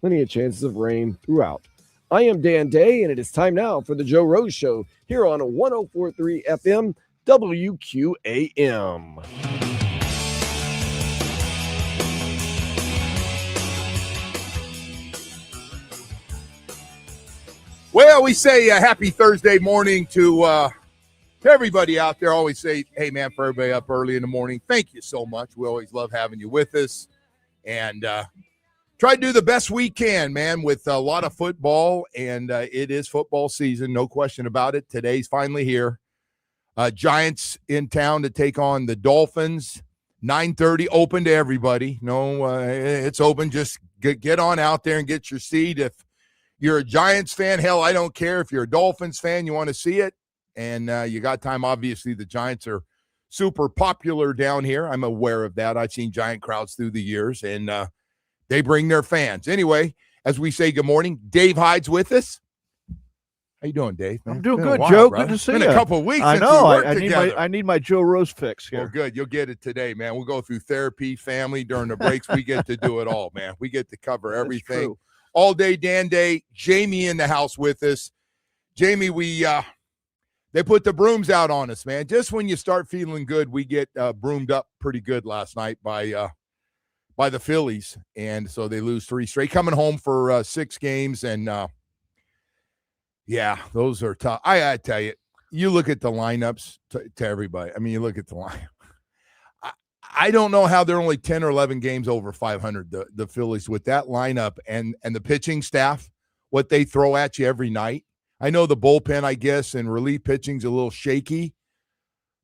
plenty of chances of rain throughout. I am Dan Day, and it is time now for the Joe Rose Show here on 104.3 FM WQAM. Well, we say happy Thursday morning to everybody out there. Always say, hey, man, for everybody up early in the morning, thank you so much. We always love having you with us. And try to do the best we can, man, with a lot of football. And it is football season, no question about it. Today's finally here. Giants in town to take on the Dolphins. 9:30, open to everybody. No, it's open. Just get on out there and get your seat. If you're a Giants fan, hell, I don't care. If you're a Dolphins fan, you want to see it, and you got time. Obviously, the Giants are super popular down here. I'm aware of that. I've seen Giant crowds through the years, and they bring their fans. Anyway, as we say good morning, Dave Hyde's with us. How you doing, Dave? Man? I'm doing good, Joe. Brother. Good to see you. you. Been a couple of weeks I since know. we worked I need my Joe Rose fix here. Well, good. You'll get it today, man. We'll go through therapy, family during the breaks. We get to do it all, man. We get to cover everything. All day, Dan Day. Jamie in the house with us. Jamie, they put the brooms out on us, man. Just when you start feeling good, we get broomed up pretty good last night by the Phillies, and so they lose 3 straight. Coming home for 6 games, and yeah, those are tough. I tell you, you look at the lineups to everybody. I mean, you look at the lineup. I don't know how they're only 10 or 11 games over 500, the Phillies, with that lineup and the pitching staff, what they throw at you every night. I know the bullpen, I guess, and relief pitching's a little shaky,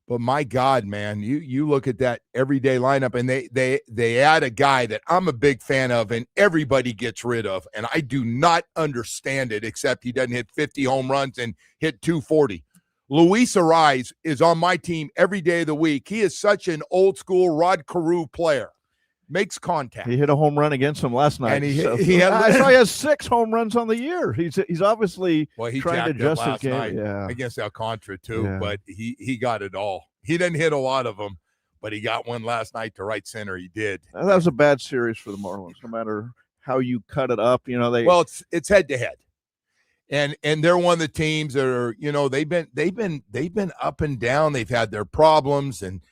but my God, man, you look at that everyday lineup, and they add a guy that I'm a big fan of, and everybody gets rid of, and I do not understand it, except he doesn't hit 50 home runs and hit 240. Luis Ariz is on my team every day of the week. He is such an old-school Rod Carew player. Makes contact. He hit a home run against him last night. And I saw he has 6 home runs on the year. He's obviously trying to adjust his game. Yeah. Against Alcantara, too, but he got it all. He didn't hit a lot of them, but he got one last night to right center. He did. That was a bad series for the Marlins, no matter how you cut it up. You know, well, it's head-to-head. And they're one of the teams that are, they've been up and down. They've had their problems, and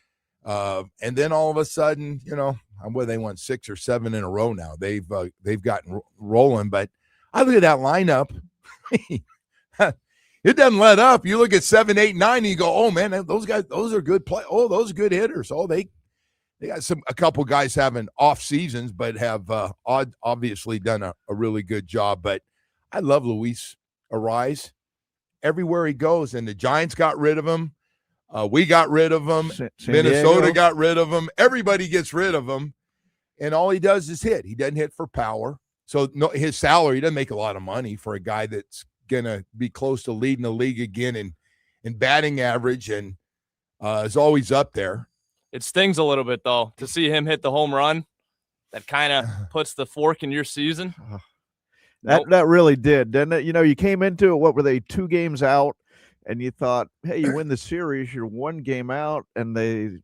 then all of a sudden, where they won 6 or 7 in a row now. They've gotten rolling. But I look at that lineup, it doesn't let up. You look at 7, 8, 9, and you go, oh man, those guys, those are good play. Oh, those are good hitters. Oh, they got a couple guys having off seasons, but have obviously done a really good job. But I love Luis Ariz everywhere he goes, and the Giants got rid of him. We got rid of him. Minnesota got rid of him. Everybody gets rid of him, and all he does is hit. He doesn't hit for power. So his salary, he doesn't make a lot of money for a guy that's going to be close to leading the league again in batting average, and is always up there. It stings a little bit, though, to see him hit the home run. That kind of puts the fork in your season. That really did, didn't it? You came into it, what were they, 2 games out, and you thought, hey, you win the series, you're 1 game out, and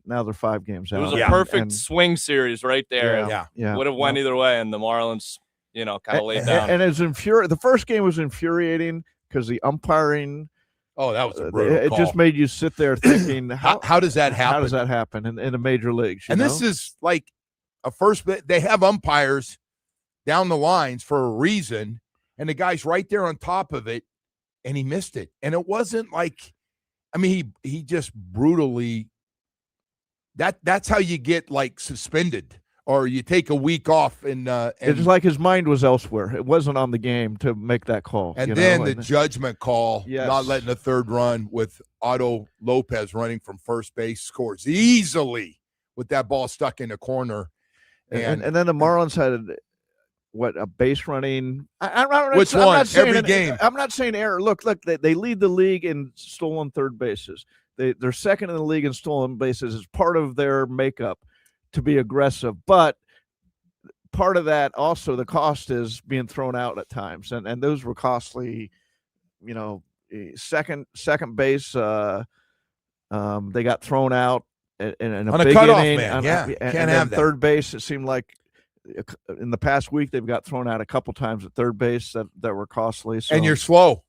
now they're 5 games out. It was a perfect swing series right there. Yeah. Would have went either way, and the Marlins, kind of laid down. And it's the first game was infuriating because the umpiring. Oh, that was a brutal call. It just made you sit there thinking, how does that happen? How does that happen in the major leagues? This is like a first. They have umpires down the lines for a reason, and the guy's right there on top of it, and he missed it. And it wasn't like, I mean, he just brutally. That's how you get like suspended, or you take a week off, and it's like his mind was elsewhere. It wasn't on the game to make that call. And then the judgment call, not letting the third run with Otto Lopez running from first base, scores easily with that ball stuck in the corner. And then the Marlins had a base running. Which one? Every game. I'm not saying error. Look, they lead the league in stolen third bases. They're second in the league in stolen bases as part of their makeup to be aggressive. But part of that also, the cost is being thrown out at times. And those were costly, second base. They got thrown out in a on big a cutoff, inning. man. And can't have that. Third base, it seemed like In the past week, they've got thrown out a couple times at third base that were costly. So. And you're slow.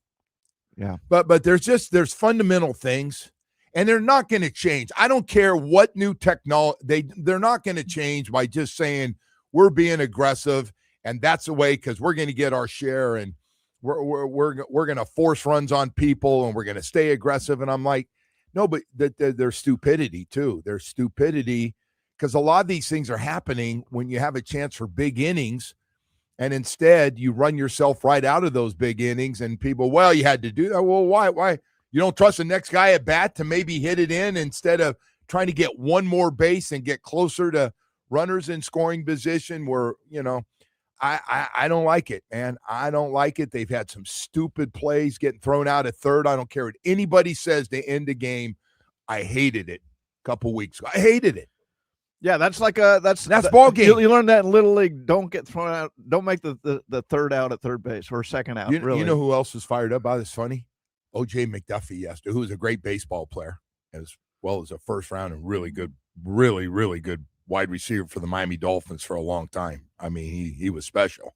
Yeah. But there's fundamental things, and they're not going to change. I don't care what new technology they're not going to change by just saying we're being aggressive and that's the way because we're going to get our share and we're going to force runs on people and we're going to stay aggressive. And I'm like, no, but there's stupidity too. There's stupidity because a lot of these things are happening when you have a chance for big innings. And instead, you run yourself right out of those big innings, and people, well, you had to do that. Well, why? You don't trust the next guy at bat to maybe hit it in instead of trying to get one more base and get closer to runners in scoring position where, I don't like it, man. I don't like it. They've had some stupid plays getting thrown out at third. I don't care what anybody says to end the game. I hated it a couple weeks ago. I hated it. Yeah, that's ball game. You learn that in Little League. Don't get thrown out. Don't make the third out at third base or second out. You know who else was fired up by this? Funny, O.J. McDuffie yesterday, who was a great baseball player as well as a first round and really good wide receiver for the Miami Dolphins for a long time. I mean, he was special,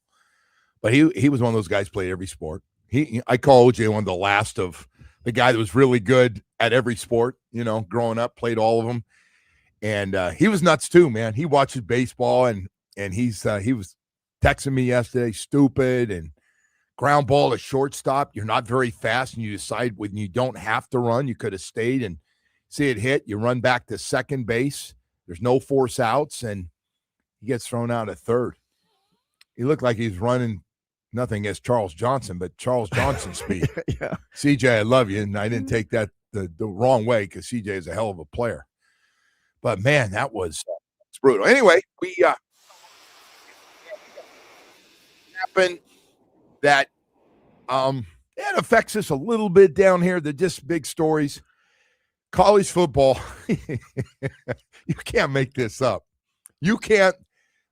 but he was one of those guys played every sport. I call O.J. one of the last of the guy that was really good at every sport. Growing up, played all of them. And he was nuts too, man. He watches baseball, and he was texting me yesterday, stupid, and ground ball to shortstop. You're not very fast, and you decide when you don't have to run, you could have stayed and see it hit. You run back to second base. There's no force outs, and he gets thrown out at third. He looked like he's running nothing against Charles Johnson, but Charles Johnson speed. Yeah. CJ, I love you, and I didn't take that the wrong way because CJ is a hell of a player. But, man, that was brutal. Anyway, we happened that it affects us a little bit down here. They're just big stories. College football, you can't make this up. You can't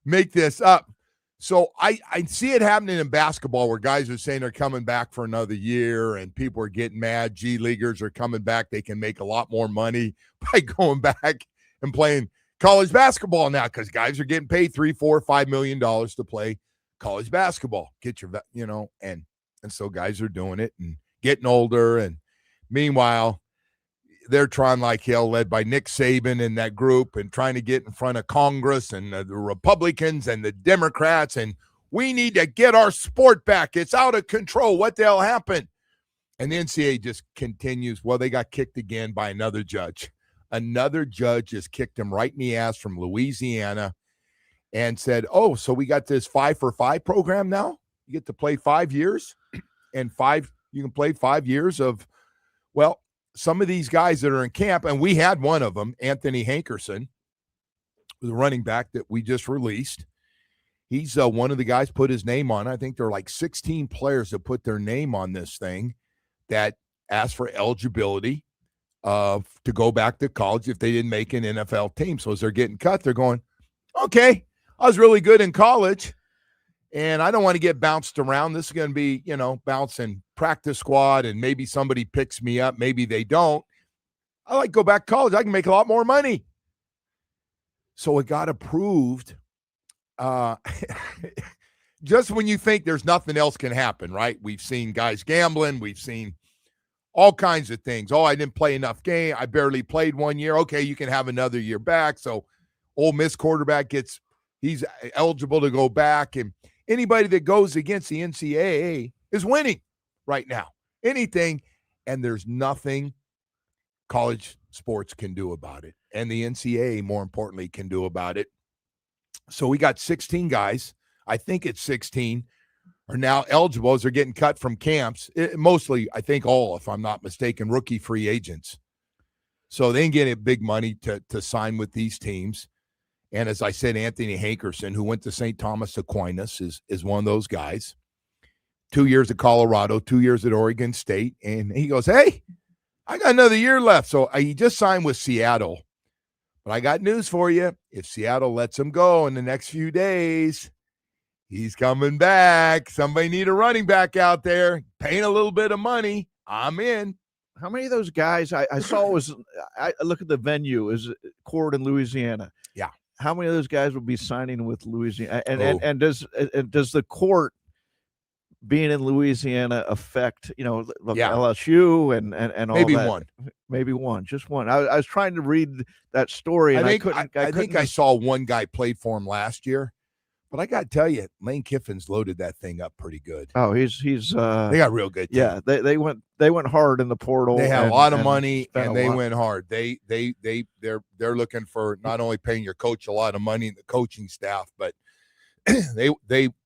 make this up. So I see it happening in basketball where guys are saying they're coming back for another year and people are getting mad. G leaguers are coming back. They can make a lot more money by going back and playing college basketball now because guys are getting paid $3, $4, $5 million to play college basketball. Get your, and so guys are doing it and getting older. And meanwhile, they're trying like hell, led by Nick Saban and that group, and trying to get in front of Congress and the Republicans and the Democrats. And we need to get our sport back. It's out of control. What the hell happened? And the NCAA just continues. Well, they got kicked again by another judge. Another judge just kicked him right in the ass from Louisiana and said, oh, so we got this 5-for-5 program now? You get to play 5 years and you can play 5 years of, well, some of these guys that are in camp, and we had one of them, Anthony Hankerson, the running back that we just released. He's one of the guys put his name on. I think there are like 16 players that put their name on this thing that asked for eligibility to go back to college if they didn't make an NFL team. So as they're getting cut, they're going, okay, I was really good in college, and I don't want to get bounced around. This is going to be, bouncing practice squad, and maybe somebody picks me up. Maybe they don't. I like to go back to college. I can make a lot more money. So it got approved. Just when you think there's nothing else can happen, right? We've seen guys gambling. We've seen all kinds of things. Oh, I didn't play enough game. I barely played 1 year. Okay, you can have another year back. So Ole Miss quarterback he's eligible to go back. And anybody that goes against the NCAA is winning right now. Anything. And there's nothing college sports can do about it. And the NCAA, more importantly, can do about it. So we got 16 guys. I think it's 16 are now eligible as they're getting cut from camps. Mostly, I think all, if I'm not mistaken, rookie free agents. So they can get big money to sign with these teams. And as I said, Anthony Hankerson, who went to St. Thomas Aquinas, is one of those guys. 2 years at Colorado, 2 years at Oregon State. And he goes, hey, I got another year left. So he just signed with Seattle. But I got news for you. If Seattle lets him go in the next few days, he's coming back. Somebody need a running back out there, paying a little bit of money. I'm in. How many of those guys I saw I look at the venue is court in Louisiana. Yeah. how many of those guys would be signing with Louisiana? Oh. And does the court being in Louisiana affect, look, Yeah. LSU and all Maybe that? one. Maybe one, just one. I was trying to read that story, and I think I saw one guy played for him last year, but I got to tell you, Lane Kiffin's loaded that thing up pretty good. Oh, he's they got real good team. Yeah, they went hard in the portal. They had a lot of money, and they went went hard. They're looking for not only paying your coach a lot of money and the coaching staff, but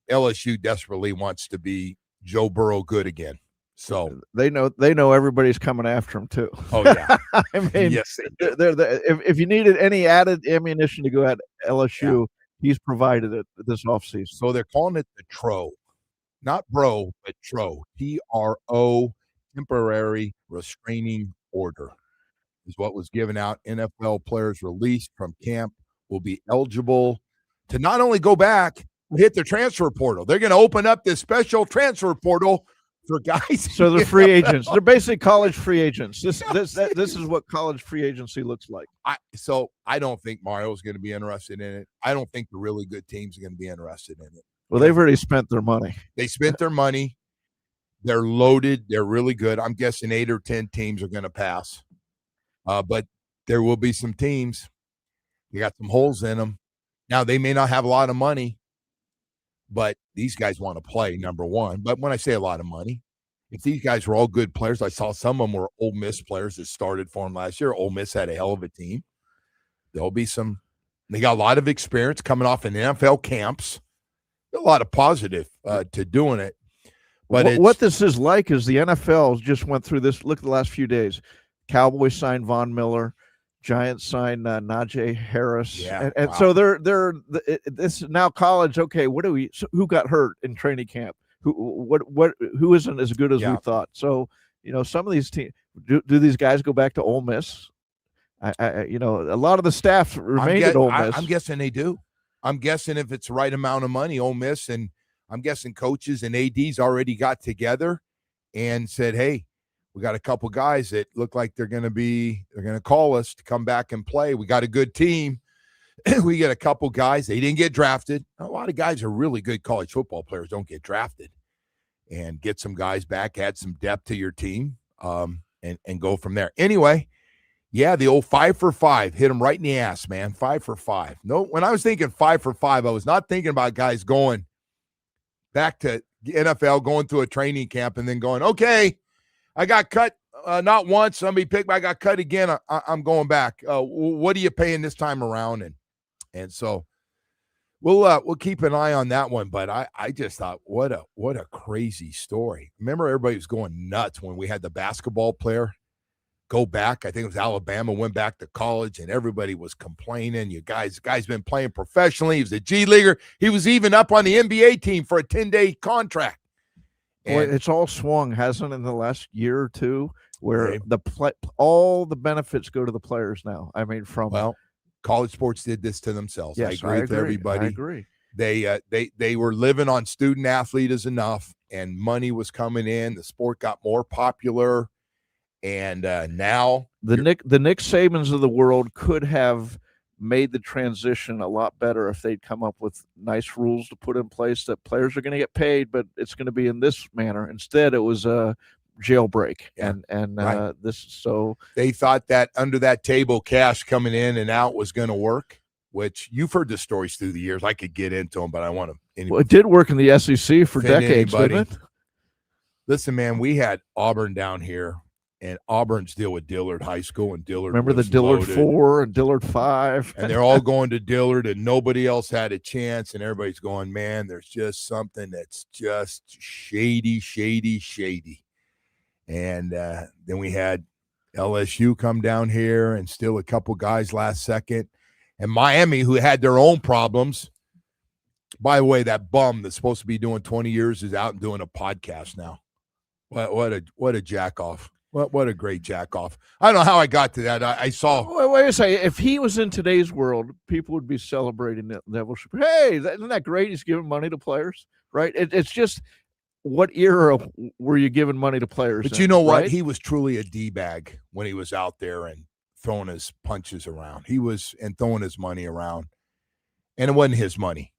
LSU desperately wants to be Joe Burrow good again. So they know everybody's coming after him too. Oh yeah, I mean, yes. If you needed any added ammunition to go at LSU, he's provided it this offseason. So they're calling it the TRO, not bro, but TRO, TRO, temporary restraining order, is what was given out. NFL players released from camp will be eligible to not only go back, hit the transfer portal. They're going to open up this special transfer portal for guys. So they're free agents. They're basically college free agents. This is what college free agency looks like. I don't think Mario's going to be interested in it. I don't think the really good teams are going to be interested in it. Well, they've already spent their money. They spent their money. They're loaded. They're really good. I'm guessing 8 or 10 teams are going to pass. But there will be some teams. You got some holes in them. Now, they may not have a lot of money, but these guys want to play, number one. But when I say a lot of money, if these guys were all good players, I saw some of them were Ole Miss players that started for them last year. Ole Miss had a hell of a team. There'll be some – they got a lot of experience coming off in NFL camps. A lot of positive to doing it. But what this is like is the NFL just went through this. Look at the last few days. Cowboys signed Von Miller. Giants signed Najee Harris. Yeah, and wow. So this is now college. Okay, who got hurt in training camp? Who isn't as good as we thought? So, some of these teams, do these guys go back to Ole Miss? A lot of the staff remained at Ole Miss. I'm guessing they do. I'm guessing if it's the right amount of money, Ole Miss, and I'm guessing coaches and ADs already got together and said, hey, we got a couple guys that look like they're going to call us to come back and play. We got a good team. We get a couple guys. They didn't get drafted. A lot of guys are really good college football players don't get drafted. And get some guys back, add some depth to your team, and go from there. Anyway, yeah, the old 5 for 5 hit them right in the ass, man. 5 for 5. No, when I was thinking 5 for 5, I was not thinking about guys going back to the NFL, going through a training camp, and then going, okay, I got cut not once. Somebody picked me. I got cut again. I'm going back. What are you paying this time around? And so we'll keep an eye on that one. But I just thought, what a crazy story. Remember, everybody was going nuts when we had the basketball player go back. I think it was Alabama, went back to college, and everybody was complaining. The guy's been playing professionally. He was a G leaguer. He was even up on the NBA team for a 10-day contract. Boy, it's all swung, hasn't it, in the last year or two, where all the benefits go to the players now. I mean, college sports did this to themselves. Yes, I agree with everybody. I agree. They were living on student athletes enough, and money was coming in. The sport got more popular, and now the Nick Sabans of the world could have made the transition a lot better if they'd come up with nice rules to put in place that players are going to get paid, but it's going to be in this manner. Instead, it was a jailbreak. Yeah. And right. So they thought that under that table cash coming in and out was going to work, which you've heard the stories through the years. I could get into them, but I want to. Well, it did work in the SEC for decades, didn't it? Listen, man, we had Auburn down here. And Auburn's deal with Dillard High School, and Dillard. Remember the Dillard 4 and Dillard 5? And they're all going to Dillard, and nobody else had a chance. And everybody's going, man, there's just something that's just shady. And then we had LSU come down here and steal a couple guys last second. And Miami, who had their own problems. By the way, that bum that's supposed to be doing 20 years is out and doing a podcast now. What a jack off. What a great jack off. I don't know how I got to that. I saw. Wait a second. If he was in today's world, people would be celebrating that level. Hey, isn't that great? He's giving money to players, right? It's just, what era were you giving money to players? But you know what? Right? He was truly a D-bag when he was out there and throwing his punches around. He was and throwing his money around. And it wasn't his money.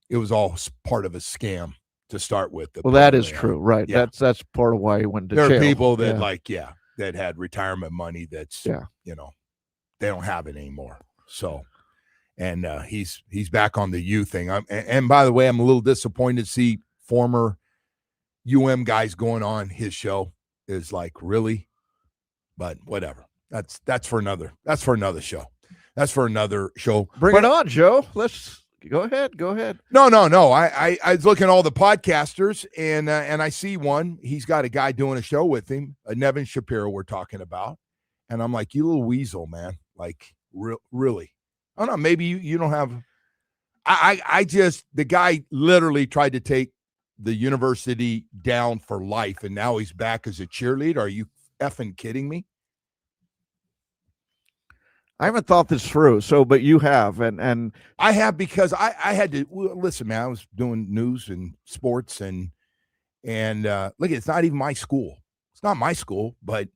It was all part of a scam to start with. Well, that is true, right? Yeah. That's part of why he went to There jail. are people that that had retirement money that's, Yeah. They don't have it anymore. So, and he's back on the U thing. And by the way, I'm a little disappointed to see former UM guys going on his show. Is like, really? But whatever. That's for another show. That's for another show. Bring it on, Joe. Let's go ahead. No. I was looking at all the podcasters and I see one. He's got a guy doing a show with him, Nevin Shapiro we're talking about. And I'm like, you little weasel, man. Like, really? I don't know. Maybe you don't have. The guy literally tried to take the university down for life, and now he's back as a cheerleader. Are you effing kidding me? I haven't thought this through. So, but you have, and I have, because I had to listen, man. I was doing news and sports, and look, it's not even my school. It's not my school, but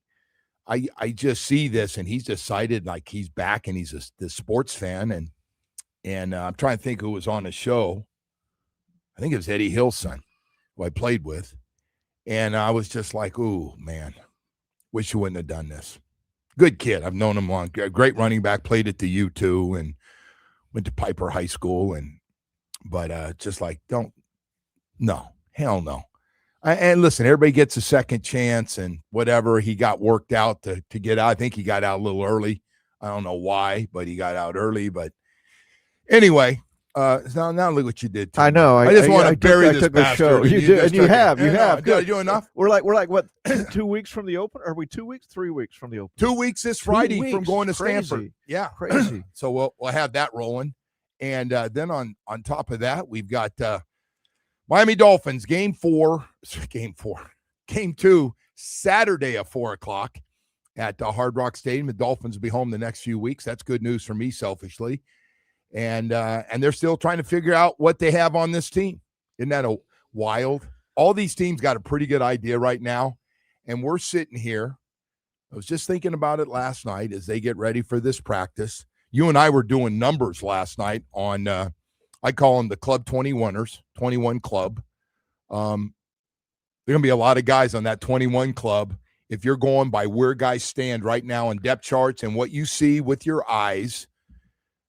I just see this, and he's decided like he's back, and he's the sports fan, and I'm trying to think who was on the show. I think it was Eddie Hill's son, who I played with, and I was just like, ooh, man, wish you wouldn't have done this. Good kid. I've known him long. Great running back. Played at the U too, and went to Piper High School. But just like, hell no. And listen, everybody gets a second chance, and whatever. He got worked out to get out. I think he got out a little early. I don't know why, but he got out early. But anyway, now look what you did to me. I know. I just want to bury this bastard. You did, and you have. Did I do enough? We're like what? 2 weeks from the open? Are we 2 weeks? 3 weeks from the open? 2 weeks this Friday 2 weeks. from going to Crazy. Stanford. Yeah, Crazy. So we'll have that rolling, and then on top of that, we've got Miami Dolphins game 2 Saturday at 4:00 at Hard Rock Stadium. The Dolphins will be home the next few weeks. That's good news for me, selfishly. And they're still trying to figure out what they have on this team. Isn't that wild? All these teams got a pretty good idea right now, and we're sitting here. I was just thinking about it last night as they get ready for this practice. You and I were doing numbers last night on I call them the Club 21ers, 21 Club. There are going to be a lot of guys on that 21 Club. If you're going by where guys stand right now in depth charts and what you see with your eyes,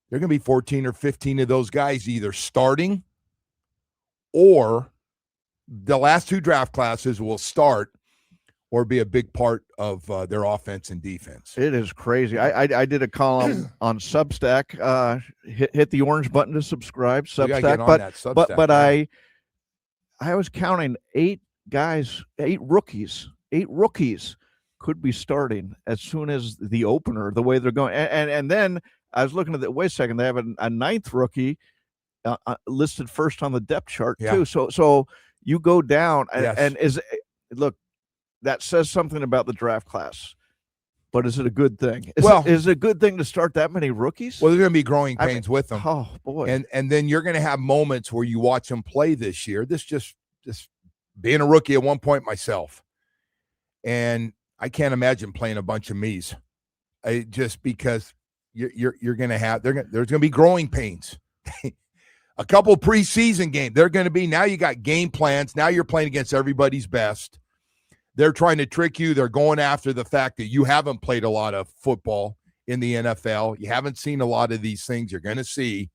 there are going to be 14 or 15 of those guys either starting, or the last 2 draft classes will start or be a big part of their offense and defense. It is crazy. I did a column on Substack. Hit the orange button to subscribe. Substack, but I was counting 8 guys, 8 rookies. 8 rookies could be starting as soon as the opener. The way they're going, and then I was looking at the. Wait a second, they have a 9th rookie listed first on the depth chart too. So you go down, and look. That says something about the draft class, but is it a good thing? Is it a good thing to start that many rookies? Well, there's going to be growing pains with them. Oh boy! And then you're going to have moments where you watch them play this year. This just being a rookie at one point myself, and I can't imagine playing a bunch of me's. Just because you're going to have there's going to be growing pains. A couple preseason games. They're going to be, now you got game plans. Now you're playing against everybody's best. They're trying to trick you. They're going after the fact that you haven't played a lot of football in the NFL. You haven't seen a lot of these things you're going to see.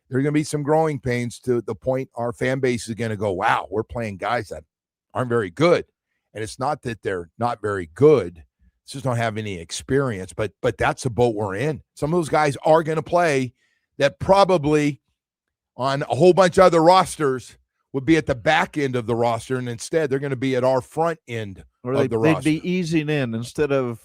There are going to be some growing pains to the point our fan base is going to go, wow, we're playing guys that aren't very good. And it's not that they're not very good. It's just don't have any experience. But that's the boat we're in. Some of those guys are going to play that probably on a whole bunch of other rosters would be at the back end of the roster, and instead they're going to be at our front end of the roster. They'd be easing in instead of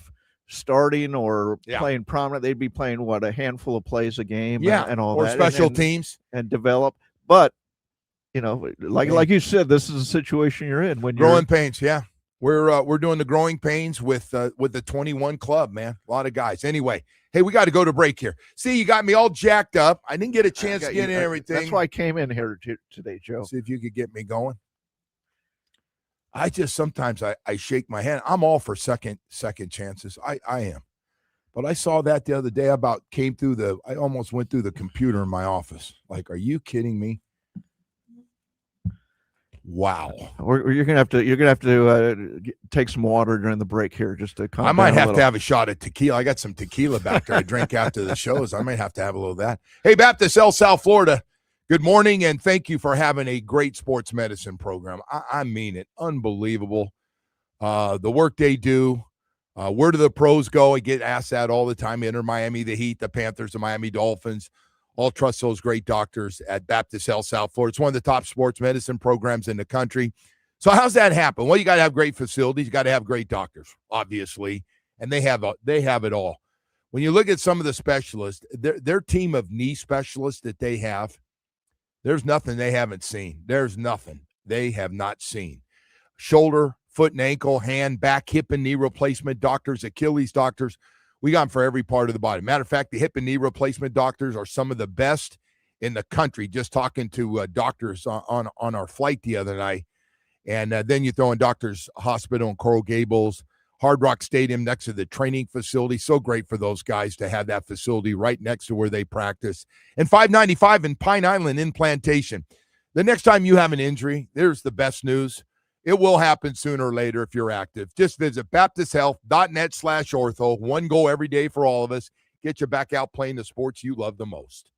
starting or playing prominent. They'd be playing a handful of plays a game, and all or that, special teams, and develop. But like you said, this is a situation you're in when you're growing pains. Yeah, we're doing the growing pains with the 21 Club, man. A lot of guys. Anyway. Hey, we got to go to break here. See, you got me all jacked up. I didn't get a chance to get in everything. That's why I came in here today, Joe. See if you could get me going. I just sometimes I shake my head. I'm all for second chances. I am. But I saw that the other day. I almost went through the computer in my office. Like, are you kidding me? Wow. You're gonna have to take some water during the break here just to calm I might down have to have a shot of tequila. I got some tequila back there I drank after the shows. I might have to have a little of that. Hey, Baptist Health South Florida, good morning, and thank you for having a great sports medicine program. I mean it. Unbelievable. The work they do. Where do the pros go? I get asked that all the time. Enter Miami, the Heat, the Panthers, the Miami Dolphins. All trust those great doctors at Baptist Health South Florida. It's one of the top sports medicine programs in the country. So how's that happen? Well, you got to have great facilities. You got to have great doctors, obviously, and they have it all. When you look at some of the specialists, their team of knee specialists that they have, there's nothing they haven't seen. There's nothing they have not seen. Shoulder, foot and ankle, hand, back, hip and knee replacement doctors, Achilles doctors. We got them for every part of the body. Matter of fact, the hip and knee replacement doctors are some of the best in the country. Just talking to doctors on our flight the other night. And then you throw in Doctors Hospital in Coral Gables, Hard Rock Stadium next to the training facility. So great for those guys to have that facility right next to where they practice. And 595 in Pine Island in Plantation. The next time you have an injury, there's the best news. It will happen sooner or later if you're active. Just visit baptisthealth.net/ortho. One goal every day for all of us. Get you back out playing the sports you love the most.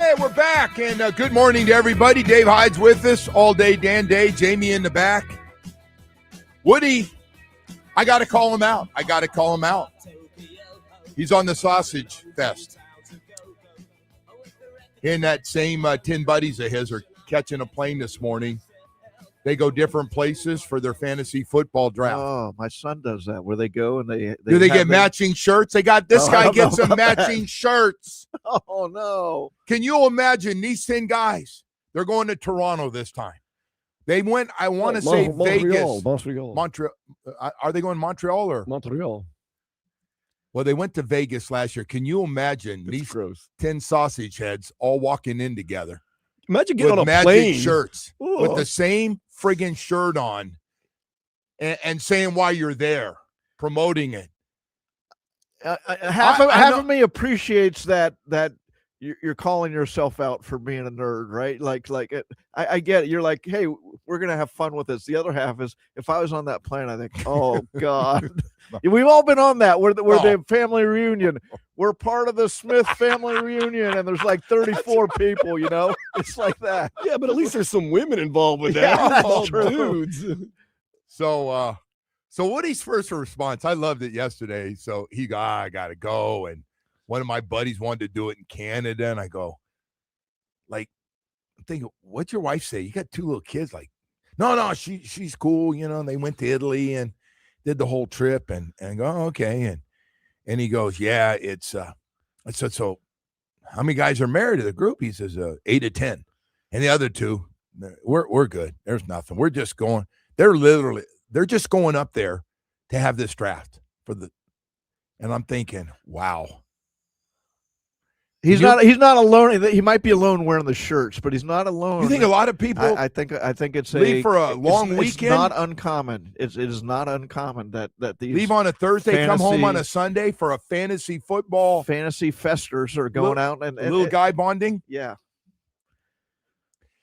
Hey, we're back, and good morning to everybody. Dave Hyde's with us all day, Dan Day, Jamie in the back. Woody, I got to call him out. He's on the Sausage Fest. And that same 10 buddies of his are catching a plane this morning. They go different places for their fantasy football draft. Oh, my son does that, where they go and they do they get matching shirts? They got this guy gets some matching shirts. Oh no! Can you imagine these 10 guys? They're going to Toronto this time. They went. I want to say Vegas, Montreal. Are they going to Montreal or Montreal? Well, they went to Vegas last year. Can you imagine these 10 sausage heads all walking in together? Imagine getting on a magic plane. Shirts with the same friggin' shirt on and saying why you're there, promoting it. Half of me appreciates that you're calling yourself out for being a nerd, right? I get it. You're like, hey, we're gonna have fun with this. The other half is, if I was on that plane, I think, oh God, we've all been on that. We're the family reunion. We're part of the Smith family reunion, and there's like 34 people. You know, it's like that. Yeah, but at least there's some women involved with that. Yeah, all true. dudes. So Woody's first response, I loved it yesterday. So he go, I gotta go, and one of my buddies wanted to do it in Canada, and I go, like, I'm thinking, what'd your wife say? You got 2 little kids? Like, no, she's cool, you know. And they went to Italy and did the whole trip, and I go, oh, okay, and he goes, yeah, it's I said, so how many guys are married to the group? He says 8 to 10, and the other 2, we're good. There's nothing. We're just going. They're just going up there to have this draft and I'm thinking, wow. He's not alone. He might be alone wearing the shirts, but he's not alone. You think a lot of people? I think it's leave for a long weekend. It's not uncommon. It is not uncommon that these leave on a Thursday, come home on a Sunday for a fantasy football. Fantasy festers are going out and little guy bonding. Yeah.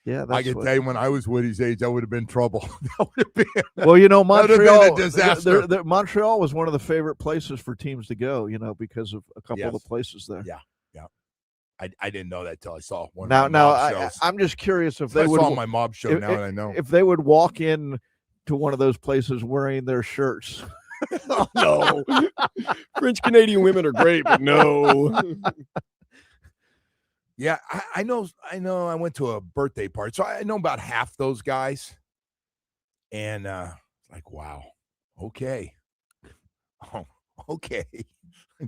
Yeah, I can tell you, when I was Woody's age, that would have been trouble. That would have been. Well, you know, Montreal, a disaster. Montreal was one of the favorite places for teams to go. You know, because of a couple of the places there. Yeah. I didn't know that till I saw one. I'm just curious if they would. I saw my mob show now, and I know if they would walk in to one of those places wearing their shirts. Oh, no, French Canadian women are great, but no. Yeah, I know. I went to a birthday party, so I know about half those guys. And like, wow, okay, okay.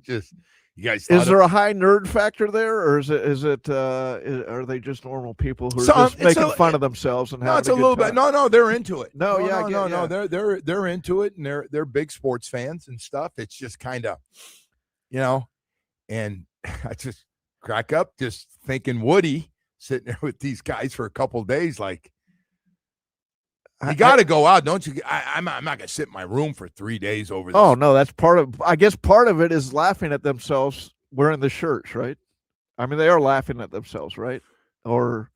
Just you guys. Is there a high nerd factor there, or is it? Are they just normal people who are just making fun of themselves and having? No, it's a little bit. No, they're into it. No, they're into it, and they're big sports fans and stuff. It's just kind of, you know, and I just crack up just thinking Woody sitting there with these guys for a couple of days, like, you got to go out, don't you? I'm not going to sit in my room for 3 days over this. Oh, no, that's I guess part of it is laughing at themselves wearing the shirts, right? I mean, they are laughing at themselves, right? Or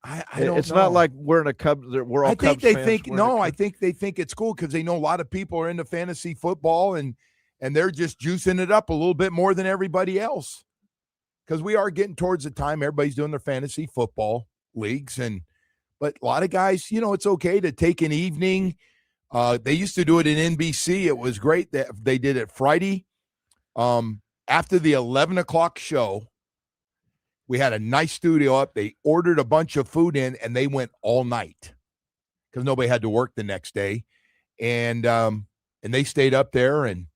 I don't it's know. Not like we're in a Cubs. We're all Cubs fans. I think they think it's cool because they know a lot of people are into fantasy football and they're just juicing it up a little bit more than everybody else. Because we are getting towards the time everybody's doing their fantasy football leagues, but a lot of guys, you know, it's okay to take an evening. They used to do it in NBC. It was great that they did it Friday. After the 11 o'clock show, we had a nice studio up. They ordered a bunch of food in, and they went all night because nobody had to work the next day. And they stayed up there and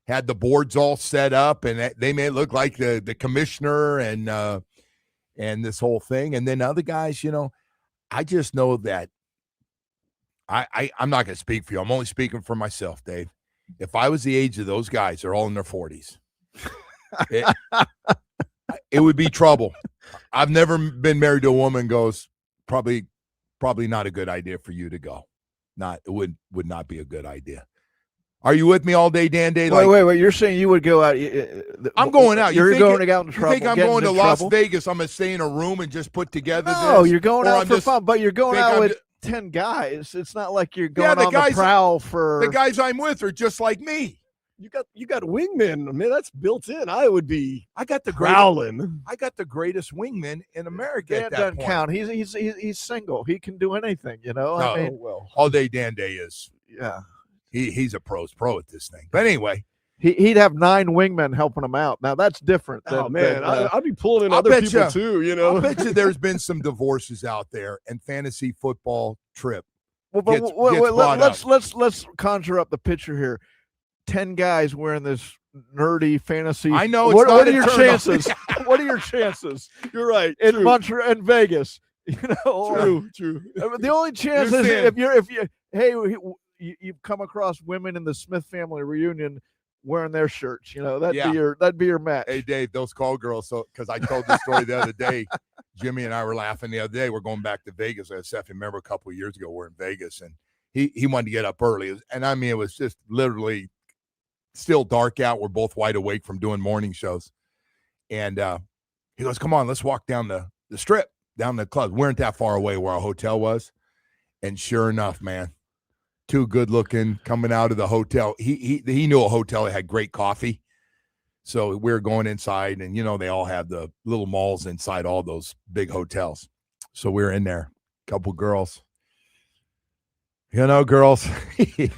had the boards all set up, and they made it look like the commissioner and this whole thing. And then other guys, you know, I just know that I'm not going to speak for you. I'm only speaking for myself, Dave. If I was the age of those guys, they're all in their 40s. It would be trouble. I've never been married to a woman goes, probably not a good idea for you to go. It would not be a good idea. Are you with me all day, Dan Day? Wait. You're saying you would go out? I'm going out. You're going out in trouble. You think I'm going to Las Vegas? I'm going to stay in a room and just put together this? No, you're going out for fun, but you're going out with 10 guys. It's not like you're going on the prowl for. The guys I'm with are just like me. You got wingmen, man. That's built in. I would be I got the growling. I got the greatest wingman in America. Dan at that doesn't point. count. He's single. He can do anything. You know. No. I mean, well, All day Dan Day is. yeah. He's a pro at this thing. But anyway, He'd have 9 wingmen helping him out. Now that's different. oh man, I'd be pulling in I'll other bet people ya. too. You know, I bet you there's been some divorces out there, and fantasy football trip. Well, but gets brought let's conjure up the picture here. 10 guys wearing this nerdy fantasy. I know. What not are a your turn on. chances? What are your chances? you're right. In True. Montreal and Vegas, you know. or- True. The only chance You're is saying- if you've come across women in the Smith family reunion wearing their shirts, you know, Yeah. that'd be your match. Hey, Dave, those call girls. So, because I told the story the other day, Jimmy and I were laughing the other day. We're going back to Vegas. I said, remember a couple of years ago, we're in Vegas, and he wanted to get up early. And I mean, it was just literally still dark out. We're both wide awake from doing morning shows. And he goes, come on, let's walk down the strip, down the club. We weren't that far away where our hotel was. And sure enough, man, 2 good looking coming out of the hotel. He knew a hotel that had great coffee. So we were going inside, and, you know, they all have the little malls inside all those big hotels. So we were in there, a couple girls. You know, girls, we're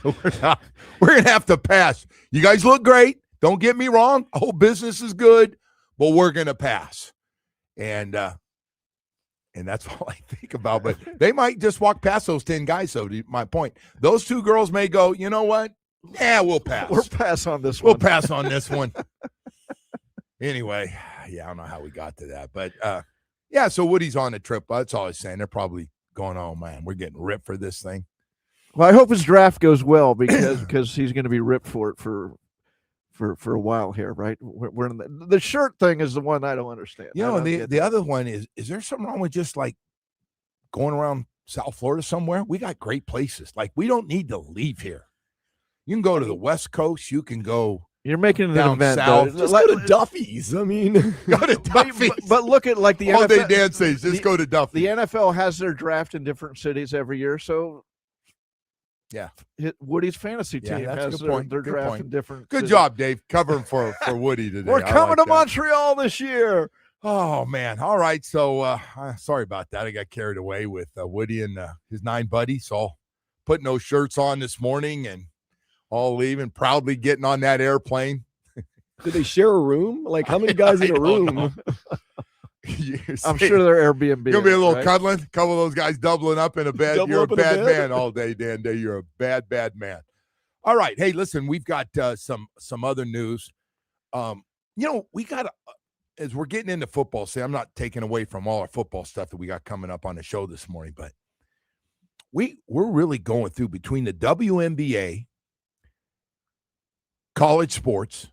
going to have to pass. You guys look great. Don't get me wrong. The whole business is good, but we're going to pass. And that's all I think about. But they might just walk past those 10 guys, though, to my point. Those 2 girls may go, you know what? Yeah, we'll pass. We'll pass on this We'll one. pass on this one. Anyway, yeah, I don't know how we got to that. But, yeah, so Woody's on the trip. That's all I was saying. They're probably going, oh, man, we're getting ripped for this thing. Well, I hope his draft goes well because he's going to be ripped for it for a while here, right? We're in the shirt thing is the one I don't understand. You know, and the other one is there something wrong with just like going around South Florida somewhere? We got great places. Like, we don't need to leave here. You can go to the West Coast. You can go. You're making an down event. south. Though. Just go to Duffy's. I mean, Go to Duffy's. But look at like the All day NFL. Dan says, just go to Duffy. The NFL has their draft in different cities every year, so Yeah. Woody's fantasy Yeah, team that's a has good their, point. their Good draft point. in different. Good cities. job, Dave, covering for Woody today. We're I coming like to that. Montreal this year. Oh, man. All right. So sorry about that. I got carried away with Woody and his 9 buddies all putting those shirts on this morning and all leaving, proudly getting on that airplane. do they share a room? Like, how many guys in I a don't room? know. I'm sure they're Airbnb. You're going to be a little right? cuddling, a couple of those guys doubling up in a bed. Double You're a up in a bad bed? man all day, Dan Day. You're a bad, bad man. All right. Hey, listen, we've got some other news. You know, we got as we're getting into football, say I'm not taking away from all our football stuff that we got coming up on the show this morning, but we're really going through between the WNBA, college sports,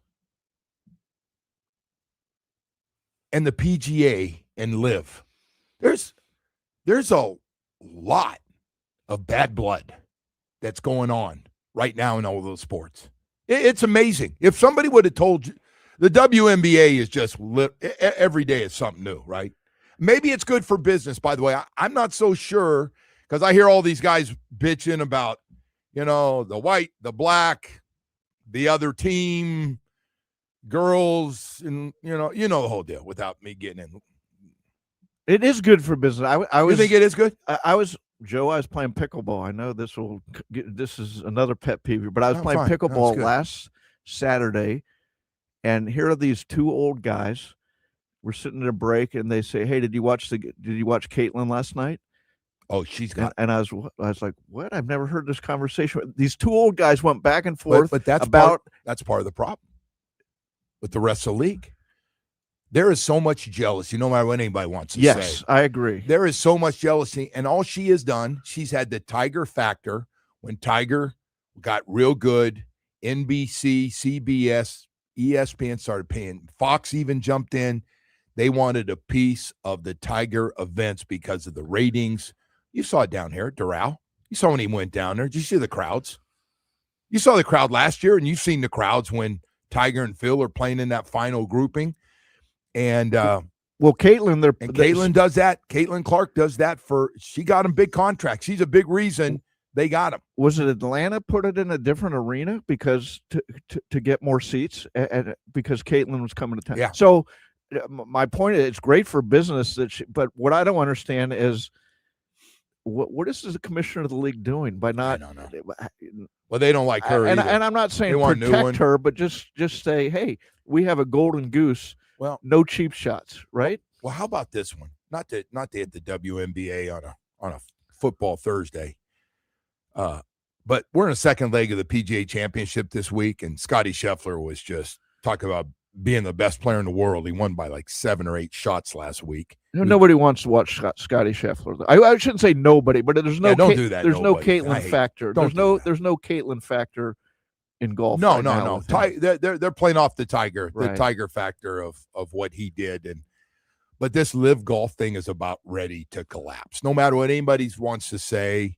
and the PGA and LIV. There's a lot of bad blood that's going on right now in all those sports. It's amazing. If somebody would have told you, the WNBA is just every day is something new, right? Maybe it's good for business, by the way. I'm not so sure because I hear all these guys bitching about, you know, the white, the black, the other team, girls, and you know the whole deal without me getting in. It is good for business. I was. You think it is good? I was playing pickleball. I know this is another pet peeve, but I was playing fine. That's pickleball good. last Saturday, and here are these 2 old guys. We're sitting at a break, and they say, "Hey, did you watch Caitlin last night?" Oh, she's got. And I was like, "What? I've never heard this conversation." These 2 old guys went back and forth, But that's about that's part of the problem with the rest of the league. There is so much jealousy, no matter what anybody wants to say. Yes, I agree. There is so much jealousy, and all she has done, she's had the Tiger factor. When Tiger got real good, NBC, CBS, ESPN started paying. Fox even jumped in. They wanted a piece of the Tiger events because of the ratings. You saw it down here at Doral. You saw when he went down there. Did you see the crowds? You saw the crowd last year, and you've seen the crowds when Tiger and Phil are playing in that final grouping. And Well, Caitlin, Caitlin does that. Caitlin Clark does that she got him big contracts. She's a big reason They got him. Was it Atlanta put it in a different arena because to get more seats and because Caitlin was coming to town? Yeah. So my point is, it's great for business but what I don't understand is what is the commissioner of the league doing by not? I don't know. Well, they don't like her and, either. and I'm not saying They want a new one. protect her, but just say, hey, we have a golden goose. Well, no cheap shots, right? Well, how about this one? Not to hit the WNBA on a football Thursday. But we're in the second leg of the PGA Championship this week, and Scotty Scheffler was just talking about being the best player in the world. He won by like 7 or 8 shots last week. Nobody wants to watch Scotty Scheffler. I shouldn't say nobody, but there's no don't do that. There's nobody. no Caitlin factor. There's no Caitlin factor in golf. No. They're playing off the Tiger factor of what he did, but this live golf thing is about ready to collapse. No matter what anybody wants to say.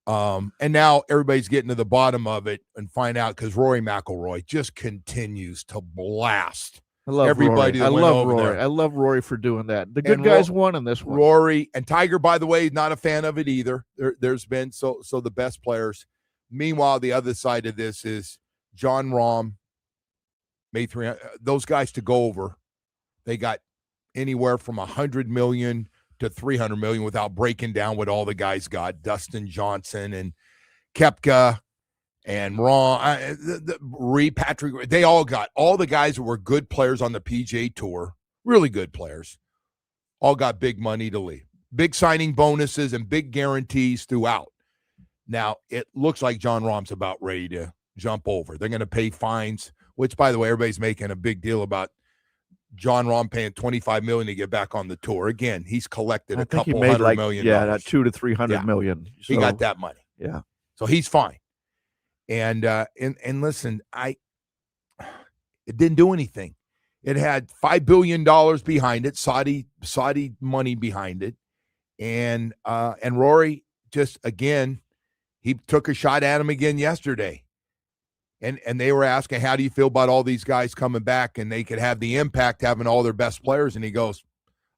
And now everybody's getting to the bottom of it and find out because Rory McIlroy just continues to blast everybody. I love Rory. I love Rory for doing that. The good guys won in this one. Rory and Tiger, by the way, not a fan of it either. There's been so the best players. Meanwhile, the other side of this is John Rahm made 300. Those guys to go over, they got anywhere from 100 million to 300 million without breaking down what all the guys got. Dustin Johnson and Koepka and Patrick. They all got, all the guys that were good players on the PGA Tour, really good players, all got big money to leave. Big signing bonuses and big guarantees throughout. Now, it looks like John Rahm's about ready to jump over. They're going to pay fines, which, by the way, everybody's making a big deal about John Rahm paying $25 million to get back on the tour. Again, he's collected a couple $100 million. Yeah, that $200 to $300 million. So, he got that money. Yeah. So he's fine. And listen, it didn't do anything. It had $5 billion behind it, Saudi money behind it. And Rory just, again, he took a shot at him again yesterday. And they were asking, how do you feel about all these guys coming back and they could have the impact having all their best players? And he goes,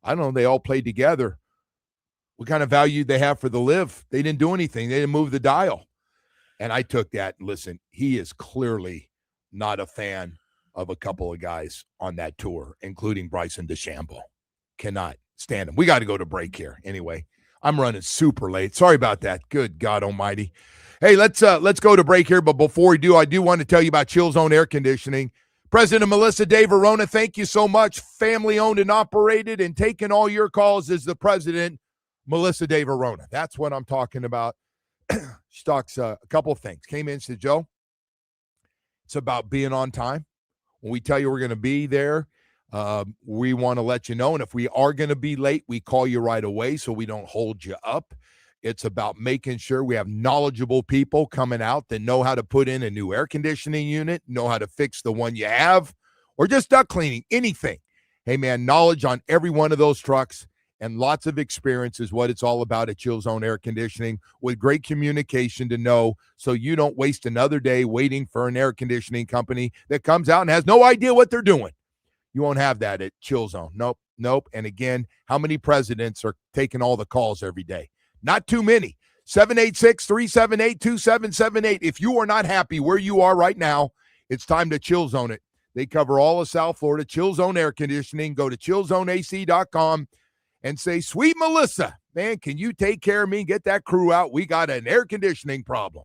I don't know. They all played together. What kind of value they have for the live? They didn't do anything. They didn't move the dial. And I took that. Listen, he is clearly not a fan of a couple of guys on that tour, including Bryson DeChambeau. Cannot stand him. We got to go to break here. Anyway, I'm running super late. Sorry about that. Good God almighty. Hey, let's go to break here. But before we do, I do want to tell you about Chill Zone Air Conditioning. President Melissa De Verona, thank you so much. Family owned and operated, and taking all your calls is the president, Melissa De Verona. That's what I'm talking about. She talks a couple of things. Came in and said, Joe, it's about being on time. When we tell you we're going to be there, we want to let you know. And if we are going to be late, we call you right away so we don't hold you up. It's about making sure we have knowledgeable people coming out that know how to put in a new air conditioning unit, know how to fix the one you have, or just duct cleaning, anything. Hey, man, knowledge on every one of those trucks and lots of experience is what it's all about at Chill Zone Air Conditioning, with great communication to know so you don't waste another day waiting for an air conditioning company that comes out and has no idea what they're doing. You won't have that at Chill Zone. Nope. And again, how many presidents are taking all the calls every day? Not too many. 786-378-2778. If you are not happy where you are right now, it's time to Chill Zone it. They cover all of South Florida. Chill Zone Air Conditioning. Go to chillzoneac.com and say, sweet Melissa, man, can you take care of me and get that crew out? We got an air conditioning problem.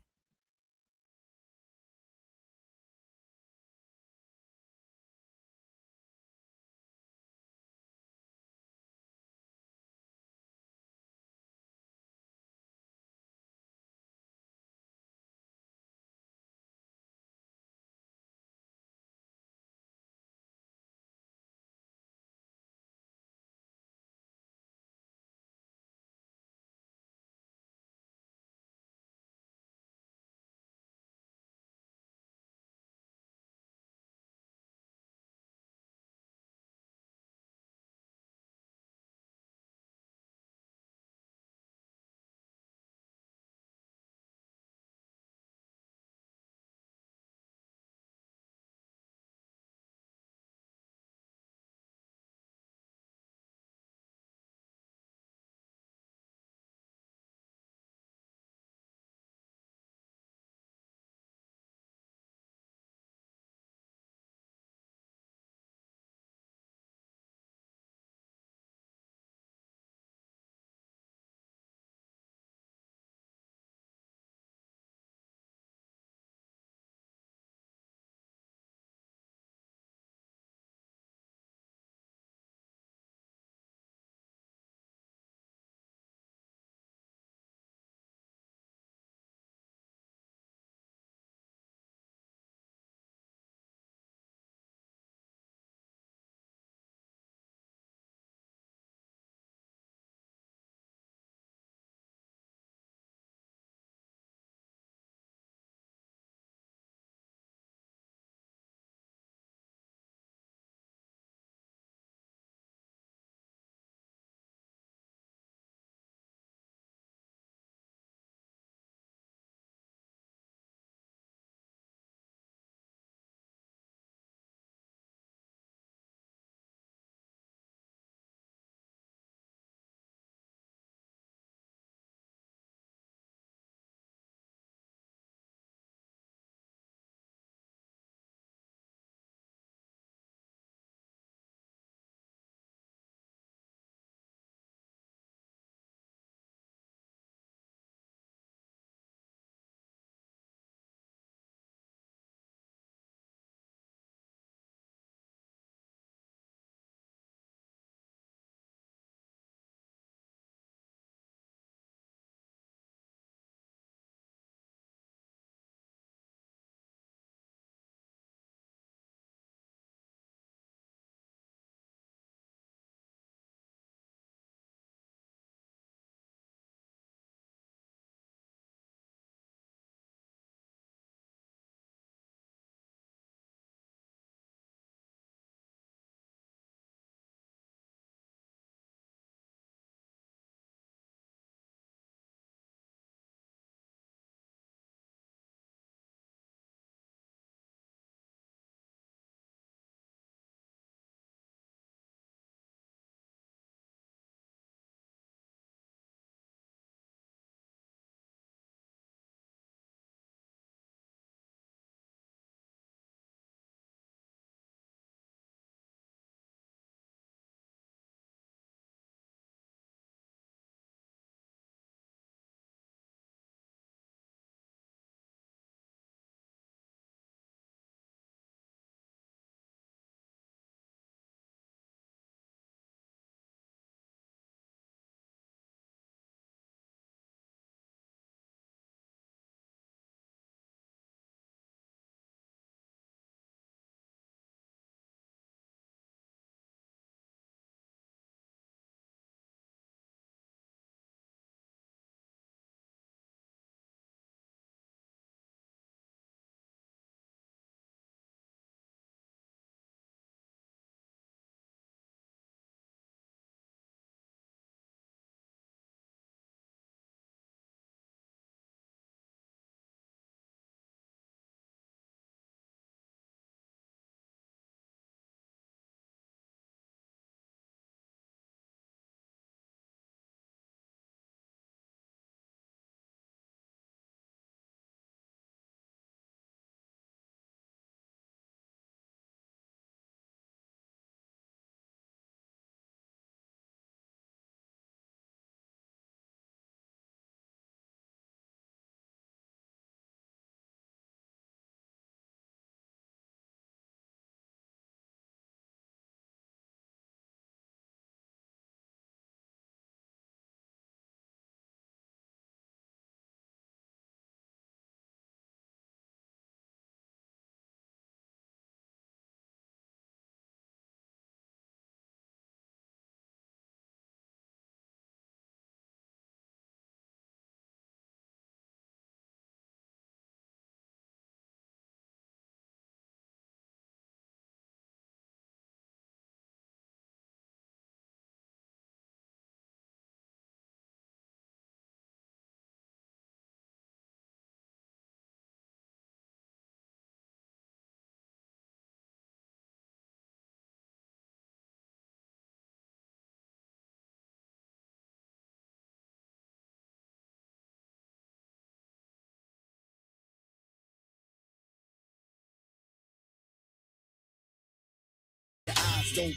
All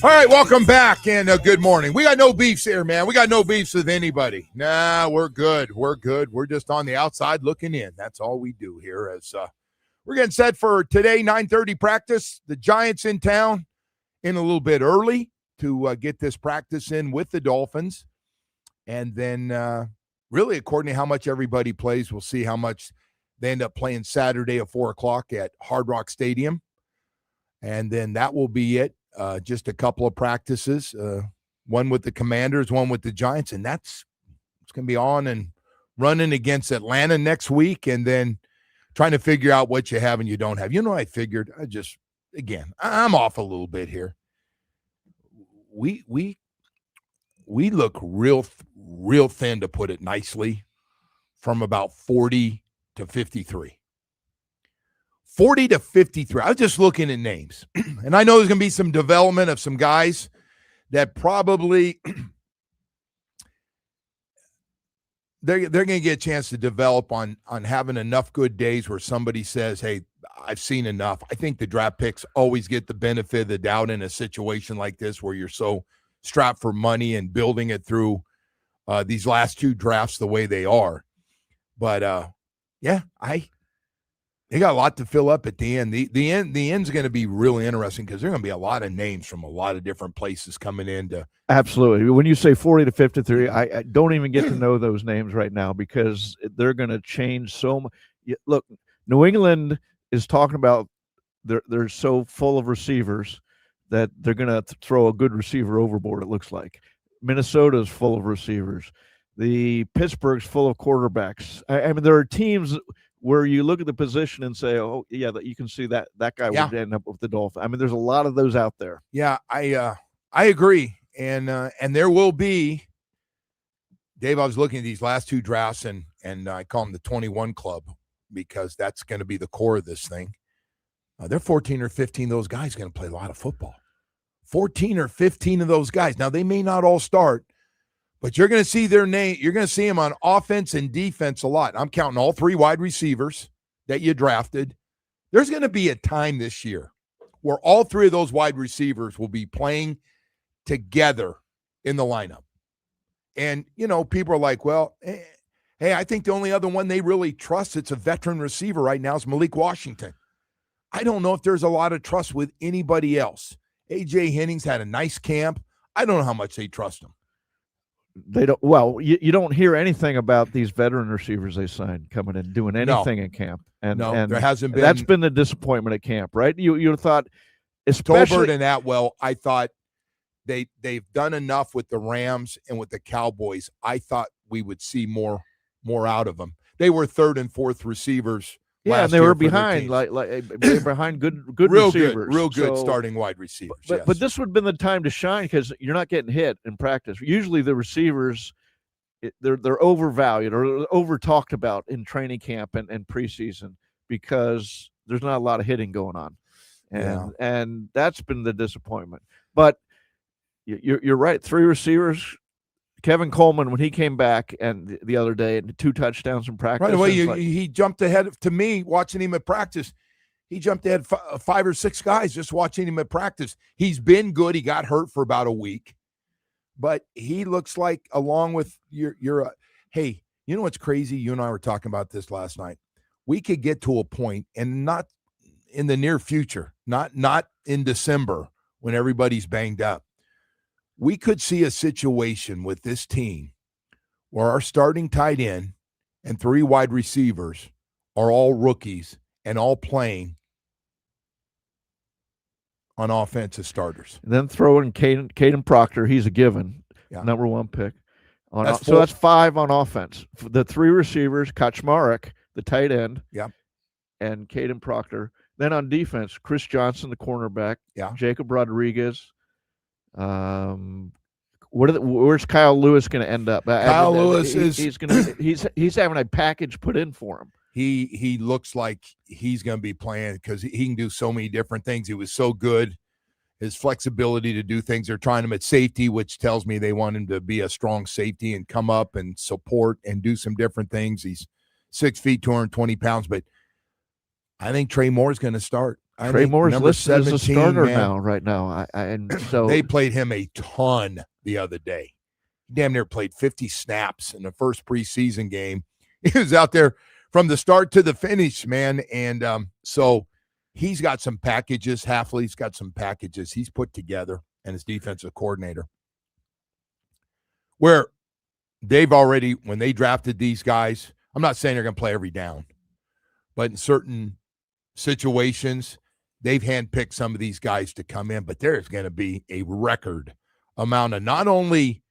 right, welcome back and good morning. We got no beefs here, man. We got no beefs with anybody. Nah, we're good. We're good. We're just on the outside looking in. That's all we do here. As we're getting set for today, 9:30 practice. The Giants in town in a little bit early to get this practice in with the Dolphins. And then really, according to how much everybody plays, we'll see how much they end up playing Saturday at 4 o'clock at Hard Rock Stadium. And then that will be it. Just a couple of practices, one with the Commanders, one with the Giants, and it's going to be on and running against Atlanta next week, and then trying to figure out what you have and you don't have. You know, I figured I'm off a little bit here. We look real thin, to put it nicely, from about 40 to 53. 40 to 53. I was just looking at names. And I know there's going to be some development of some guys that probably they're going to get a chance to develop on having enough good days where somebody says, hey, I've seen enough. I think the draft picks always get the benefit of the doubt in a situation like this where you're so strapped for money and building it through these last two drafts the way they are. But, they got a lot to fill up at the end. The end's going to be really interesting because there are going to be a lot of names from a lot of different places coming in to. Absolutely. When you say 40 to 53, I don't even get to know those names right now because they're going to change so much. Look, New England is talking about they're so full of receivers that they're going to throw a good receiver overboard, it looks like. Minnesota's full of receivers. The Pittsburgh's full of quarterbacks. I mean, there are teams where you look at the position and say, oh, yeah, that you can see that guy would end up with the Dolphins. I mean, there's a lot of those out there. Yeah, I agree. And there will be, Dave, I was looking at these last two drafts, and I call them the 21 club because that's going to be the core of this thing. They're 14 or 15 of those guys going to play a lot of football. 14 or 15 of those guys. Now, they may not all start, but you're going to see their name. You're going to see them on offense and defense a lot. I'm counting all three wide receivers that you drafted. There's going to be a time this year where all three of those wide receivers will be playing together in the lineup. And, people are like, well, hey, I think the only other one they really trust, it's a veteran receiver right now, is Malik Washington. I don't know if there's a lot of trust with anybody else. A.J. Hennings had a nice camp. I don't know how much they trust him. They don't. Well, you don't hear anything about these veteran receivers they signed coming in doing anything in camp, and there hasn't been. That's been the disappointment at camp, right? You thought, especially Tolbert and Atwell. I thought they've done enough with the Rams and with the Cowboys. I thought we would see more out of them. They were third and fourth receivers. Yeah, and they were behind, like they were behind good real receivers, real good starting wide receivers. But this would have been the time to shine because you're not getting hit in practice. Usually the receivers, they're overvalued or over talked about in training camp and preseason because there's not a lot of hitting going on, and that's been the disappointment. But you're right, three receivers. Kevin Coleman, when he came back and the other day, and 2 touchdowns in practice. Right away, he jumped ahead to me watching him at practice. He jumped ahead 5 or 6 guys just watching him at practice. He's been good. He got hurt for about a week, but he looks like, along with your hey, you know what's crazy? You and I were talking about this last night. We could get to a point, and not in the near future, not in December when everybody's banged up. We could see a situation with this team where our starting tight end and 3 wide receivers are all rookies and all playing on offensive starters. And then throw in Caden Proctor. He's a given, number 1 pick. So that's 5 on offense. The 3 receivers, Kaczmarek, the tight end, and Caden Proctor. Then on defense, Chris Johnson, the cornerback, Jacob Rodriguez. Where's Kyle Lewis going to end up? Kyle Lewis he's having a package put in for him. He looks like he's going to be playing because he can do so many different things. He was so good. His flexibility to do things. They're trying him at safety, which tells me they want him to be a strong safety and come up and support and do some different things. He's 6 feet, 220 pounds, but I think Trey Moore's going to start. Trey think Moore's number listed as a 17, starter man, now, right now. And so they played him a ton the other day. Damn near played 50 snaps in the first preseason game. He was out there from the start to the finish, man. And so he's got some packages. Halfley's got some packages he's put together, and his defensive coordinator, where they've already, when they drafted these guys, I'm not saying they're going to play every down, but in certain situations, they've handpicked some of these guys to come in. But there's going to be a record amount of not only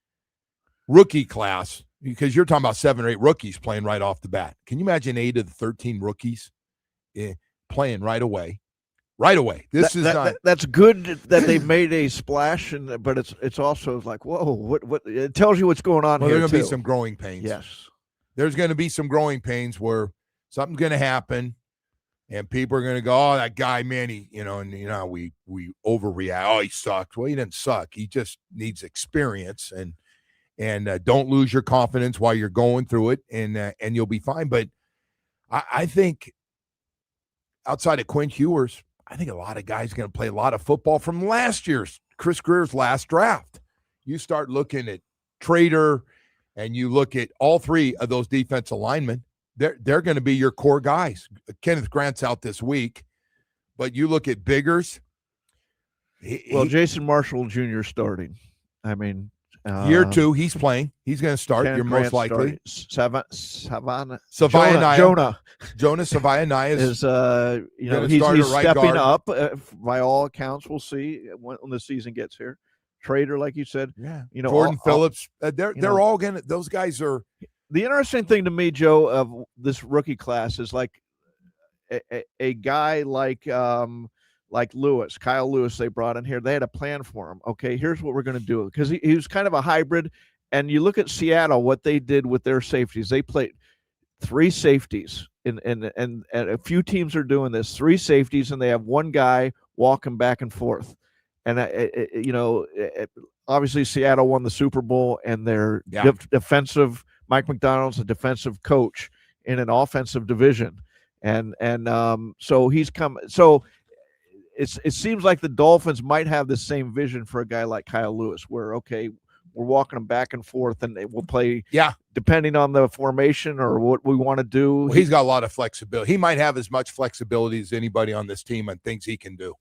rookie class, because you're talking about 7 or 8 rookies playing right off the bat. Can you imagine 8 of the 13 rookies playing right away? Right away. That's good that they've made a splash, but it's also like, whoa, what? It tells you what's going on Well, here. there's going to be some growing pains. Yes, there's going to be some growing pains where something's going to happen, and people are going to go, "Oh, that guy, man, we overreact. Oh, he sucked." Well, he didn't suck. He just needs experience, and don't lose your confidence while you're going through it, and you'll be fine. But I think outside of Quinn Ewers, I think a lot of guys are going to play a lot of football from last year's Chris Greer's last draft. You start looking at Trader, and you look at all 3 of those defensive linemen. They're going to be your core guys. Kenneth Grant's out this week, but you look at Biggers. Jason Marshall Jr. starting. I mean, year 2, he's playing. He's going to start. Kenneth You're most likely. Jonah Jonas Savaianai is he's right stepping guard. up. By all accounts, we'll see when the season gets here. Trader, like you said, Jordan Phillips. They're all going to. Those guys are. The interesting thing to me, Joe, of this rookie class is like a guy like Lewis, Kyle Lewis. They brought in here. They had a plan for him. Okay, here's what we're going to do, because he was kind of a hybrid. And you look at Seattle, what they did with their safeties. They played 3 safeties, and a few teams are doing this. 3 safeties, and they have one guy walking back and forth. And obviously Seattle won the Super Bowl, and their defensive Mike McDonald's a defensive coach in an offensive division, and so he's come. So it seems like the Dolphins might have the same vision for a guy like Kyle Lewis, where we're walking them back and forth, and they will play depending on the formation or what we want to do. Well, he's got a lot of flexibility. He might have as much flexibility as anybody on this team on things he can do.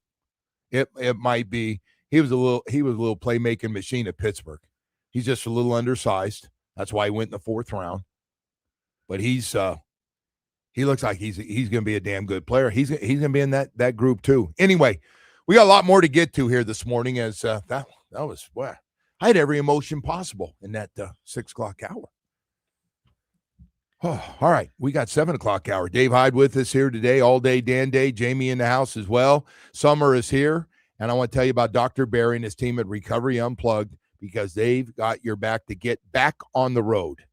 It might be he was a little playmaking machine at Pittsburgh. He's just a little undersized. That's why he went in the 4th round. But he looks like he's going to be a damn good player. He's going to be in that group too. Anyway, we got a lot more to get to here this morning. As that was I had every emotion possible in that 6 o'clock hour. Oh, all right, we got 7 o'clock hour. Dave Hyde with us here today, all day, Dan Day, Jamie in the house as well. Summer is here, and I want to tell you about Dr. Barry and his team at Recovery Unplugged, because they've got your back to get back on the road.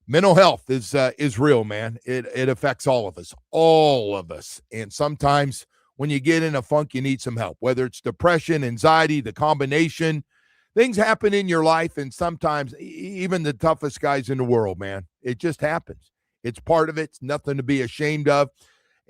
Mental health is real, man. It affects all of us. And sometimes when you get in a funk, you need some help, whether it's depression, anxiety, the combination. Things happen in your life, and sometimes even the toughest guys in the world, man, it just happens. It's part of it. It's nothing to be ashamed of.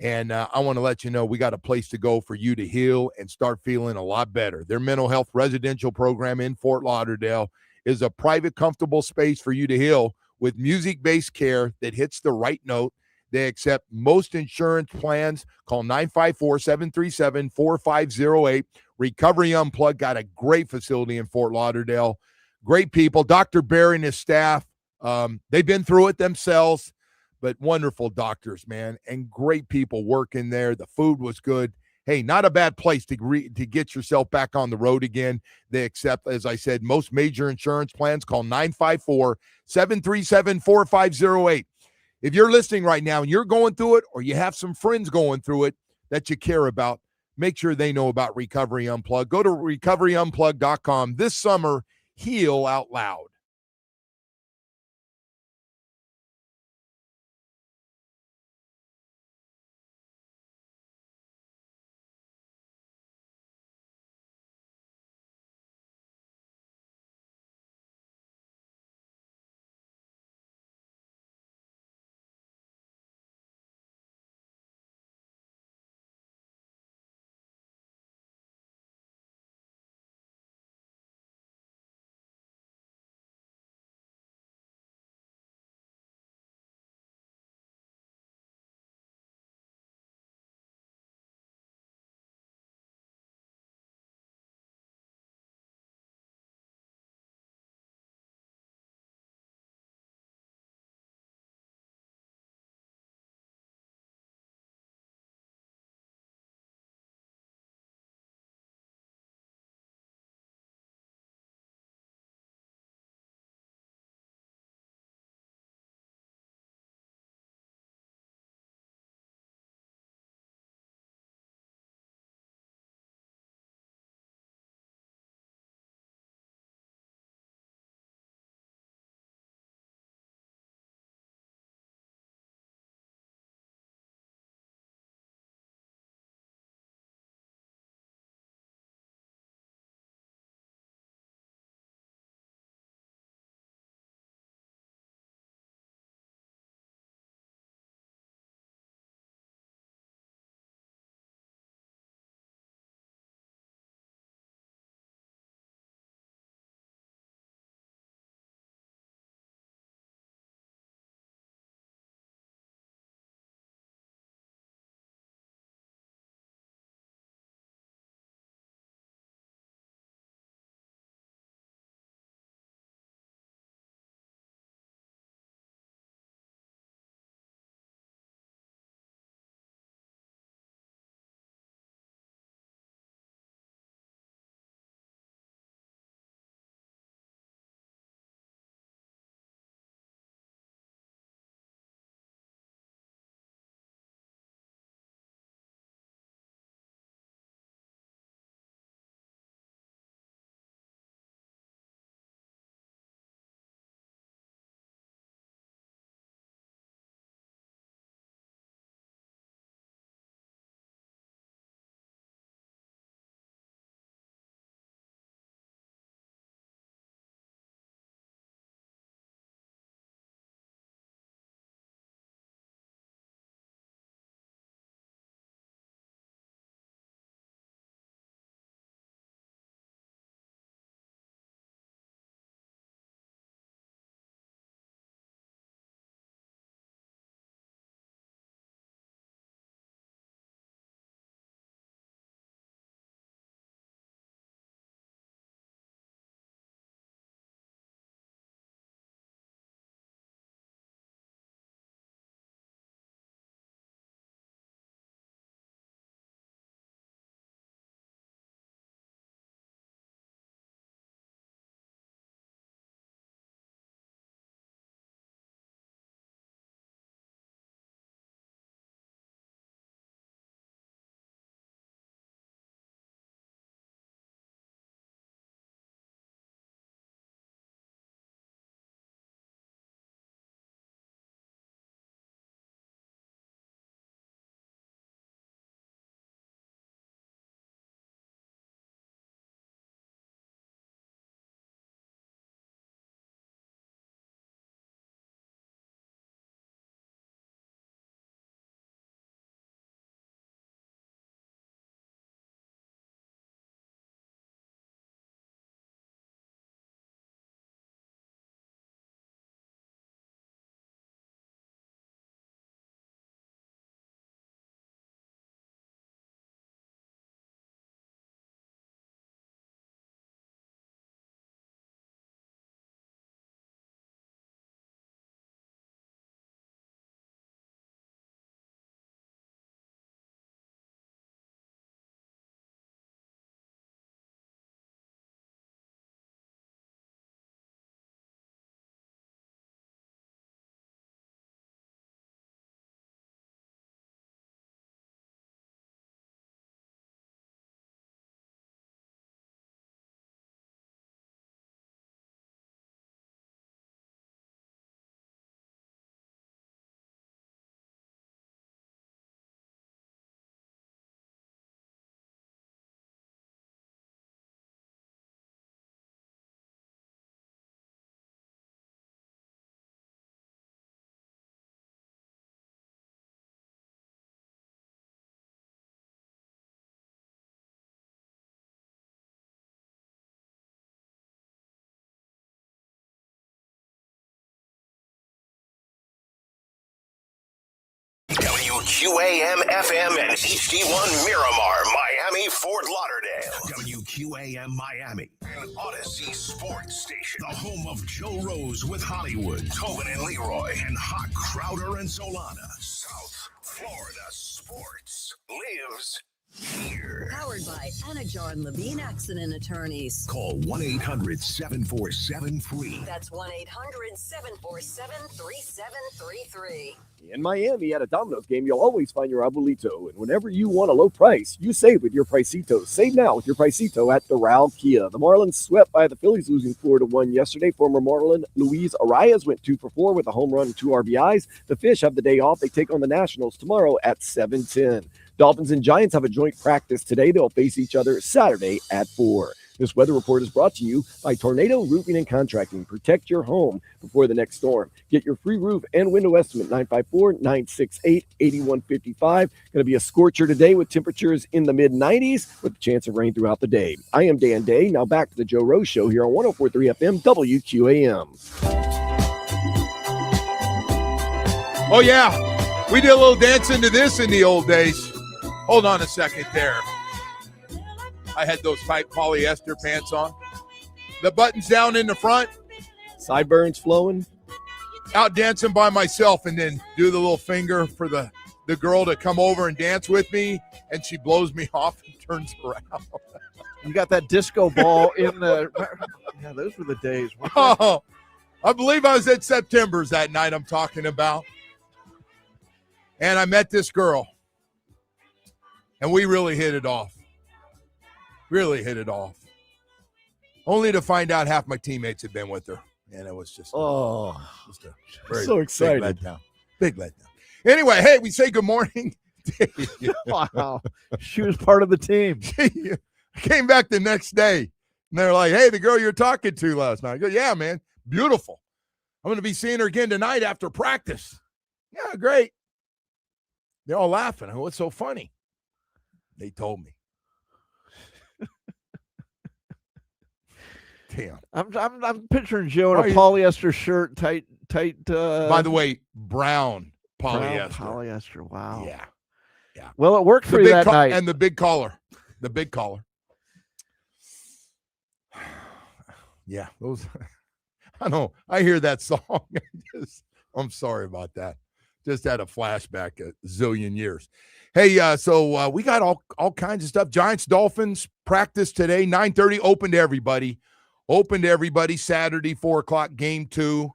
And I want to let you know we got a place to go for you to heal and start feeling a lot better. Their mental health residential program in Fort Lauderdale is a private, comfortable space for you to heal with music-based care that hits the right note. They accept most insurance plans. Call 954-737-4508. Recovery Unplugged got a great facility in Fort Lauderdale. Great people. Dr. Barry and his staff, they've been through it themselves, but wonderful doctors, man, and great people working there. The food was good. Hey, not a bad place to get yourself back on the road again. They accept, as I said, most major insurance plans. Call 954-737-4508. If you're listening right now and you're going through it, or you have some friends going through it that you care about, make sure they know about Recovery Unplugged. Go to recoveryunplugged.com. This summer, heal out loud. WQAM-FM and HD1 Miramar, Miami, Fort Lauderdale. WQAM Miami, an Odyssey sports station. The home of Joe Rose with Hollywood, Tobin and Leroy, and Hawk, Crowder and Solana. South Florida sports lives here. Powered by Anajar and Levine Accident Attorneys. Call 1-800-747-FREE. That's 1-800-747-3733. In Miami, at a Domino's game, you'll always find your abuelito. And whenever you want a low price, you save with your Pricito. Save now with your Pricito at Doral Kia. The Marlins swept by the Phillies, losing 4-1 yesterday. Former Marlin Luis Arias went 2 for 4 with a home run and 2 RBIs. The Fish have the day off. They take on the Nationals tomorrow at 7:10. Dolphins and Giants have a joint practice today. They'll face each other Saturday at 4. This weather report is brought to you by Tornado Roofing and Contracting. Protect your home before the next storm. Get your free roof and window estimate, 954-968-8155. Going to be a scorcher today with temperatures in the mid-90s with a chance of rain throughout the day. I am Dan Day. Now back to the Joe Rose Show here on 104.3 FM WQAM. Oh, yeah. We did a little dancing to this in the old days. Hold on a second there. I had those tight polyester pants on. The buttons down in the front. Sideburns flowing. Out dancing by myself, and then do the little finger for the girl to come over and dance with me, and she blows me off and turns around. You got that disco ball in the – yeah, those were the days. Oh, I believe I was at September's that night I'm talking about. And I met this girl. And we really hit it off. Really hit it off. Only to find out half my teammates had been with her. And it was just, a very so excited. Big letdown. Big letdown. Anyway, hey, we say good morning. Wow. She was part of the team. I came back the next day. And they're like, hey, the girl you're talking to last night. I go, yeah, man, beautiful. I'm going to be seeing her again tonight after practice. Yeah, great. They're all laughing. I go, what's so funny? They told me. Damn. I'm picturing Joe in a polyester shirt, tight. By the way, brown polyester. Brown polyester. Wow. Yeah. Well, it worked for you that night. And the big collar. The big collar. Yeah. Those. I know. I hear that song. I'm sorry about that. Just had a flashback a zillion years. Hey, so we got all kinds of stuff. Giants, Dolphins practice today, 9:30, open to everybody. Open to everybody Saturday, 4 o'clock, game 2.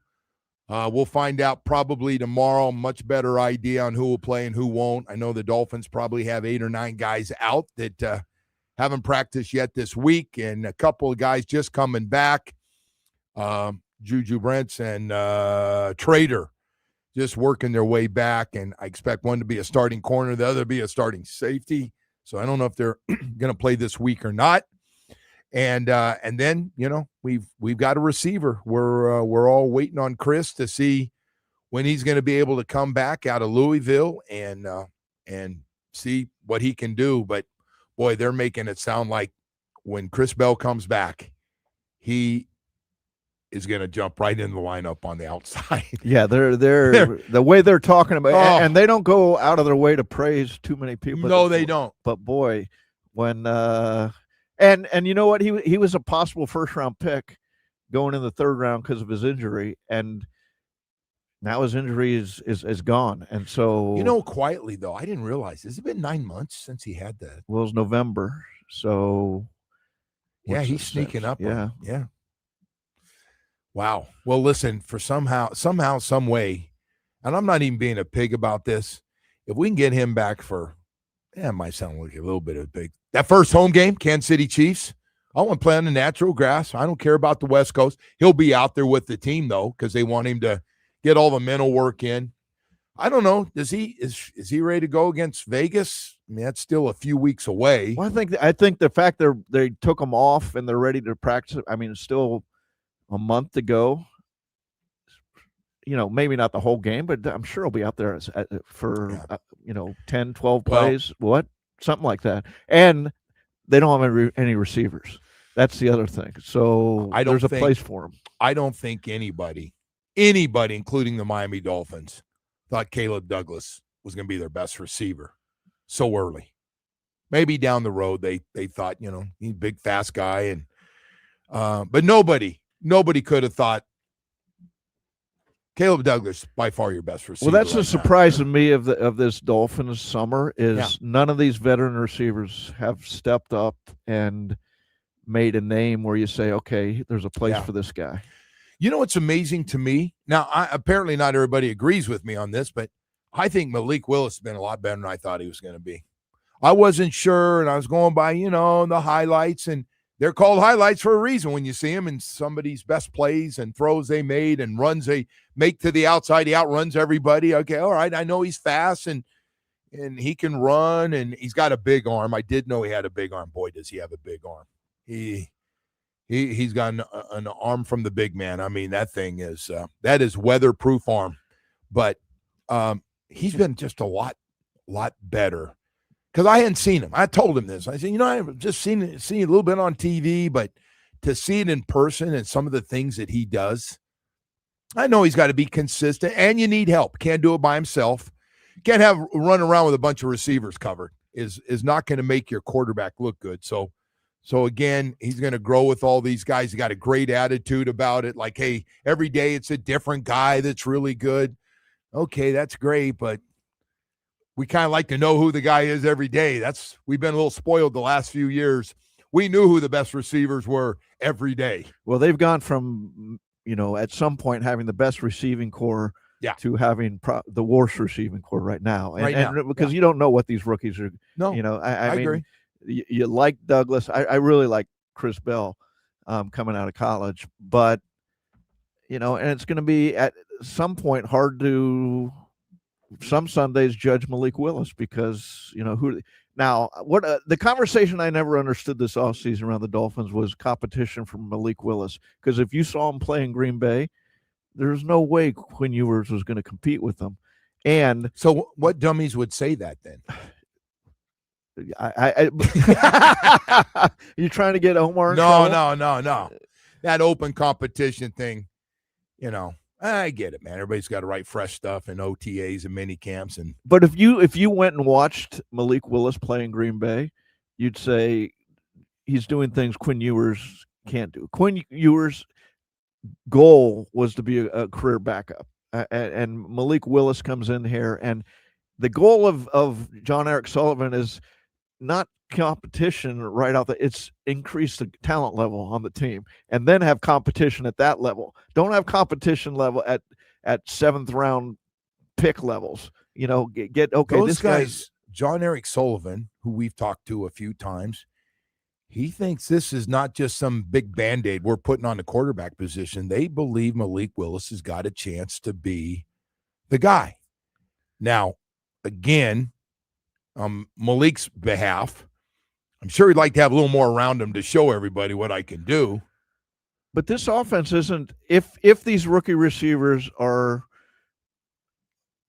We'll find out probably tomorrow, much better idea on who will play and who won't. I know the Dolphins probably have 8 or 9 guys out that haven't practiced yet this week, and a couple of guys just coming back. Juju Brents and Trader just working their way back, and I expect one to be a starting corner, the other to be a starting safety. So I don't know if they're going to play this week or not. And then, you know, we've got a receiver. We're all waiting on Chris to see when he's going to be able to come back out of Louisville and see what he can do. But boy, they're making it sound like when Chris Bell comes back, he is going to jump right in the lineup on the outside. Yeah, they're the way they're talking about, and they don't go out of their way to praise too many people. No, they don't. But boy, when and you know what, he was a possible first-round pick going in the 3rd round because of his injury, and now his injury is gone. And so, you know, quietly though, I didn't realize, has it been 9 months since he had that? Well, it was November, so yeah, he's sneaking up. Yeah. Wow. Well, listen, for somehow, some way, and I'm not even being a pig about this, if we can get him back for, it might sound like a little bit of a pig. That first home game, Kansas City Chiefs, I want to play on the natural grass. I don't care about the West Coast. He'll be out there with the team, though, because they want him to get all the mental work in. I don't know. Is he ready to go against Vegas? I mean, that's still a few weeks away. Well, I think the fact they took him off and they're ready to practice, I mean, it's still a month to go. You know, maybe not the whole game, but I'm sure he'll be out there for 10, 12 plays, something like that. And they don't have any receivers. That's the other thing. So there's a place for him. I don't think anybody, including the Miami Dolphins, thought Caleb Douglas was going to be their best receiver so early. Maybe down the road they thought, he's a big, fast guy. And but nobody could have thought Caleb Douglas by far your best receiver. Well, that's right the surprise to me of this Dolphins summer is none of these veteran receivers have stepped up and made a name where you say, okay, there's a place for this guy. You know what's amazing to me? Now, apparently not everybody agrees with me on this, but I think Malik Willis has been a lot better than I thought he was going to be. I wasn't sure, and I was going by, the highlights, and they're called highlights for a reason when you see them in somebody's best plays and throws they made and runs they make to the outside. He outruns everybody. Okay, all right, I know he's fast and he can run, and he's got a big arm. I did know he had a big arm. Boy, does he have a big arm. He's got an arm from the big man. I mean, that thing is that is weatherproof arm. But he's been just a lot better. Because I hadn't seen him. I told him this. I said, I've just seen it a little bit on TV, but to see it in person and some of the things that he does, I know he's got to be consistent, and you need help. Can't do it by himself. Can't have run around with a bunch of receivers covered. Is not going to make your quarterback look good. So again, he's going to grow with all these guys. He got a great attitude about it. Like, hey, every day it's a different guy that's really good. Okay, that's great, but we kind of like to know who the guy is every day. We've been a little spoiled the last few years. We knew who the best receivers were every day. Well, they've gone from, at some point having the best receiving core to having the worst receiving core right now. And because you don't know what these rookies are. No, I mean, agree. You like Douglas. I really like Chris Bell coming out of college. But, and it's going to be at some point hard to – some Sundays judge Malik Willis because the conversation I never understood this offseason around the Dolphins was competition from Malik Willis, because if you saw him play in Green Bay, there's no way Quinn Ewers was going to compete with them. And so what dummies would say that then? You trying to get Omar in trouble? No. That open competition thing, I get it, man. Everybody's got to write fresh stuff and OTAs and mini camps. But if you went and watched Malik Willis play in Green Bay, you'd say he's doing things Quinn Ewers can't do. Quinn Ewers' goal was to be a career backup, and Malik Willis comes in here, and the goal of John Eric Sullivan is not competition right out there. It's increase the talent level on the team and then have competition at that level. Don't have competition level at seventh round pick levels. Get okay. Those this guy's John Eric Sullivan, who we've talked to a few times. He thinks this is not just some big Band-Aid we're putting on the quarterback position. They believe Malik Willis has got a chance to be the guy. Now, again, Malik's behalf, I'm sure he'd like to have a little more around him to show everybody what I can do. But this offense isn't, if these rookie receivers are,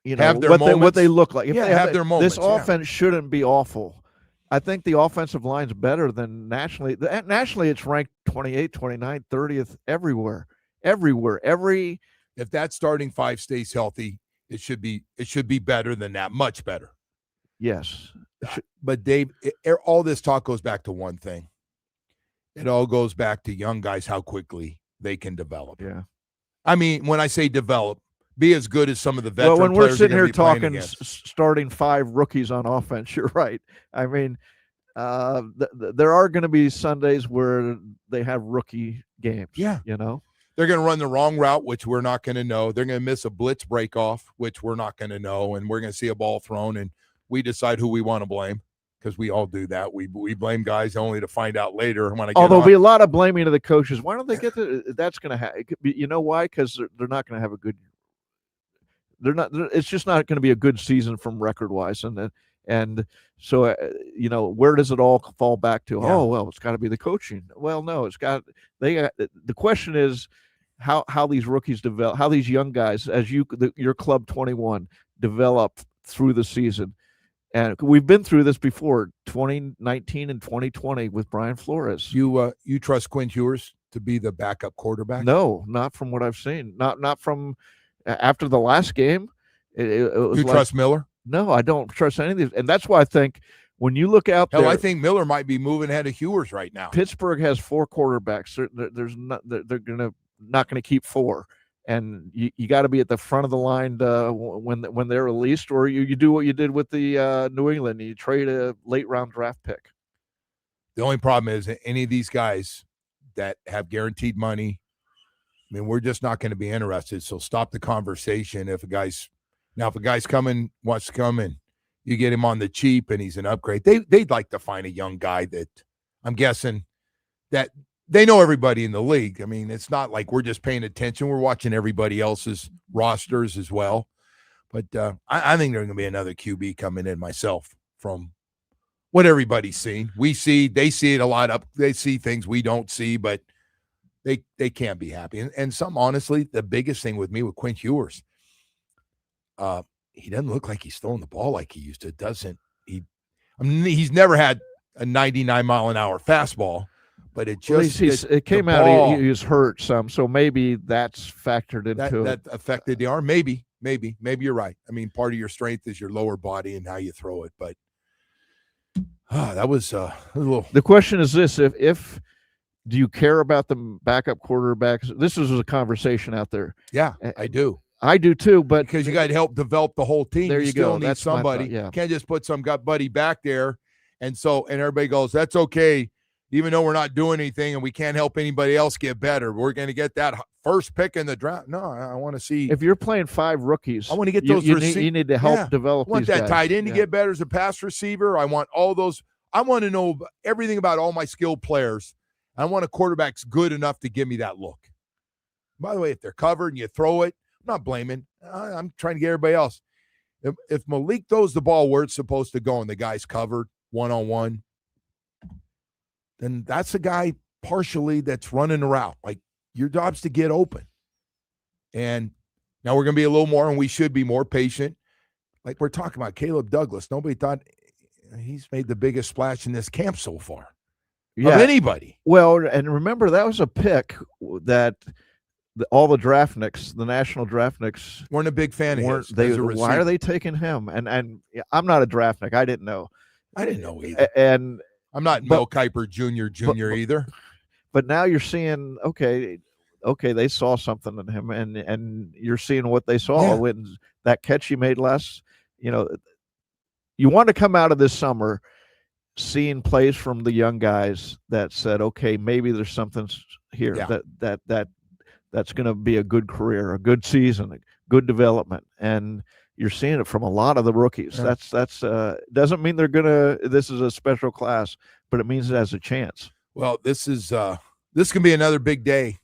have their what they look like. If they have their moments. This offense shouldn't be awful. I think the offensive line's better than nationally. Nationally, it's ranked 28, 29, 30th everywhere. If that starting five stays healthy, it should be better than that, much better. Yes. But Dave, all this talk goes back to one thing. It all goes back to young guys, how quickly they can develop. Yeah. I mean, when I say develop, be as good as some of the veteran players. Well, when we're sitting here talking starting five rookies on offense, you're right. I mean, there are going to be Sundays where they have rookie games. Yeah. They're going to run the wrong route, which we're not going to know. They're going to miss a blitz breakoff, which we're not going to know. And we're going to see a ball thrown, and we decide who we want to blame, because we all do that. We blame guys only to find out later. There'll be a lot of blaming of the coaches. Why don't they get that's going to happen? You know why? Because they're not going to have a good. They're not. It's just not going to be a good season from record wise, and so where does it all fall back to? Yeah. Oh well, it's got to be the coaching. Well, no, the question is how these rookies develop, how these young guys, as your club 21 develop through the season. And we've been through this before, 2019 and 2020 with Brian Flores. You trust Quinn Ewers to be the backup quarterback? No, not from what I've seen. Not from after the last game. It was you trust Miller? No, I don't trust any of these. And that's why I think when you look out Hell, there, I think Miller might be moving ahead of Hewers right now. Pittsburgh has 4 quarterbacks. There's not they're not gonna keep 4, and you got to be at the front of the line when they're released, or you do what you did with the New England. You trade a late round draft pick. The only problem is that any of these guys that have guaranteed money, I mean, we're just not going to be interested. So stop the conversation. If a guy's coming, wants to come in, you get him on the cheap and he's an upgrade. They'd like to find a young guy that I'm guessing that they know everybody in the league. I mean, it's not like we're just paying attention. We're watching everybody else's rosters as well. But I think there's going to be another QB coming in myself from what everybody's seen. They see it a lot up. They see things we don't see, but they can't be happy. And some, honestly, the biggest thing with me with Quinn Ewers, he doesn't look like he's throwing the ball like he used to. Doesn't he? I mean, he's never had a 99-mile-an-hour fastball, but it just it came out he was hurt some, so maybe that's factored into that affected the arm. Maybe you're right. I mean, part of your strength is your lower body and how you throw it, but that was a little. The question is this: if do you care about the backup quarterbacks? This is a conversation out there. Yeah, I do. I do too, but because you got to help develop the whole team. There you still go. Need That's somebody. My thought, yeah. Can't just put some gut buddy back there, and everybody goes, "That's okay," even though we're not doing anything and we can't help anybody else get better. We're going to get that first pick in the draft. No, I want to see. If you're playing 5 rookies, I want to get those. You need to help develop. I want these that guys. tight end to get better as a pass receiver. I want all those. I want to know everything about all my skilled players. I want a quarterback's good enough to give me that look. By the way, if they're covered and you throw it, I'm not blaming. I'm trying to get everybody else. If Malik throws the ball where it's supposed to go and the guy's covered one-on-one, then that's a guy partially that's running the route. Like, your job's to get open. And now we're going to be a little more, and we should be more patient. Like we're talking about Caleb Douglas. Nobody thought he's made the biggest splash in this camp so far. Of anybody. Well, and remember, that was a pick that all the draftniks, the national draftniks, weren't a big fan of his. Why are they taking him? And I'm not a draftnik. I didn't know. I didn't know either. And I'm not Mel Kiper Jr. either. But now you're seeing, okay, they saw something in him, and you're seeing what they saw when that catch he made last. You want to come out of this summer seeing plays from the young guys that said, okay, maybe there's something here that's going to be a good career, a good season, a good development. And you're seeing it from a lot of the rookies. Yeah. That's doesn't mean this is a special class, but it means it has a chance. Well, this can be another big day,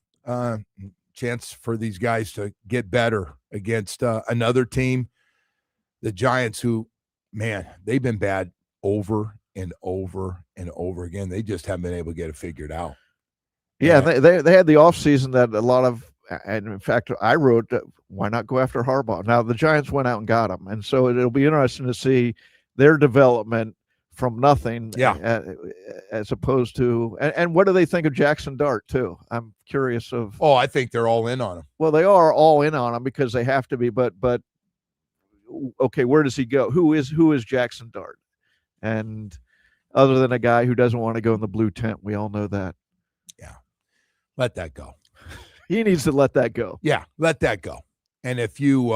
chance for these guys to get better against another team, the Giants, who, man, they've been bad over and over and over again. They just haven't been able to get it figured out. Yeah, they had the offseason that a lot of, and in fact, I wrote, why not go after Harbaugh? Now, the Giants went out and got him, and so it'll be interesting to see their development from nothing, as opposed to, and what do they think of Jackson Dart, too? I'm curious of. Oh, I think they're all in on him. Well, they are all in on him because they have to be, but okay, where does he go? Who is Jackson Dart? And other than a guy who doesn't want to go in the blue tent, we all know that. Yeah. Let that go. He needs to let that go. Yeah, let that go. And if you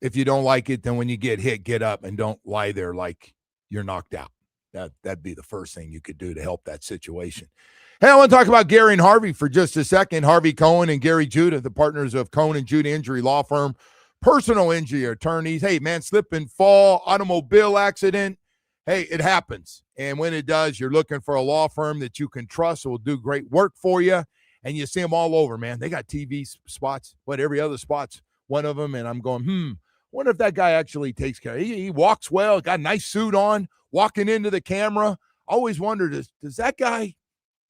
don't like it, then when you get hit, get up and don't lie there like you're knocked out. That'd be the first thing you could do to help that situation. Hey, I want to talk about Gary and Harvey for just a second. Harvey Cohen and Gary Judah, the partners of Cohen and Judah Injury Law Firm, personal injury attorneys. Hey, man, slip and fall, automobile accident. Hey, it happens. And when it does, you're looking for a law firm that you can trust will do great work for you. And you see them all over, man. They got TV spots, every other spot's one of them. And I'm going, wonder if that guy actually takes care of it. He walks well, got a nice suit on, walking into the camera. I always wondered, is that guy,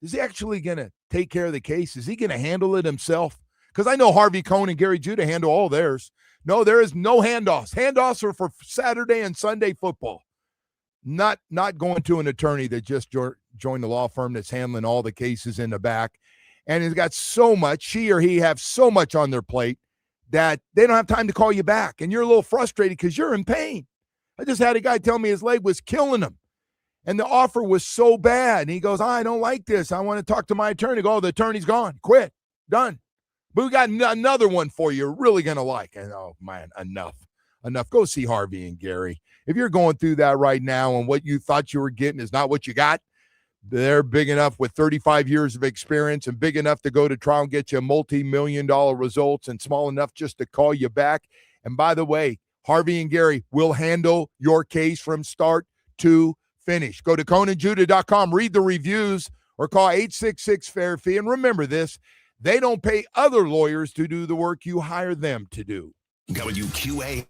is he actually going to take care of the case? Is he going to handle it himself? Because I know Harvey Cohen and Gary Judah handle all theirs. No, there is no handoffs. Handoffs are for Saturday and Sunday football. Not going to an attorney that just joined the law firm that's handling all the cases in the back. And has got so much, she or he have so much on their plate that they don't have time to call you back. And you're a little frustrated because you're in pain. I just had a guy tell me his leg was killing him. And the offer was so bad. And he goes, I don't like this. I want to talk to my attorney. Go, the attorney's gone. Quit. Done. But we got another one for you. You're really going to like. And oh, man, enough. Go see Harvey and Gary. If you're going through that right now and what you thought you were getting is not what you got, they're big enough with 35 years of experience and big enough to go to trial and get you multi-million-dollar results and small enough just to call you back. And by the way, Harvey and Gary will handle your case from start to finish. Go to ConanJudah.com, read the reviews, or call 866-FAIR-FEE. And remember this, they don't pay other lawyers to do the work. You hire them to do. WQA.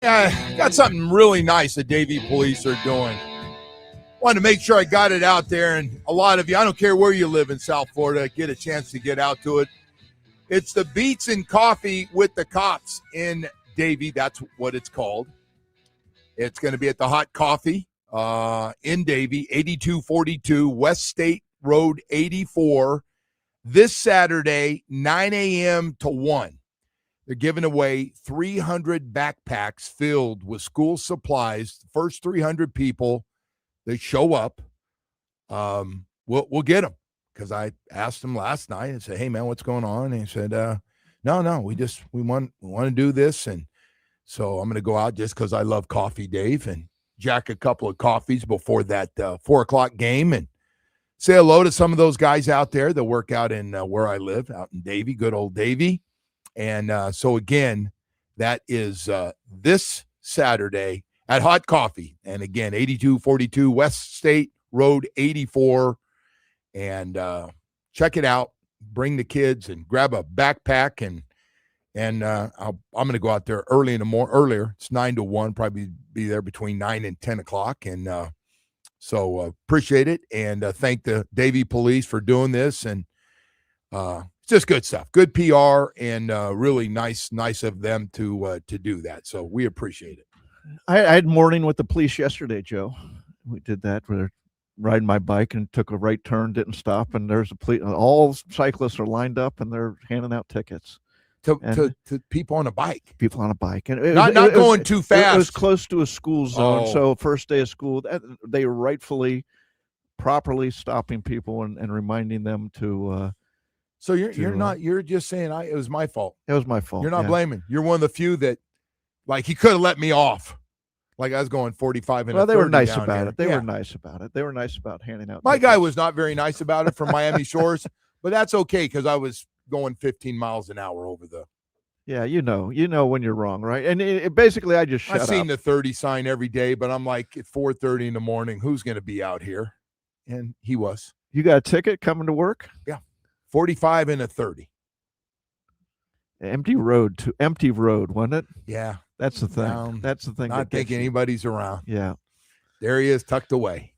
Yeah, got something really nice that Davie Police are doing. Wanted to make sure I got it out there, and a lot of you, I don't care where you live in South Florida, get a chance to get out to it. It's the Beats and Coffee with the Cops in Davie. That's what it's called. It's going to be at the Hot Coffee in Davie, 8242 West State Road 84, this Saturday, 9 a.m. to 1. They're giving away 300 backpacks filled with school supplies. The first 300 people that show up, we'll get them. Because I asked him last night and said, "Hey man, what's going on?" And he said, "No, we want to do this." And so I'm going to go out just because I love coffee, Dave, and jack a couple of coffees before that 4:00 game and say hello to some of those guys out there that work out in where I live, out in Davie, good old Davie. And so again, that is this Saturday at Hot Coffee. And again, 8242 West State Road 84. And check it out. Bring the kids and grab a backpack. And I'm going to go out there early in the morning, earlier. It's 9 to 1, probably be there between 9 and 10 o'clock. And so appreciate it. And thank the Davie Police for doing this. And it's just good stuff, good PR, and really nice of them to do that. So we appreciate it. I had morning with the police yesterday, Joe. We did that. We're riding my bike and took a right turn, didn't stop, and there's a police. All cyclists are lined up and they're handing out tickets to people on a bike. People on a bike, and not going too fast. It was close to a school zone, so first day of school, they were rightfully, properly stopping people and reminding them to. So you're just saying it was my fault. It was my fault. You're not blaming. You're one of the few that, like, he could have let me off. Like I was going 45 and they were nice here. about it. They were nice about it. They were nice about handing out. My tickets. guy was not very nice about it from Miami Shores, but that's okay because I was going 15 miles an hour over the. Yeah, you know when you're wrong, right? And basically, I just shut up. I've seen the 30 sign every day, but I'm like, at 4:30 in the morning, who's going to be out here? And he was. You got a ticket coming to work? Yeah, 45 and a 30. Empty road, wasn't it? Yeah. That's the thing. That's the thing. Not thinking anybody's around. Yeah. There he is, tucked away.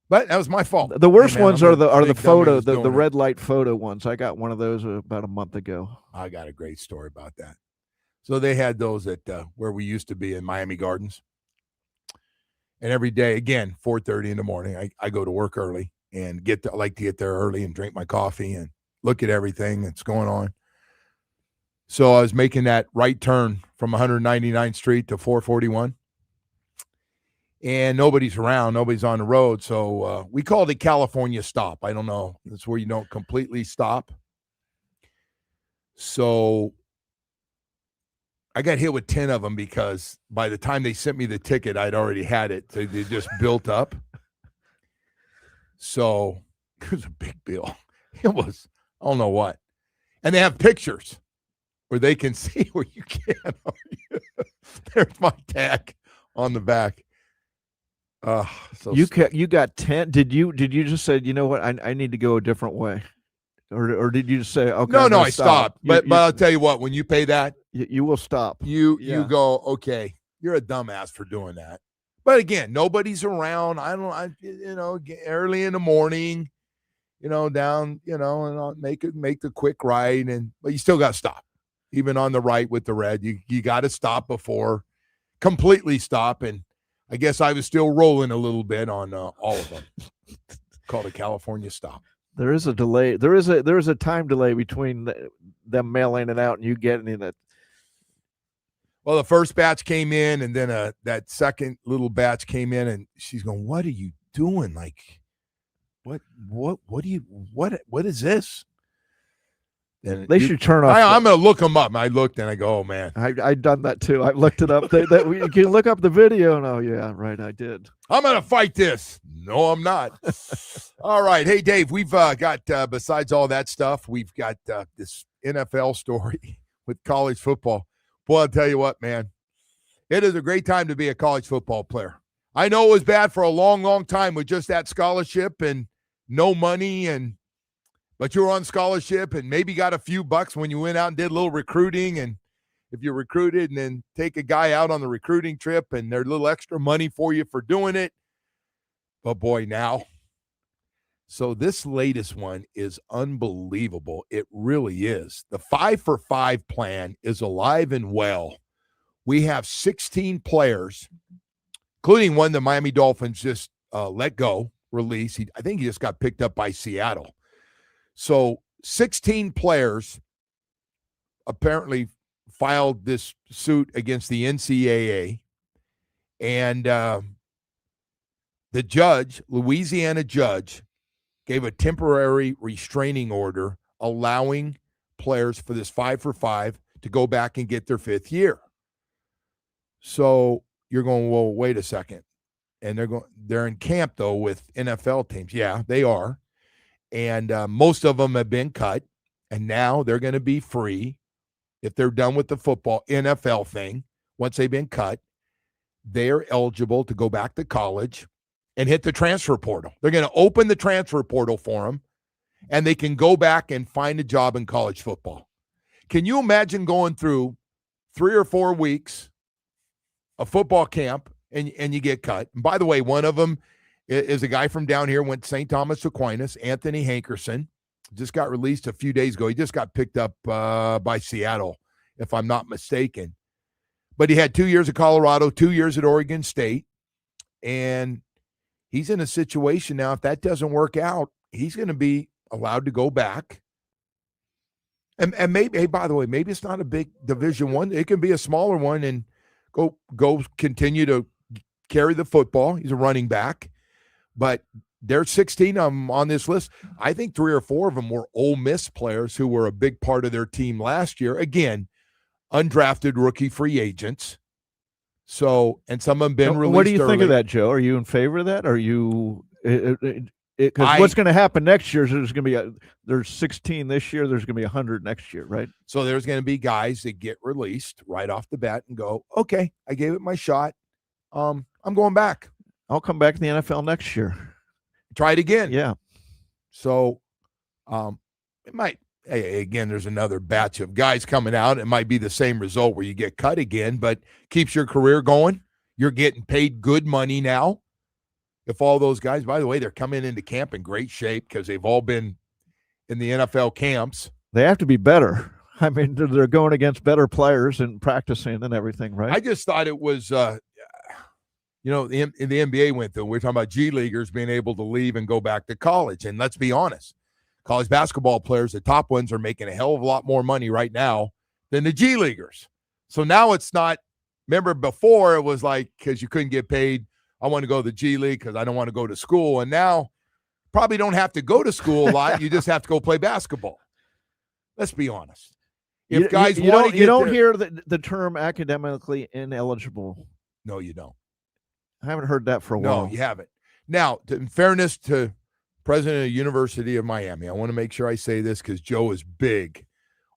But that was my fault. The worst ones are the photo, the red light photo ones. I got one of those about a month ago. I got a great story about that. So they had those at where we used to be in Miami Gardens. And every day, again, 4:30 in the morning, I go to work early and I like to get there early and drink my coffee and look at everything that's going on. So I was making that right turn from 199th Street to 441. And nobody's around. Nobody's on the road. So we called it California stop. I don't know. That's where you don't completely stop. So I got hit with 10 of them because by the time they sent me the ticket, I'd already had it. So they just built up. So it was a big bill. It was, I don't know what. And they have pictures where they can see where you can. There's my tag on the back. So you got 10. Did you just say, you know what, I need to go a different way, or did you just say, okay? No, I stopped. But I'll tell you what, when you pay that, you will stop. You go, okay, you're a dumbass for doing that. But again, nobody's around. Early in the morning, down, and I'll make the quick right, but you still got to stop. Even on the right with the red, you got to stop before completely stop. And I guess I was still rolling a little bit on all of them. Called a California stop. There is a delay. There is a time delay between them mailing it out and you getting it. Well, the first batch came in, and then that second little batch came in, and she's going, "What are you doing? Like, what is this?" And they should turn off. I'm going to look them up. And I looked and I go, "Oh man, I've done that too. I looked it up. You can look up the video. And oh yeah, right, I did. I'm going to fight this. No, I'm not. All right, hey Dave, we've got besides all that stuff, we've got this NFL story with college football. Boy, I'll tell you what, man, it is a great time to be a college football player. I know it was bad for a long, long time with just that scholarship and no money, but you were on scholarship and maybe got a few bucks when you went out and did a little recruiting, and if you're recruited and then take a guy out on the recruiting trip and there's a little extra money for you for doing it. But boy, now. So this latest one is unbelievable. It really is. The 5-for-5 plan is alive and well. We have 16 players, including one the Miami Dolphins just let go, release. I think he just got picked up by Seattle. So 16 players apparently filed this suit against the NCAA. And the judge, Louisiana judge, gave a temporary restraining order allowing players for this 5-for-5 to go back and get their 5th year. So you're going, well, wait a second. And they're in camp, though, with NFL teams. Yeah, they are. And most of them have been cut, and now they're going to be free if they're done with the football NFL thing. Once they've been cut, they're eligible to go back to college and hit the transfer portal. They're going to open the transfer portal for them, and they can go back and find a job in college football. Can you imagine going through 3 or 4 weeks of football camp and you get cut? And by the way, one of them is a guy from down here, went to St. Thomas Aquinas, Anthony Hankerson, just got released a few days ago. He just got picked up by Seattle, if I'm not mistaken. But he had 2 years at Colorado, 2 years at Oregon State, and he's in a situation now, if that doesn't work out, he's going to be allowed to go back. And maybe, hey, by the way, maybe it's not a big Division I. It can be a smaller one and go continue to carry the football. He's a running back. But there's 16 of them on this list. I think 3 or 4 of them were Ole Miss players who were a big part of their team last year. Again, undrafted rookie free agents. So, and some of them been released. What do you think of early. that, Joe? Are you in favor of that? Are you? Because what's going to happen next year is there's 16 this year. There's going to be 100 next year, right? So there's going to be guys that get released right off the bat and go, okay, I gave it my shot. I'm going back. I'll come back to the NFL next year. Try it again. Yeah. So it might, hey, again, there's another batch of guys coming out. It might be the same result where you get cut again, but keeps your career going. You're getting paid good money now. If all those guys, by the way, they're coming into camp in great shape because they've all been in the NFL camps. They have to be better. I mean, they're going against better players and practicing and everything, right? I just thought it was, the NBA went through. We're talking about G Leaguers being able to leave and go back to college. And let's be honest, college basketball players, the top ones, are making a hell of a lot more money right now than the G Leaguers. So now it's not, remember before it was like, because you couldn't get paid, I want to go to the G League because I don't want to go to school. And now probably don't have to go to school a lot. You just have to go play basketball. Let's be honest. If guys you don't hear the term academically ineligible. No, you don't. I haven't heard that for a while. No, you haven't. Now, in fairness to President of the University of Miami, I want to make sure I say this because Joe is big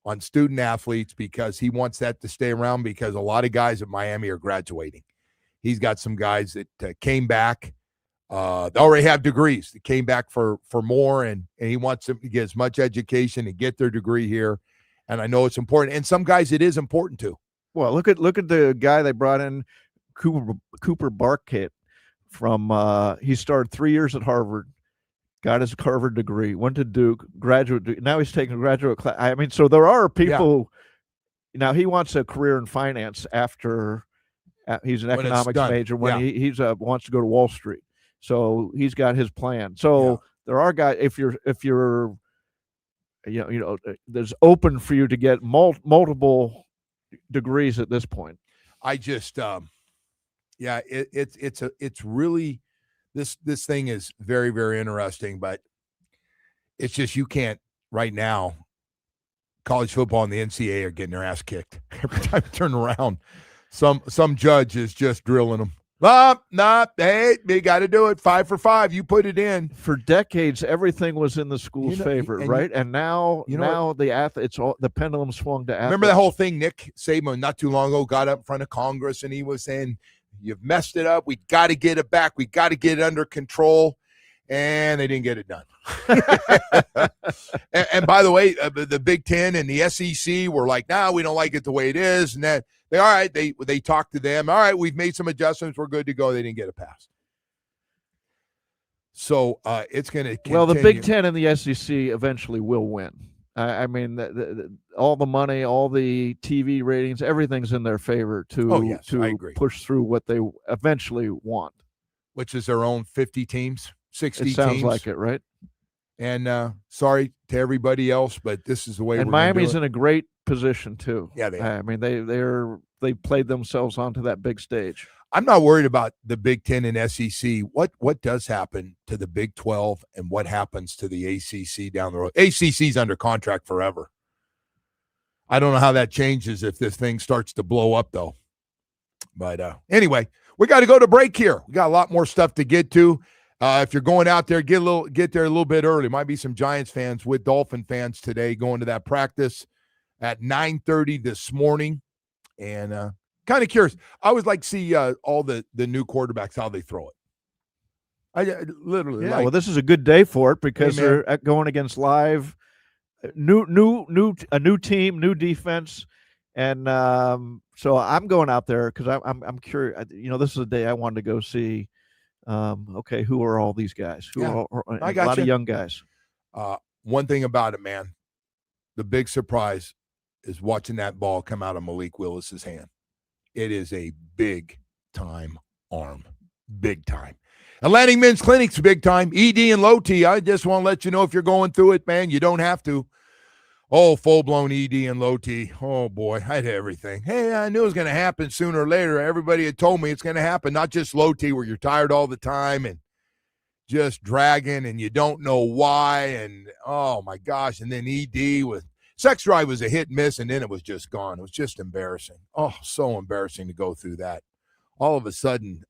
on student athletes because he wants that to stay around because a lot of guys at Miami are graduating. He's got some guys that came back. They already have degrees. They came back for more, and he wants them to get as much education and get their degree here. And I know it's important. And some guys it is important to. Well, look at the guy they brought in, Cooper Barkett from he started 3 years at Harvard, got his Harvard degree, went to Duke, graduate. Now he's taking a graduate class. I mean, so there are people. Yeah. Now he wants a career in finance after he's an economics major when he wants to go to Wall Street. So he's got his plan. So there are guys. If you're there's open for you to get multiple degrees at this point. I just it's really this thing is very, very interesting, but it's just you can't right now. College football and the NCAA are getting their ass kicked every time you turn around. Some judge is just drilling them. Hey, they got to do it 5 for 5. You put it in. For decades, everything was in the school's favor, right? And now the athletes, the pendulum swung to athletes. Remember that whole thing? Nick Saban not too long ago got up in front of Congress and he was saying, "You've messed it up. We got to get it back. We got to get it under control." And they didn't get it done. And by the way, the Big Ten and the SEC were like, "No, we don't like it the way it is." And then they talked to them. All right, we've made some adjustments. We're good to go. They didn't get a pass. So it's going to continue. Well, the Big Ten and the SEC eventually will win. I mean, all the money, all the TV ratings, everything's in their favor to I agree. push through what they eventually want. Which is their own 50 teams, 60 teams. It sounds like it, right? And sorry to everybody else, but this is the way. And Miami's in a great position too. Yeah, they are. I mean, they played themselves onto that big stage. I'm not worried about the Big Ten and SEC. What does happen to the Big 12 and what happens to the ACC down the road? ACC's under contract forever. I don't know how that changes if this thing starts to blow up, though. But anyway, we got to go to break here. We got a lot more stuff to get to. If you're going out there, get there a little bit early. Might be some Giants fans with Dolphin fans today going to that practice at 9:30 this morning. And kind of curious. I always like to see all the new quarterbacks, how they throw it. I literally well, this is a good day for it because they're going against live, a new team, new defense. And so I'm going out there because I'm curious. This is a day I wanted to go see. Okay, who are all these guys? A lot of young guys. One thing about it, man, the big surprise is watching that ball come out of Malik Willis's hand. It is a big-time arm. Big time. Atlantic Men's Clinic's big time. ED and low T. I just want to let you know if you're going through it, man, you don't have to. Oh, full-blown ED and low T. Oh, boy, I had everything. Hey, I knew it was going to happen sooner or later. Everybody had told me it's going to happen, not just low T where you're tired all the time and just dragging and you don't know why. And, oh, my gosh, and then ED with sex drive was a hit and miss, and then it was just gone. It was just embarrassing. Oh, so embarrassing to go through that. All of a sudden,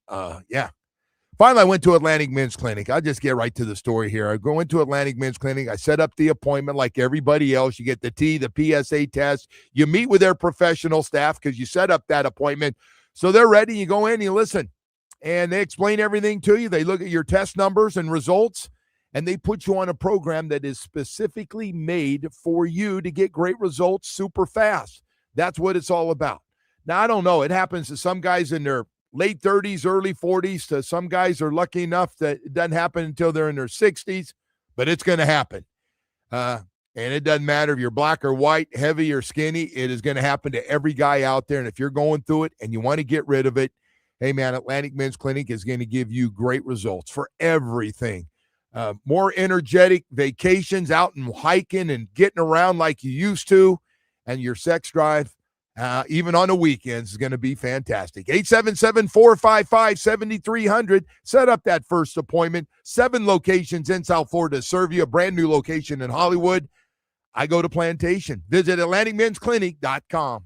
Finally, I went to Atlantic Men's Clinic. I'll just get right to the story here. I go into Atlantic Men's Clinic. I set up the appointment like everybody else. You get the PSA test. You meet with their professional staff because you set up that appointment. So they're ready. You go in, you listen, and they explain everything to you. They look at your test numbers and results, and they put you on a program that is specifically made for you to get great results super fast. That's what it's all about. Now, I don't know. It happens to some guys in their late 30s, early 40s. To some guys are lucky enough that it doesn't happen until they're in their 60s, but it's going to happen. And it doesn't matter if you're black or white, heavy or skinny. It is going to happen to every guy out there. And if you're going through it and you want to get rid of it, hey, man, Atlantic Men's Clinic is going to give you great results for everything. More energetic vacations, out and hiking and getting around like you used to, and your sex drive, even on the weekends, is going to be fantastic. 877-455-7300. Set up that first appointment. 7 locations in South Florida to serve you. A brand new location in Hollywood. I go to Plantation. Visit AtlanticMen'sClinic.com.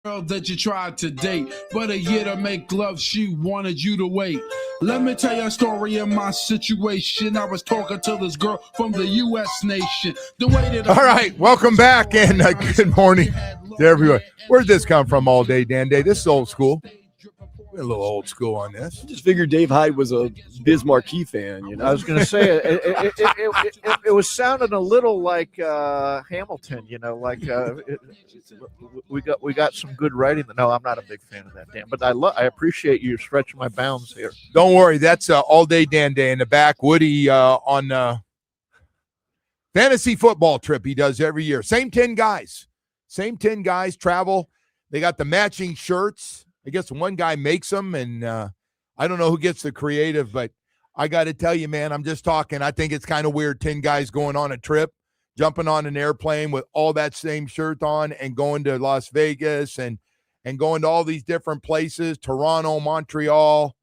girl that you tried to date, but a year to make love, she wanted you to wait. Let me tell you a story of my situation. I was talking to this girl from the U.S. nation. The way that All right, welcome back and good morning to everyone. Where'd this come from all day, Dan Day? This is old school. We're a little old school on this. I just figured Dave Hyde was a Biz Marquee fan, you know. I was going to say it was sounding a little like Hamilton, you know, like we got some good writing. No, I'm not a big fan of that, Dan, but I appreciate you stretching my bounds here. Don't worry, that's all day Dan Day in the back. Woody on fantasy football trip he does every year. Same 10 guys travel. They got the matching shirts. I guess one guy makes them, and I don't know who gets the creative, but I got to tell you, man, I'm just talking. I think it's kind of weird, 10 guys going on a trip, jumping on an airplane with all that same shirt on and going to Las Vegas and going to all these different places, Toronto, Montreal.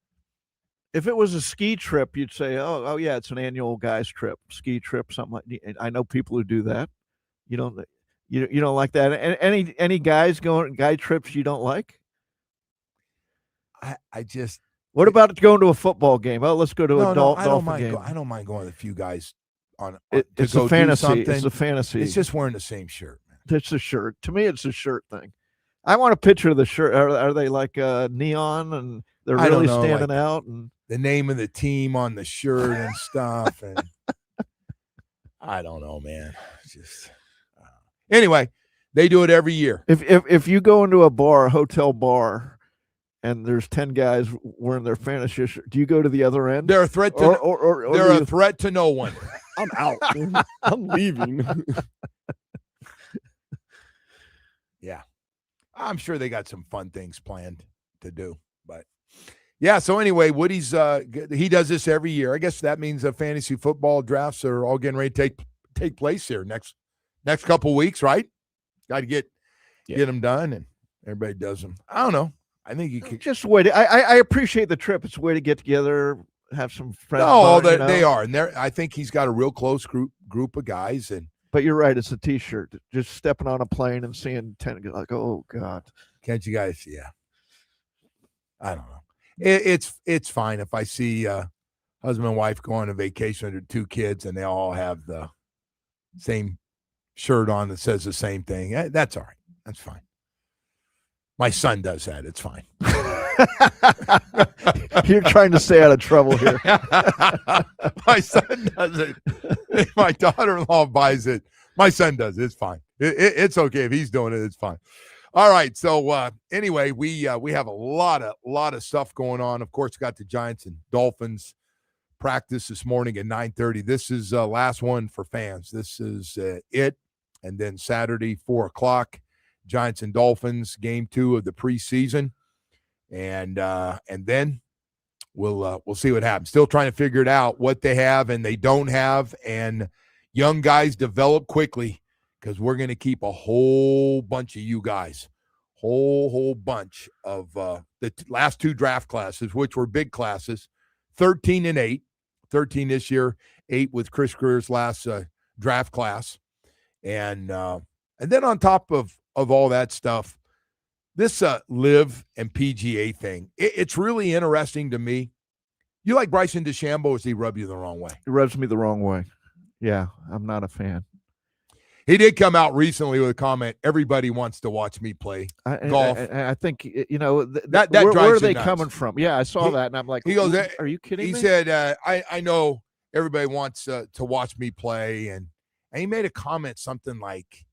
If it was a ski trip, you'd say, oh yeah, it's an annual guys trip, ski trip, something like that. I know people who do that. You don't like that. Any guys going guy trips you don't like? What about going to a football game? Oh, let's go to a Dolphin game. I don't mind going with a few guys on it's a fantasy. It's a fantasy. It's just wearing the same shirt, man. It's a shirt. To me, it's a shirt thing. I want a picture of the shirt. Are they like neon and they're really standing out? And the name of the team on the shirt and stuff. And I don't know, man. Just anyway, they do it every year. If you go into a hotel bar, and there's 10 guys wearing their fantasy shirt, do you go to the other end? They're a threat to they're a threat to no one. I'm out. I'm leaving. Yeah. I'm sure they got some fun things planned to do. But yeah, so anyway, Woody's he does this every year. I guess that means the fantasy football drafts are all getting ready to take place here next couple weeks, right? Got to get them done, and everybody does them. I don't know. I think you could just wait. I appreciate the trip. It's a way to get together, have some friends. No, they are, and I think he's got a real close group of guys. But you're right. It's a T-shirt. Just stepping on a plane and seeing 10, like, oh God, can't you guys? Yeah, I don't know. It's fine if I see husband and wife go on a vacation with their 2 kids and they all have the same shirt on that says the same thing. That's all right. That's fine. My son does that. It's fine. You're trying to stay out of trouble here. My son does it. If my daughter-in-law buys it, my son does it. It's fine. It's okay if he's doing it. It's fine. All right. So anyway, we have a lot of stuff going on. Of course, got the Giants and Dolphins practice this morning at 9:30. This is last one for fans. This is it, and then Saturday 4:00. Giants and Dolphins, game 2 of the preseason, and then we'll see what happens. Still trying to figure it out what they have and they don't have, and young guys develop quickly because we're going to keep a whole bunch of you guys, whole bunch of the last 2 draft classes, which were big classes, 13 and 8, 13 this year, 8 with Chris Greer's last draft class, and then on top of all that stuff, this live and PGA thing, it's really interesting to me. You like Bryson DeChambeau, or does he rub you the wrong way? He rubs me the wrong way. Yeah, I'm not a fan. He did come out recently with a comment, everybody wants to watch me play golf. I think, that where are they nuts. Coming from? Yeah, I saw that, and I'm like, he goes, are you kidding me? He said, I know everybody wants to watch me play, and he made a comment, something like,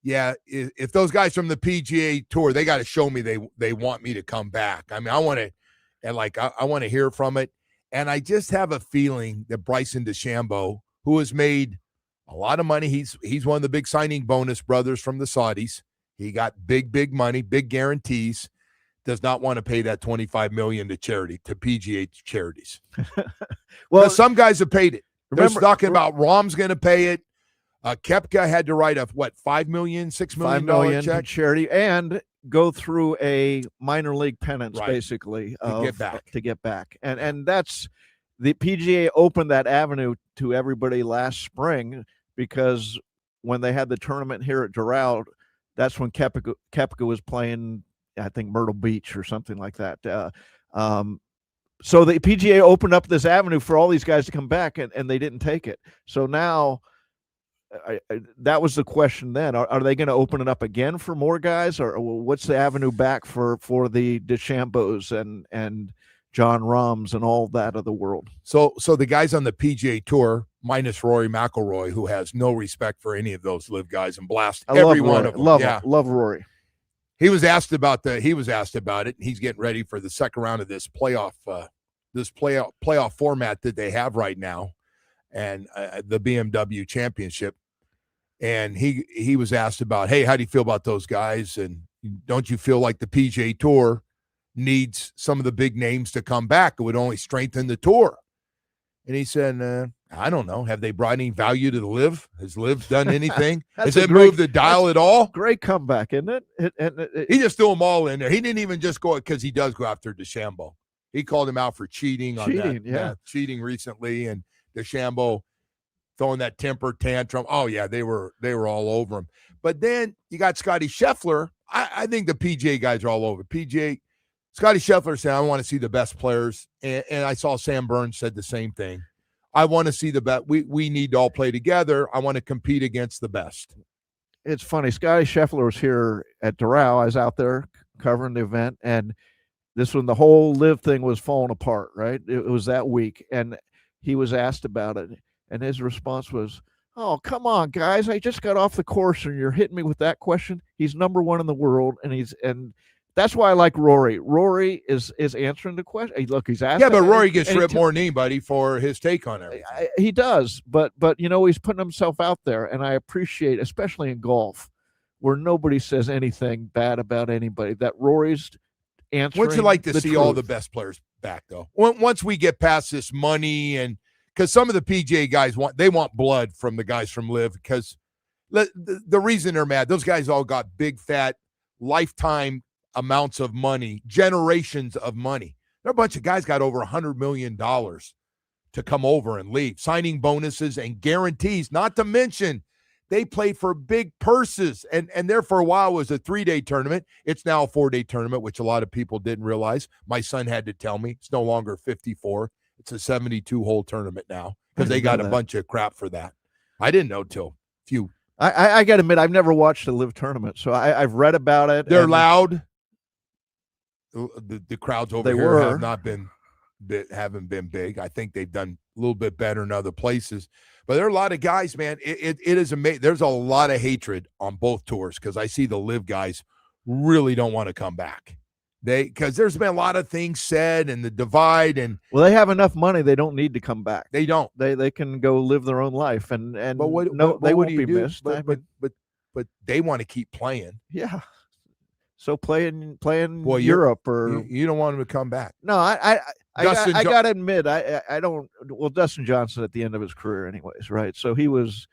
yeah, if those guys from the PGA Tour, they got to show me they want me to come back. I mean, I want to hear from it. And I just have a feeling that Bryson DeChambeau, who has made a lot of money, he's one of the big signing bonus brothers from the Saudis. He got big money, big guarantees. Does not want to pay that $25 million to PGA charities. Well, some guys have paid it. They're talking about Rahm's going to pay it. Koepka had to write a $5 million, $6 million check charity and go through a minor league penance, basically to get back. And that's the PGA opened that avenue to everybody last spring because when they had the tournament here at Doral, That's when Koepka was playing, I think, Myrtle Beach or something like that. So the PGA opened up this avenue for all these guys to come back, and they didn't take it. So now that was the question then. Are they going to open it up again for more guys, or what's the avenue back for the DeChambos and John Rahms and all that of the world? So the guys on the PGA Tour, minus Rory McIlroy, who has no respect for any of those live guys and blast every one of them. Love Rory. He was asked about it. And he's getting ready for the second round of this playoff format that they have right now, and the BMW Championship. And he was asked about, hey, how do you feel about those guys? And don't you feel like the PGA Tour needs some of the big names to come back? It would only strengthen the tour. And he said, I don't know. Have they brought any value to the Live? Has Live done anything? Has it moved the dial at all? Great comeback, isn't it? He just threw them all in there. He didn't even just go, because he does go after DeChambeau. He called him out for cheating cheating recently, and DeChambeau throwing that temper tantrum. Oh yeah, they were all over him. But then you got Scotty Scheffler. I think the PGA guys are all over. Scotty Scheffler said, I want to see the best players. And I saw Sam Burns said the same thing. I want to see the best. We need to all play together. I want to compete against the best. It's funny. Scotty Scheffler was here at Doral. I was out there covering the event, and this when the whole Live thing was falling apart, right? It was that week, and he was asked about it, and his response was, oh, come on, guys. I just got off the course, and you're hitting me with that question? He's number one in the world, and that's why I like Rory. Rory is answering the question. Hey, look, he's asking. Yeah, but Rory gets ripped more than anybody for his take on everything. He does, but he's putting himself out there, and I appreciate, especially in golf, where nobody says anything bad about anybody, that Rory's answering. Wouldn't you like to see truth. all the best players back, though? Once we get past this money, and because some of the PGA guys want blood from the guys from Live, because the reason they're mad, those guys all got big, fat, lifetime amounts of money, generations of money. There are a bunch of guys got over $100 million to come over and leave, signing bonuses and guarantees, not to mention they play for big purses. And there for a while was a 3-day tournament. It's now a 4-day tournament, which a lot of people didn't realize. My son had to tell me it's no longer 54. It's a 72-hole tournament now, because they got a bunch of crap for that. I didn't know till a few. I got to admit, I've never watched a Live tournament, so I've read about it. They're loud. The crowds over here haven't been big. I think they've done a little bit better in other places. But there are a lot of guys, man. It is amazing. There's a lot of hatred on both tours, because I see the Live guys really don't want to come back. Because there's been a lot of things said, and the divide, and they have enough money. They don't need to come back. They don't. They can go live their own life, and they won't be missed. But they want to keep playing. Yeah. So playing Europe, or you don't want him to come back. No, I got to admit, I don't. Well, Dustin Johnson at the end of his career, anyways, right? So he was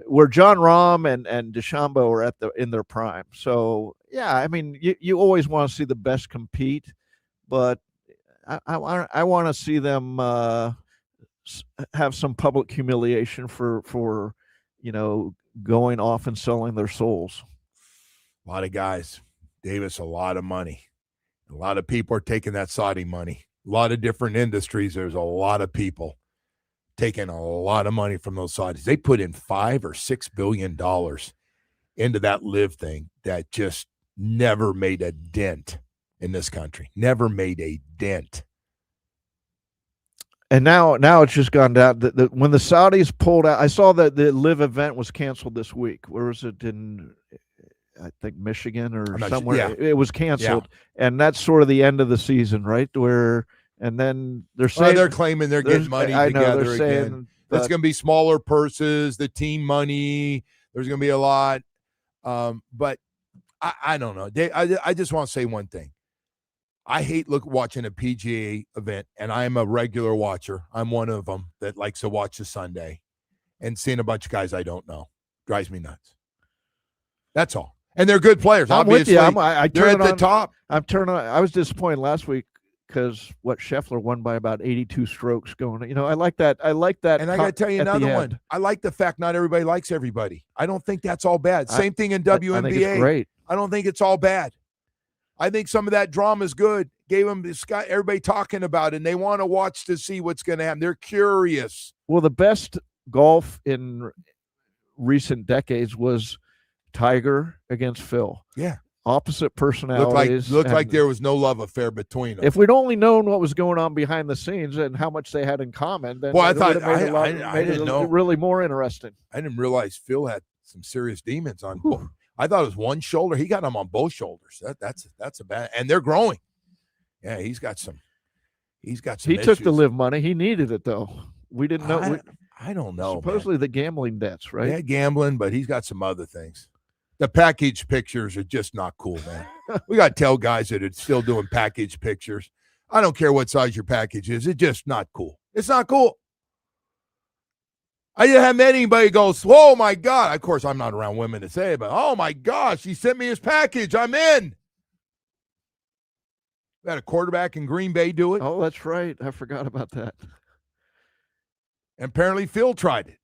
where John Rahm and DeChambeau were in their prime. So yeah, I mean, you always want to see the best compete, but I want to see them have some public humiliation for going off and selling their souls. A lot of guys gave us a lot of money. A lot of people are taking that Saudi money. A lot of different industries. There's a lot of people taking a lot of money from those Saudis. They put in $5 or $6 billion into that Live thing that just never made a dent in this country. Never made a dent. And now it's just gone down. When the Saudis pulled out, I saw that the Live event was canceled this week. Where was it? In, I think, Michigan or somewhere. Yeah. It was canceled, and that's sort of the end of the season, right? And then they're saying they're claiming they're getting money together they're again. saying It's going to be smaller purses, the team money. There's going to be a lot, but I don't know. I just want to say one thing. I hate watching a PGA event, and I'm a regular watcher. I'm one of them that likes to watch the Sunday, and seeing a bunch of guys I don't know drives me nuts. That's all. And they're good players. I'm obviously. with you. I they're at the top. I was disappointed last week because Scheffler won by about 82 strokes going. I like that. I like that. And I got to tell you at the another end. one. I like the fact not everybody likes everybody. I don't think that's all bad. Same thing in WNBA. I think it's great. I don't think it's all bad. I think some of that drama is good. Gave them this guy, everybody talking about it, and they want to watch to see what's going to happen. They're curious. Well, the best golf in recent decades was Tiger against Phil. Yeah. Opposite personalities. Looked like there was no love affair between them. If we'd only known what was going on behind the scenes and how much they had in common, then well, I it thought would have made I didn't know. Really more interesting. I didn't realize Phil had some serious demons on both. I thought it was one shoulder. He got them on both shoulders. That's a bad, and they're growing. Yeah, he's got some. He took the live money. He needed it though. We didn't know. I don't know. Supposedly the gambling debts, right? Yeah, gambling, but he's got some other things. The package pictures are just not cool, man. We got to tell guys that are still doing package pictures. I don't care what size your package is. It's just not cool. It's not cool. I didn't have anybody goes, oh, my God. Of course, I'm not around women to say it, but oh, my gosh, he sent me his package. I'm in. We had a quarterback in Green Bay do it. Oh, that's right. I forgot about that. And apparently Phil tried it.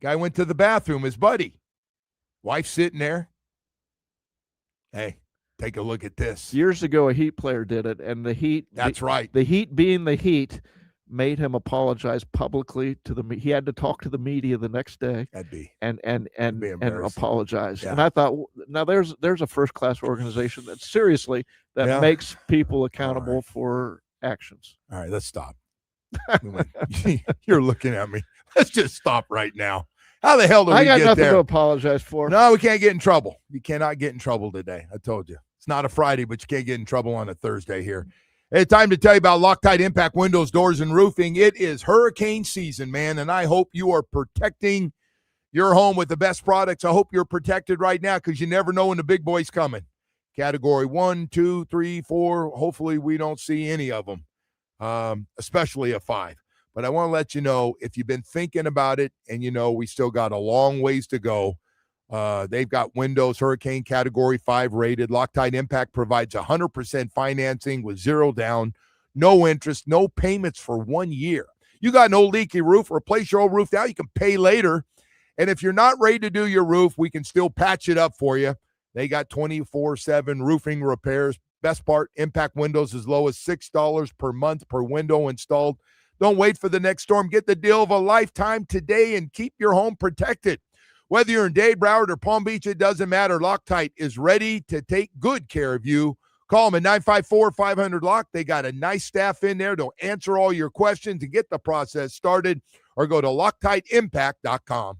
Guy went to the bathroom, his buddy. Wife sitting there. Hey, take a look at this. Years ago, a Heat player did it, and the Heat. That's right. The Heat, being the Heat, made him apologize publicly to the. He had to talk to the media the next day. That'd be and apologize. Yeah. And I thought, now there's a first class organization that makes people accountable for actions. All right, let's stop. You're looking at me. Let's just stop right now. How the hell do we get there? I got nothing to apologize for. No, we can't get in trouble. You cannot get in trouble today. I told you. It's not a Friday, but you can't get in trouble on a Thursday here. It's time to tell you about Loctite Impact Windows, Doors, and Roofing. It is hurricane season, man, and I hope you are protecting your home with the best products. I hope you're protected right now because you never know when the big boy's coming. Category 1, 2, 3, 4. Hopefully we don't see any of them, especially a 5. But I want to let you know, if you've been thinking about it and we still got a long ways to go, they've got windows, hurricane category 5 rated. Loctite Impact provides 100% financing with 0 down, no interest, no payments for 1 year. You got an old leaky roof, replace your old roof now. You can pay later. And if you're not ready to do your roof, we can still patch it up for you. They got 24/7 roofing repairs. Best part, Impact Windows as low as $6 per month per window installed. Don't wait for the next storm. Get the deal of a lifetime today and keep your home protected. Whether you're in Dade, Broward, or Palm Beach, it doesn't matter. Loctite is ready to take good care of you. Call them at 954-500-LOCK. They got a nice staff in there. They'll answer all your questions and get the process started. Or go to LoctiteImpact.com.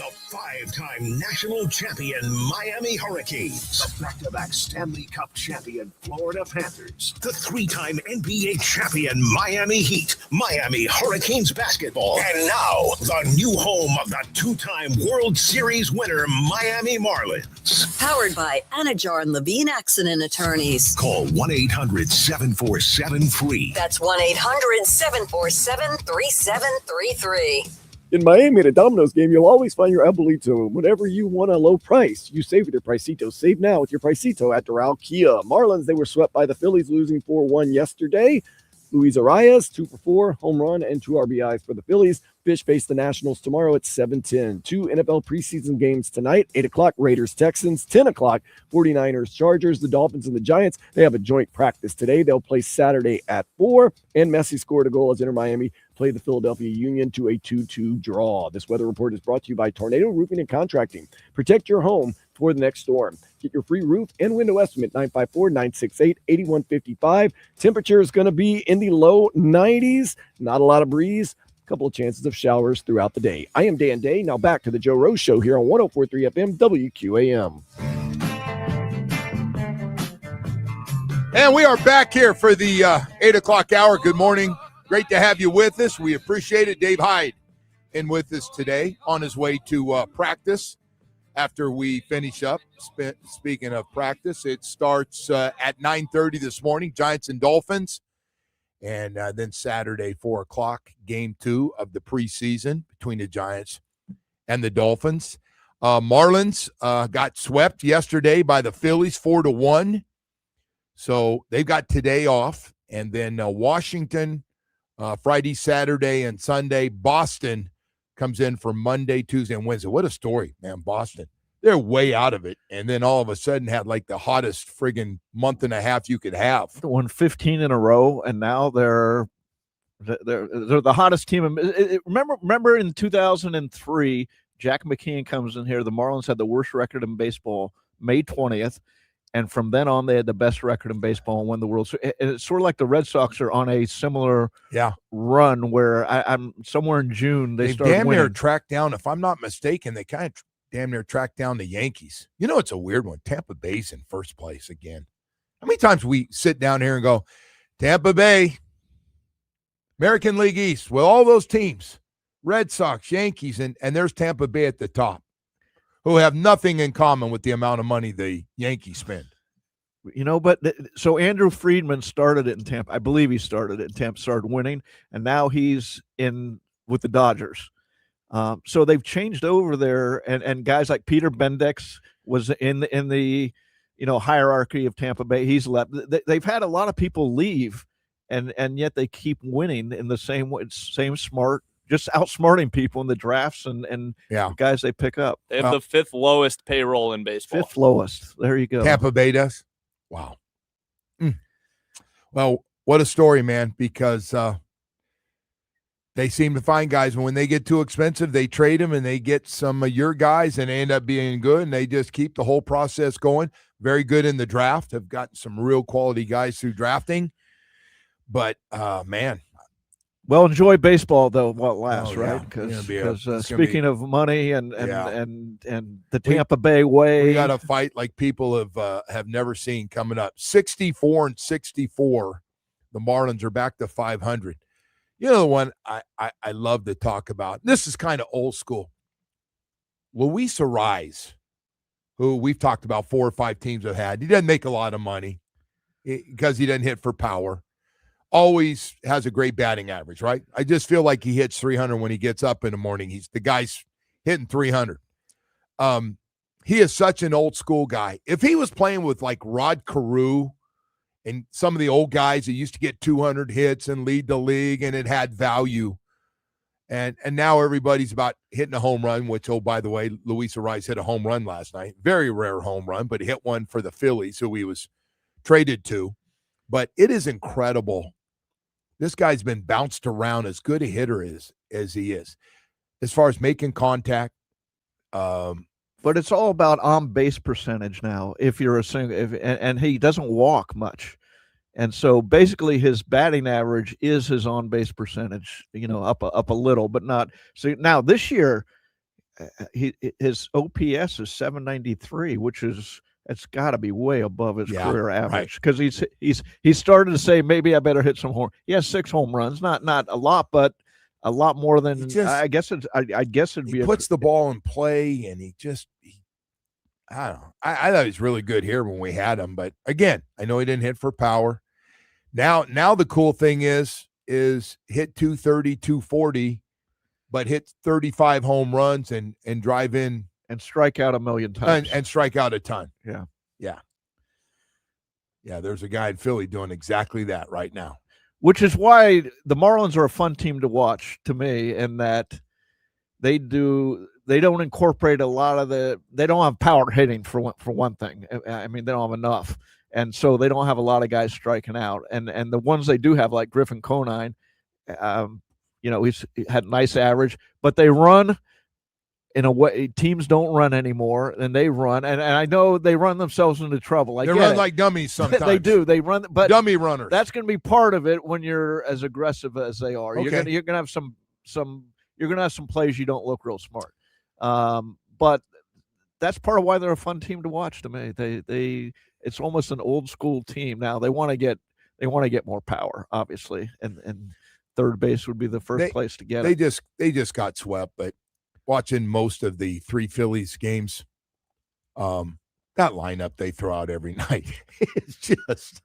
The 5-time national champion Miami Hurricanes. The back-to-back Stanley Cup champion Florida Panthers. The 3-time NBA champion Miami Heat. Miami Hurricanes basketball. And now, the new home of the 2-time World Series winner Miami Marlins. Powered by Anajar and Levine Accident Attorneys. Call 1-800-747-FREE. That's 1-800-747-3733. In Miami at a Domino's game, you'll always find your Abuelito. Whenever you want a low price, you save with your Pricito. Save now with your Pricito at Doral Kia. Marlins, they were swept by the Phillies, losing 4-1 yesterday. Luis Arias, 2 for 4, home run and 2 RBIs for the Phillies. Fish face the Nationals tomorrow at 7:10. 2 NFL preseason games tonight, 8 o'clock Raiders Texans, 10 o'clock 49ers Chargers. The Dolphins and the Giants, they have a joint practice today. They'll play Saturday at 4. And Messi scored a goal as Inter Miami played the Philadelphia Union to a 2-2 draw. This weather report is brought to you by Tornado Roofing and Contracting. Protect your home for the next storm. Get your free roof and window estimate, 954-968-8155. Temperature is going to be in the low 90s. Not a lot of breeze. A couple of chances of showers throughout the day. I am Dan Day. Now back to the Joe Rose Show here on 104.3 FM WQAM. And we are back here for the 8 o'clock hour. Good morning. Great to have you with us. We appreciate it. Dave Hyde in with us today on his way to practice. After we finish up, speaking of practice, it starts at 9:30 this morning, Giants and Dolphins. And then Saturday, 4 o'clock, game 2 of the preseason between the Giants and the Dolphins. Marlins got swept yesterday by the Phillies, 4-1. So they've got today off. And then Washington, Friday, Saturday, and Sunday. Boston comes in for Monday, Tuesday, and Wednesday. What a story, man, Boston. They're way out of it, and then all of a sudden had like the hottest friggin' month and a half you could have. They won 15 in a row, and now they're the hottest team. Remember in 2003, Jack McKeon comes in here. The Marlins had the worst record in baseball, May 20th, and from then on they had the best record in baseball and won the World Series. It's sort of like the Red Sox are on a similar run where I'm somewhere in June they started damn winning. near tracked down, if I'm not mistaken, they kind of damn near tracked down the Yankees. You know, it's a weird one. Tampa Bay's in first place again. How many times we sit down here and go, Tampa Bay, American League East, with all those teams, Red Sox, Yankees, and there's Tampa Bay at the top, who have nothing in common with the amount of money the Yankees spend. You know, but so Andrew Friedman started it in Tampa. I believe he started it in Tampa, started winning, and now he's in with the Dodgers. So they've changed over there, and guys like Peter Bendix was in the hierarchy of Tampa Bay. He's left. They've had a lot of people leave, and yet they keep winning in the same way, same smart, just outsmarting people in the drafts and the guys they pick up. They have the 5th lowest payroll in baseball. 5th lowest. There you go. Tampa Bay does. Wow. Well, what a story, man, because they seem to find guys, and when they get too expensive, they trade them, and they get some of your guys, and they end up being good, and they just keep the whole process going. Very good in the draft. Have gotten some real quality guys through drafting. But, man. Well, enjoy baseball, though, while it lasts, right? Because speaking of money and the Tampa Bay way. We got a fight like people have never seen coming up. 64-64. The Marlins are back to 500. You know the one I love to talk about? This is kind of old school. Luis Arias, who we've talked about 4 or 5 teams have had. He doesn't make a lot of money because he doesn't hit for power. Always has a great batting average, right? I just feel like he hits 300 when he gets up in the morning. The guy's hitting 300. He is such an old school guy. If he was playing with like Rod Carew and some of the old guys that used to get 200 hits and lead the league, and it had value. And now everybody's about hitting a home run, which, oh, by the way, Luis Arias hit a home run last night. Very rare home run, but he hit one for the Phillies, who he was traded to. But it is incredible. This guy's been bounced around, as good a hitter as he is. As far as making contact. But it's all about on-base percentage now. If you're a single, and he doesn't walk much, and so basically his batting average is his on-base percentage. Up a little, but not. So now this year, his OPS is 793, which is it's got to be way above his career average because he's started to say maybe I better hit some home. He has 6 home runs, not a lot, but a lot more than I guess it'd be. He puts the ball in play, and I don't know. I thought he was really good here when we had him, but again, I know he didn't hit for power. Now the cool thing is hit 230, 240, but hit 35 home runs and drive in and strike out a million times and strike out a ton. Yeah. There's a guy in Philly doing exactly that right now. Which is why the Marlins are a fun team to watch to me, in that they don't incorporate a lot of they don't have power hitting for one thing. I mean, they don't have enough. And so they don't have a lot of guys striking out. And the ones they do have, like Griffin Conine, he had nice average, but they run in a way teams don't run anymore, and they run. And I know they run themselves into trouble. They run like dummies sometimes. They do. They run, but dummy runners. That's going to be part of it when you're as aggressive as they are. Okay. You're going to have some plays you don't look real smart. But that's part of why they're a fun team to watch to me. It's almost an old school team now. They want to get more power, obviously, and third base would be the first place to get it. They just got swept, but watching most of the 3 Phillies games, that lineup they throw out every night, it's just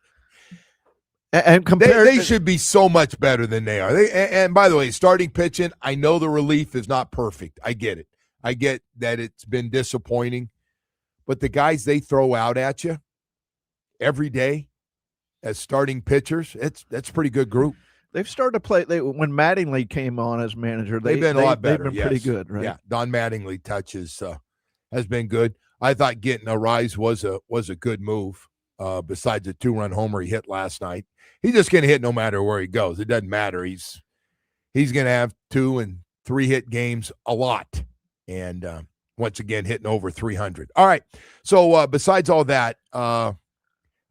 and compared they should be so much better than they are. And by the way, starting pitching, I know the relief is not perfect. I get it. I get that it's been disappointing, but the guys they throw out at you every day as starting pitchers, that's a pretty good group. They've started to play. When Mattingly came on as manager, they've been a lot better. They've been pretty good, right? Yeah, Don Mattingly touches has been good. I thought getting a rise was a good move. Besides the 2-run homer he hit last night, he's just going to hit no matter where he goes. It doesn't matter. He's going to have 2 and 3 hit games a lot, and once again hitting over 300. All right. So besides all that, I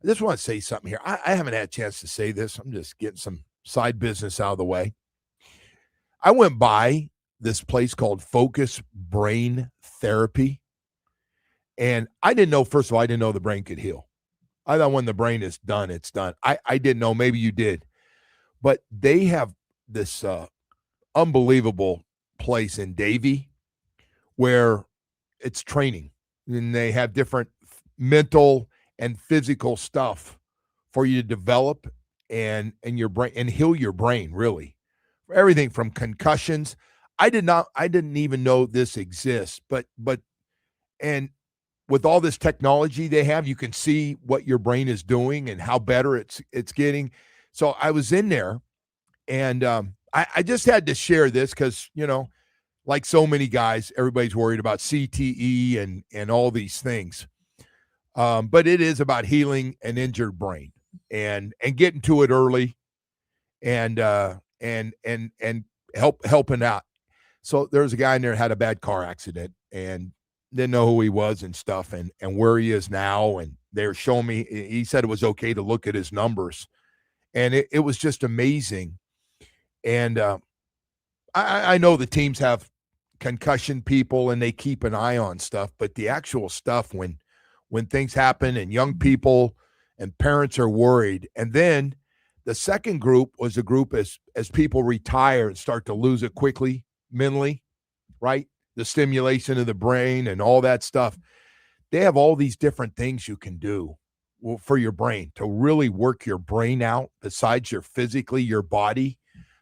just want to say something here. I haven't had a chance to say this. I'm just getting some side business out of the way. I went by this place called Focus Brain Therapy, and I didn't know, first of all, I didn't know the brain could heal. I thought when the brain is done, it's done. I didn't know. Maybe you did. But they have this unbelievable place in Davie where it's training, and they have different mental and physical stuff for you to develop and your brain and heal your brain, really. Everything from concussions. I didn't even know this exists, but and with all this technology they have, you can see what your brain is doing and how better it's getting. So I was in there, and I just had to share this because, like so many guys, everybody's worried about CTE and all these things. But it is about healing an injured brain and getting to it early and helping out. So there was a guy in there that had a bad car accident and didn't know who he was and stuff and where he is now. And they were showing me, he said it was okay to look at his numbers. And it was just amazing. And I know the teams have concussion people and they keep an eye on stuff, but the actual stuff when things happen and young people and parents are worried. And then the second group was a group as people retire and start to lose it quickly mentally, right? The stimulation of the brain and all that stuff. They have all these different things you can do for your brain to really work your brain out besides your physically, your body,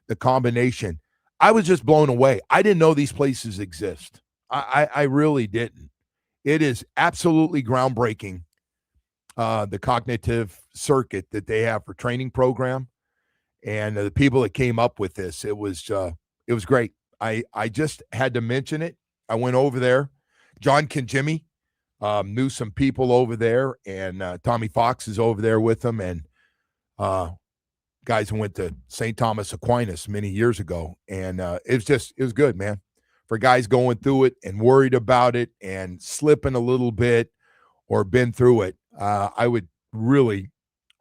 the combination. I was just blown away. I didn't know these places exist. I really didn't. It is absolutely groundbreaking, the cognitive circuit that they have for training program, and the people that came up with this. It was great. I just had to mention it. I went over there. John Kinjimi knew some people over there, and Tommy Fox is over there with them, and guys who went to St. Thomas Aquinas many years ago, and it was good, man. For guys going through it and worried about it and slipping a little bit or been through it, I would really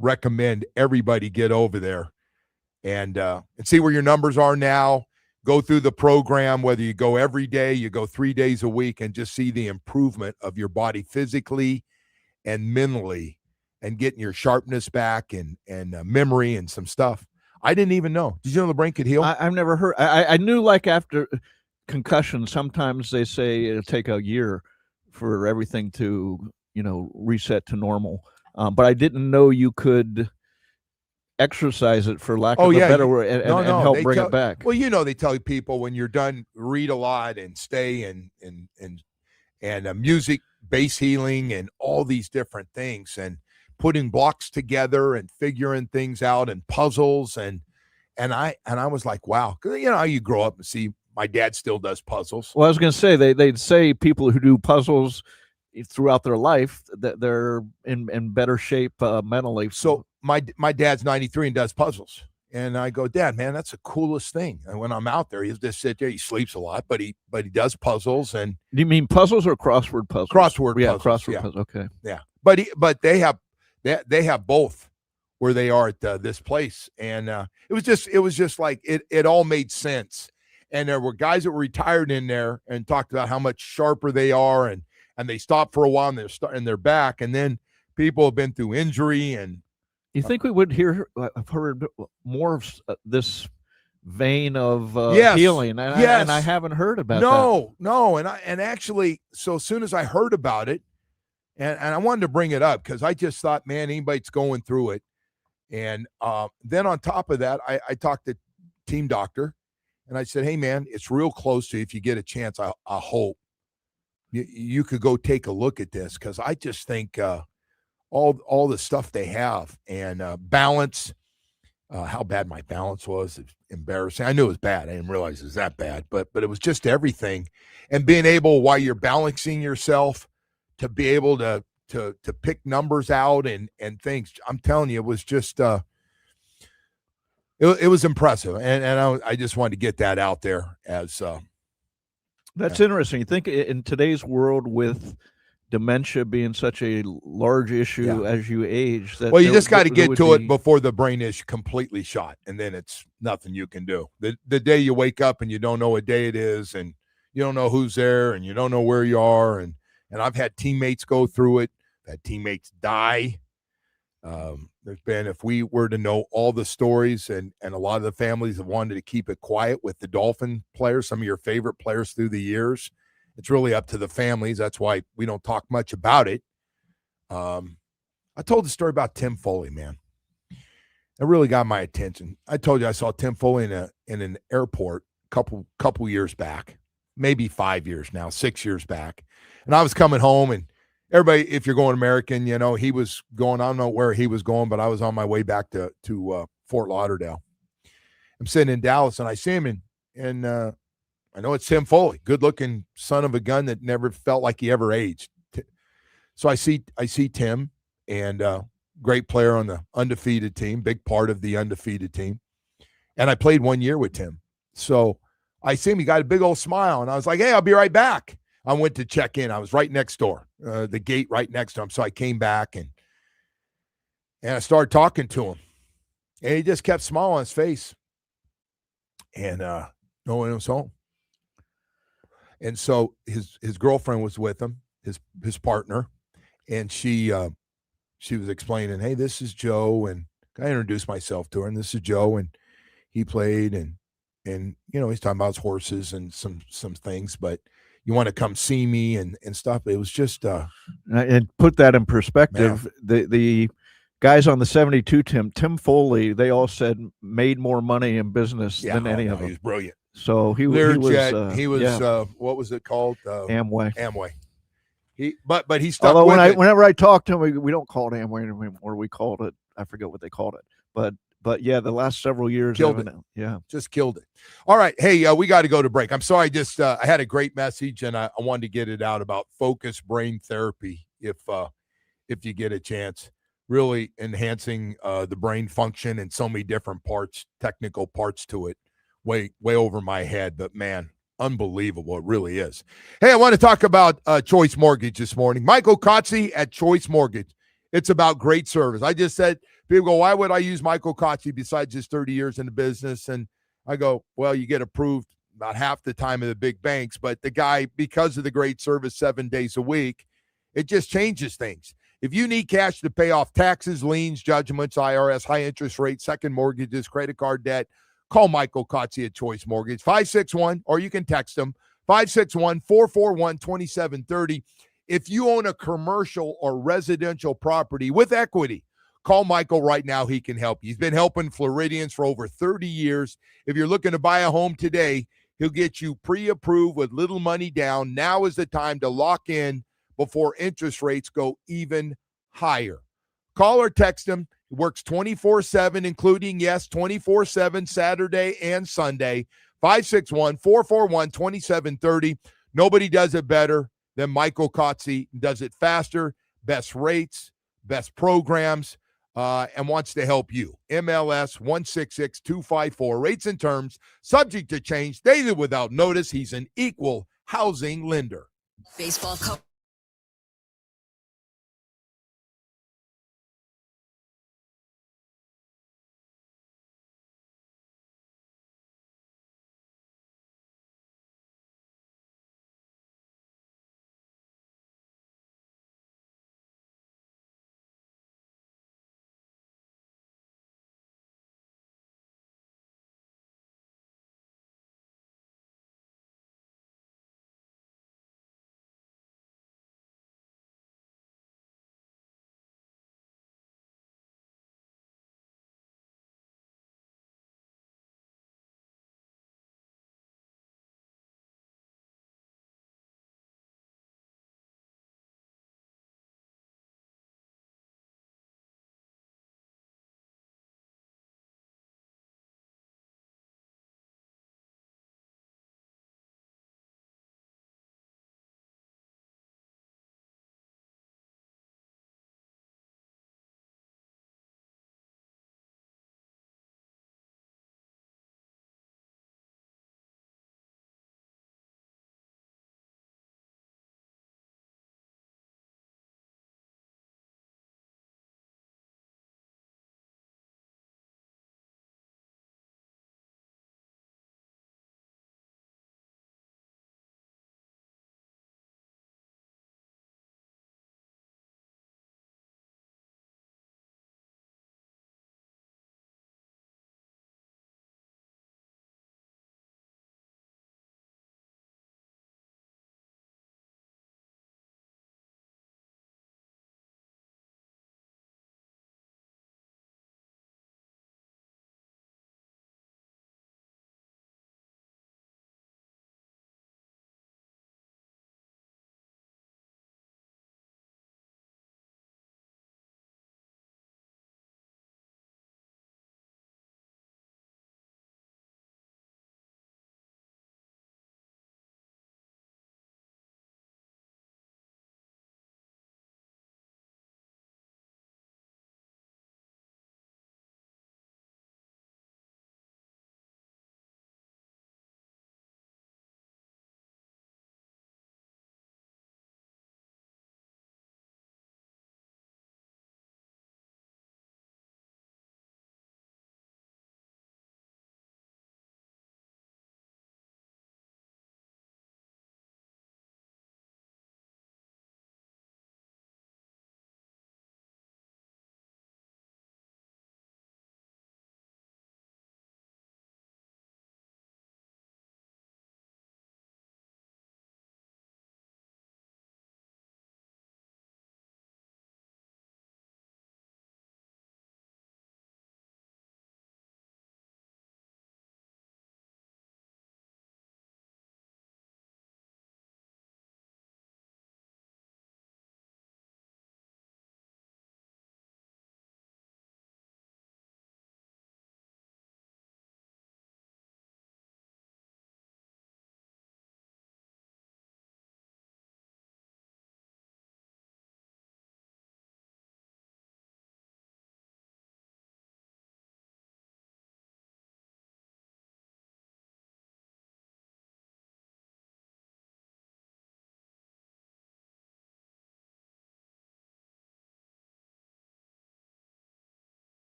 recommend everybody get over there and see where your numbers are now. go through the program, whether you go every day, you go 3 days a week, and just see the improvement of your body physically and mentally, and getting your sharpness back and memory and some stuff. I didn't even know. Did you know the brain could heal? I've never heard. I knew, like, after concussion, sometimes they say it'll take a year for everything to, reset to normal. But I didn't know you could exercise it, for lack of a better word, and help bring it back. Well, they tell people when you're done, read a lot and stay and music, base healing, and all these different things, and putting blocks together and figuring things out and puzzles. And I was like, wow. 'Cause you grow up and see my dad still does puzzles. Well, I was going to say, they'd say people who do puzzles throughout their life, that they're in better shape mentally. So my dad's 93 and does puzzles. And I go, Dad, man, that's the coolest thing. And when I'm out there, he'll just sit there. He sleeps a lot, but he does puzzles. And do you mean puzzles or crossword puzzles? Crossword puzzles. Crossword puzzles. Okay. Yeah. But they have both where they are at this place. And it was just like it all made sense. And there were guys that were retired in there and talked about how much sharper they are, and they stopped for a while and they're back. And then people have been through injury. And you think we would have heard more of this vein of healing? And I haven't heard about that. No. And actually, so as soon as I heard about it, and I wanted to bring it up because I just thought, man, anybody's going through it. And then on top of that, I talked to team doctor, and I said, hey, man, it's real close to, if you get a chance, I hope you could go take a look at this, because I just think all the stuff they have, and balance, how bad my balance was, embarrassing. I knew it was bad. I didn't realize it was that bad, but it was just everything. And being able, while you're balancing yourself, to be able to pick numbers out and things. I'm telling you, it was just it was impressive, and I just wanted to get that out there as that's interesting. You think in today's world, with dementia being such a large issue as you age, that you just got to get to it before the brain is completely shot, and then it's nothing you can do. The day you wake up and you don't know what day it is, and you don't know who's there, and you don't know where you are, and I've had teammates go through it, had teammates die. There's been, if we were to know all the stories, and a lot of the families have wanted to keep it quiet with the Dolphin players, some of your favorite players through the years, it's really up to the families. That's why we don't talk much about it. I told the story about Tim Foley, man. It really got my attention. I told you I saw Tim Foley in an airport a couple years back, maybe 5 years now, 6 years back. And I was coming home, and everybody, if you're going American, he was going, I don't know where he was going, but I was on my way back to Fort Lauderdale. I'm sitting in Dallas, and I see him, and I know it's Tim Foley, good-looking son of a gun that never felt like he ever aged. So I see Tim, and great player on the undefeated team, big part of the undefeated team. And I played 1 year with Tim. So I see him, he got a big old smile, and I was like, hey, I'll be right back. I went to check in. I was right next door, the gate right next to him. So I came back, and I started talking to him, and he just kept smiling on his face, and no one was home. And so his girlfriend was with him, his partner, and she was explaining, hey, this is Joe, and I introduced myself to her, and this is Joe, and he played, and he's talking about his horses and some things, but you want to come see me and stuff. It was just and put that in perspective. Man. The guys on the 72 Tim Foley, they all said made more money in business than any of them. He was brilliant. So he was what was it called? Amway. But he stuck. Although whenever I talk to him, we don't call it Amway anymore. We called it, I forget what they called it, but yeah, the last several years, just killed it. All right, hey, we got to go to break. I'm sorry, I had a great message, and I wanted to get it out about focused brain therapy. If you get a chance, really enhancing the brain function and so many different parts, technical parts to it, way over my head. But man, unbelievable, it really is. Hey, I want to talk about Choice Mortgage this morning. Michael Kotze at Choice Mortgage. It's about great service. I just said, people go, why would I use Michael Kotze besides his 30 years in the business? And I go, well, you get approved about half the time of the big banks, but the guy, because of the great service 7 days a week, it just changes things. If you need cash to pay off taxes, liens, judgments, IRS, high interest rates, second mortgages, credit card debt, call Michael Kotze at Choice Mortgage, 561, or you can text him, 561-441-2730. If you own a commercial or residential property with equity, call Michael right now. He can help you. He's been helping Floridians for over 30 years. If you're looking to buy a home today, he'll get you pre-approved with little money down. Now is the time to lock in before interest rates go even higher. Call or text him. He works 24/7, including, 24/7 Saturday and Sunday. 561-441-2730. Nobody does it better than Michael Kotze. Does it faster, best rates, best programs, and wants to help you. MLS 166254. Rates and terms subject to change, daily without notice. He's an equal housing lender. Baseball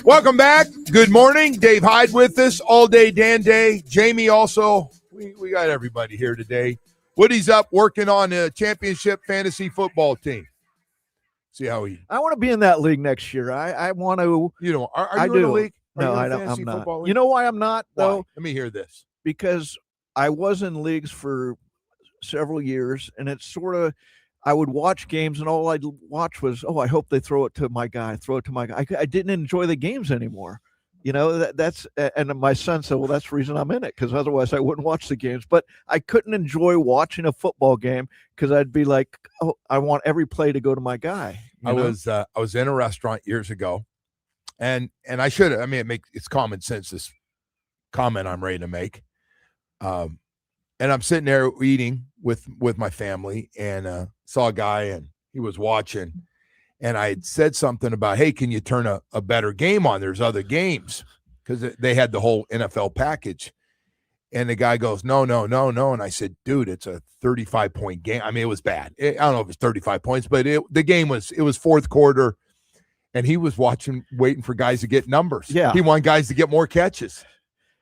Welcome back. Good morning. Dave Hyde with us all day, Dan Day. Jamie also. We got everybody here today. Woody's up working on a championship fantasy football team. See how he. I want to be in that league next year. I want to. You know, are I you in do. a league? Are No, you in a I don't. fantasy I'm not. football league? You know why I'm not though? Why? Let me hear this. Because I was in leagues for several years, and it's sort of. I would watch games, and all I'd watch was, I hope they throw it to my guy. Throw it to my guy. I didn't enjoy the games anymore. You know, that's and my son said, well, that's the reason I'm in it, because otherwise I wouldn't watch the games. But I couldn't enjoy watching a football game because I'd be like, I want every play to go to my guy. I was in a restaurant years ago, and I should have. I mean, it's common sense, this comment I'm ready to make. And I'm sitting there eating with my family, and saw a guy, and he was watching, and I had said something about, hey, can you turn a better game on? There's other games, because they had the whole NFL package. And the guy goes, no. And I said, dude, it's a 35-point game. I mean, it was bad. I don't know if it's 35 points, but the game was fourth quarter, and he was waiting for guys to get numbers. Yeah. He wanted guys to get more catches.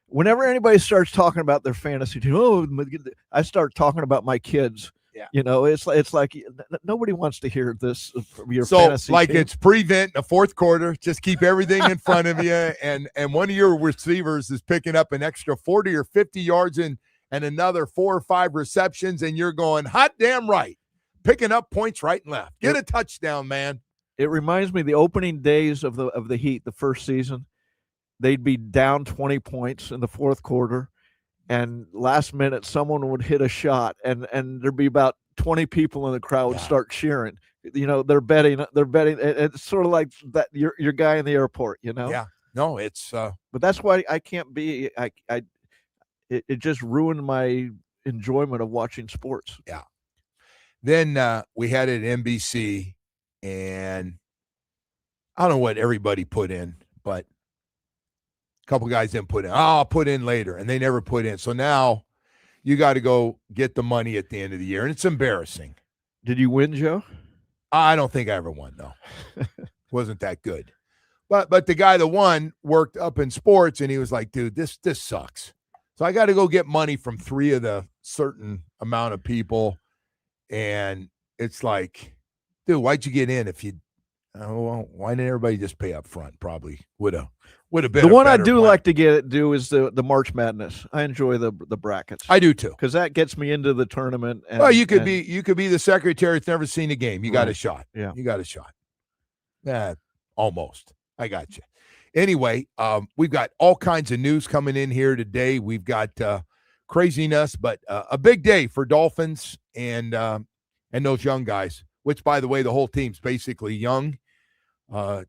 Whenever anybody starts talking about their fantasy team, I start talking about my kids. Yeah. You know, it's like nobody wants to hear this from your so fantasy like team. It's prevent in the fourth quarter. Just keep everything in front of you, and one of your receivers is picking up an extra 40 or 50 yards and another 4 or 5 receptions, and you're going hot damn right, picking up points right and left. Get a touchdown, man. It reminds me of the opening days of the Heat, the first season. They'd be down 20 points in the fourth quarter, and last minute someone would hit a shot, and there'd be about 20 people in the crowd would start cheering. You know, they're betting. It's sort of like that your guy in the airport, you know? Yeah. No, it's but that's why I can't be it just ruined my enjoyment of watching sports. Yeah. Then we had it at NBC, and I don't know what everybody put in, but a couple guys didn't put in. I'll put in later, and they never put in. So now you got to go get the money at the end of the year, and it's embarrassing. Did you win, Joe? I don't think I ever won, though. Wasn't that good. But the guy that won worked up in sports, and he was like, dude, this sucks. So I got to go get money from 3 of the certain amount of people, and it's like, dude, why'd you get in if you why didn't everybody just pay up front? Probably would have been the one I do plan. like to do is the March Madness. I enjoy the brackets. I do too, because that gets me into the tournament. And, well, you could be the secretary that's never seen a game. You got a shot. Yeah, you got a shot. Almost. I got you. Anyway, we've got all kinds of news coming in here today. We've got craziness, but a big day for Dolphins and those young guys. Which, by the way, the whole team's basically young.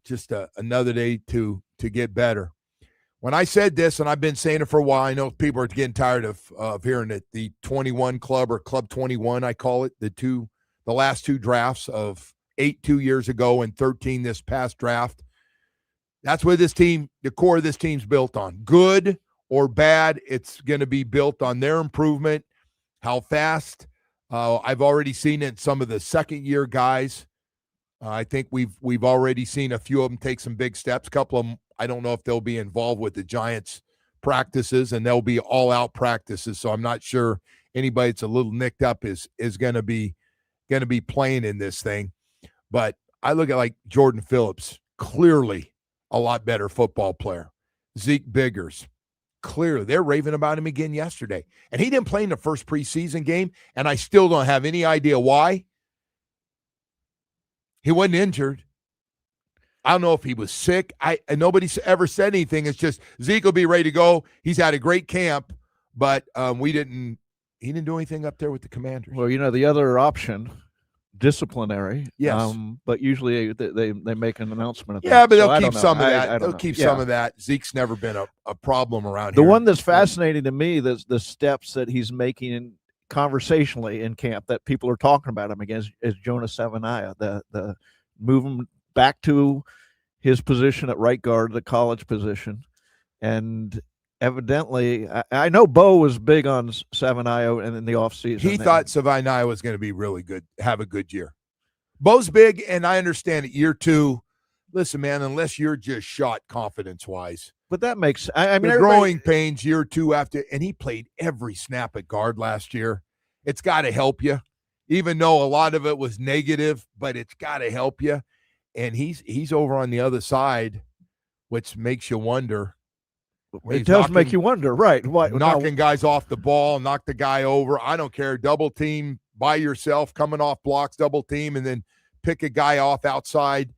Just another day to get better. When I said this, and I've been saying it for a while, I know people are getting tired of hearing it. The 21 club, or Club 21, I call it, the last 2 drafts of 8 2 years ago and 13 this past draft. That's what this team, the core of this team's built on. Good or bad, it's going to be built on their improvement, how fast. I've already seen it in some of the second-year guys. I think we've already seen a few of them take some big steps. A couple of them, I don't know if they'll be involved with the Giants practices, and they'll be all-out practices. So I'm not sure anybody that's a little nicked up is going to be playing in this thing. But I look at like Jordan Phillips, clearly a lot better football player. Zeke Biggers. Clearly, they're raving about him again yesterday. And he didn't play in the first preseason game, and I still don't have any idea why. He wasn't injured. I don't know if he was sick. And nobody's ever said anything. It's just Zeke will be ready to go. He's had a great camp, but he didn't do anything up there with the Commanders. Well, the other option, disciplinary. Yes. But usually they make an announcement of that. Yeah, but So they'll keep some of that. They'll keep some of that. Zeke's never been a problem around the here. The one that's fascinating to me, the steps that he's making conversationally in camp that people are talking about him against, is Jonas Savaiinaea, the move him back to his position at right guard, the college position. And evidently, I know Bo was big on Savaiinaea in the offseason. He thought Savaiinaea was going to be really good, have a good year. Bo's big, and I understand it. Year 2, listen, man, unless you're just shot confidence-wise. But that makes I mean the growing pains year 2 after, and he played every snap at guard last year. It's got to help you, even though a lot of it was negative, but it's got to help you. And he's over on the other side, which makes you wonder. It does make you wonder, right? What, knocking guys off the ball, knock the guy over. I don't care. Double team by yourself, coming off blocks, double team, and then pick a guy off outside.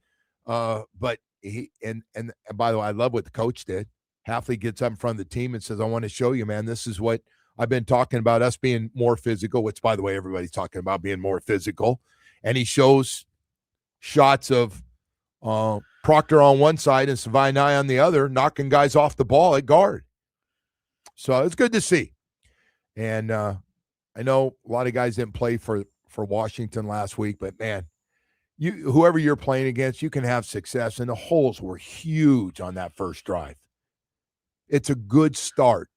But he and by the way, I love what the coach did. Halfley gets up in front of the team and says, "I want to show you, man. This is what I've been talking about, us being more physical," which, by the way, everybody's talking about being more physical. And he shows shots of Proctor on one side and Savai'i on the other, knocking guys off the ball at guard. So it's good to see. And I know a lot of guys didn't play for Washington last week, but man, whoever you're playing against, you can have success. And the holes were huge on that first drive. It's a good start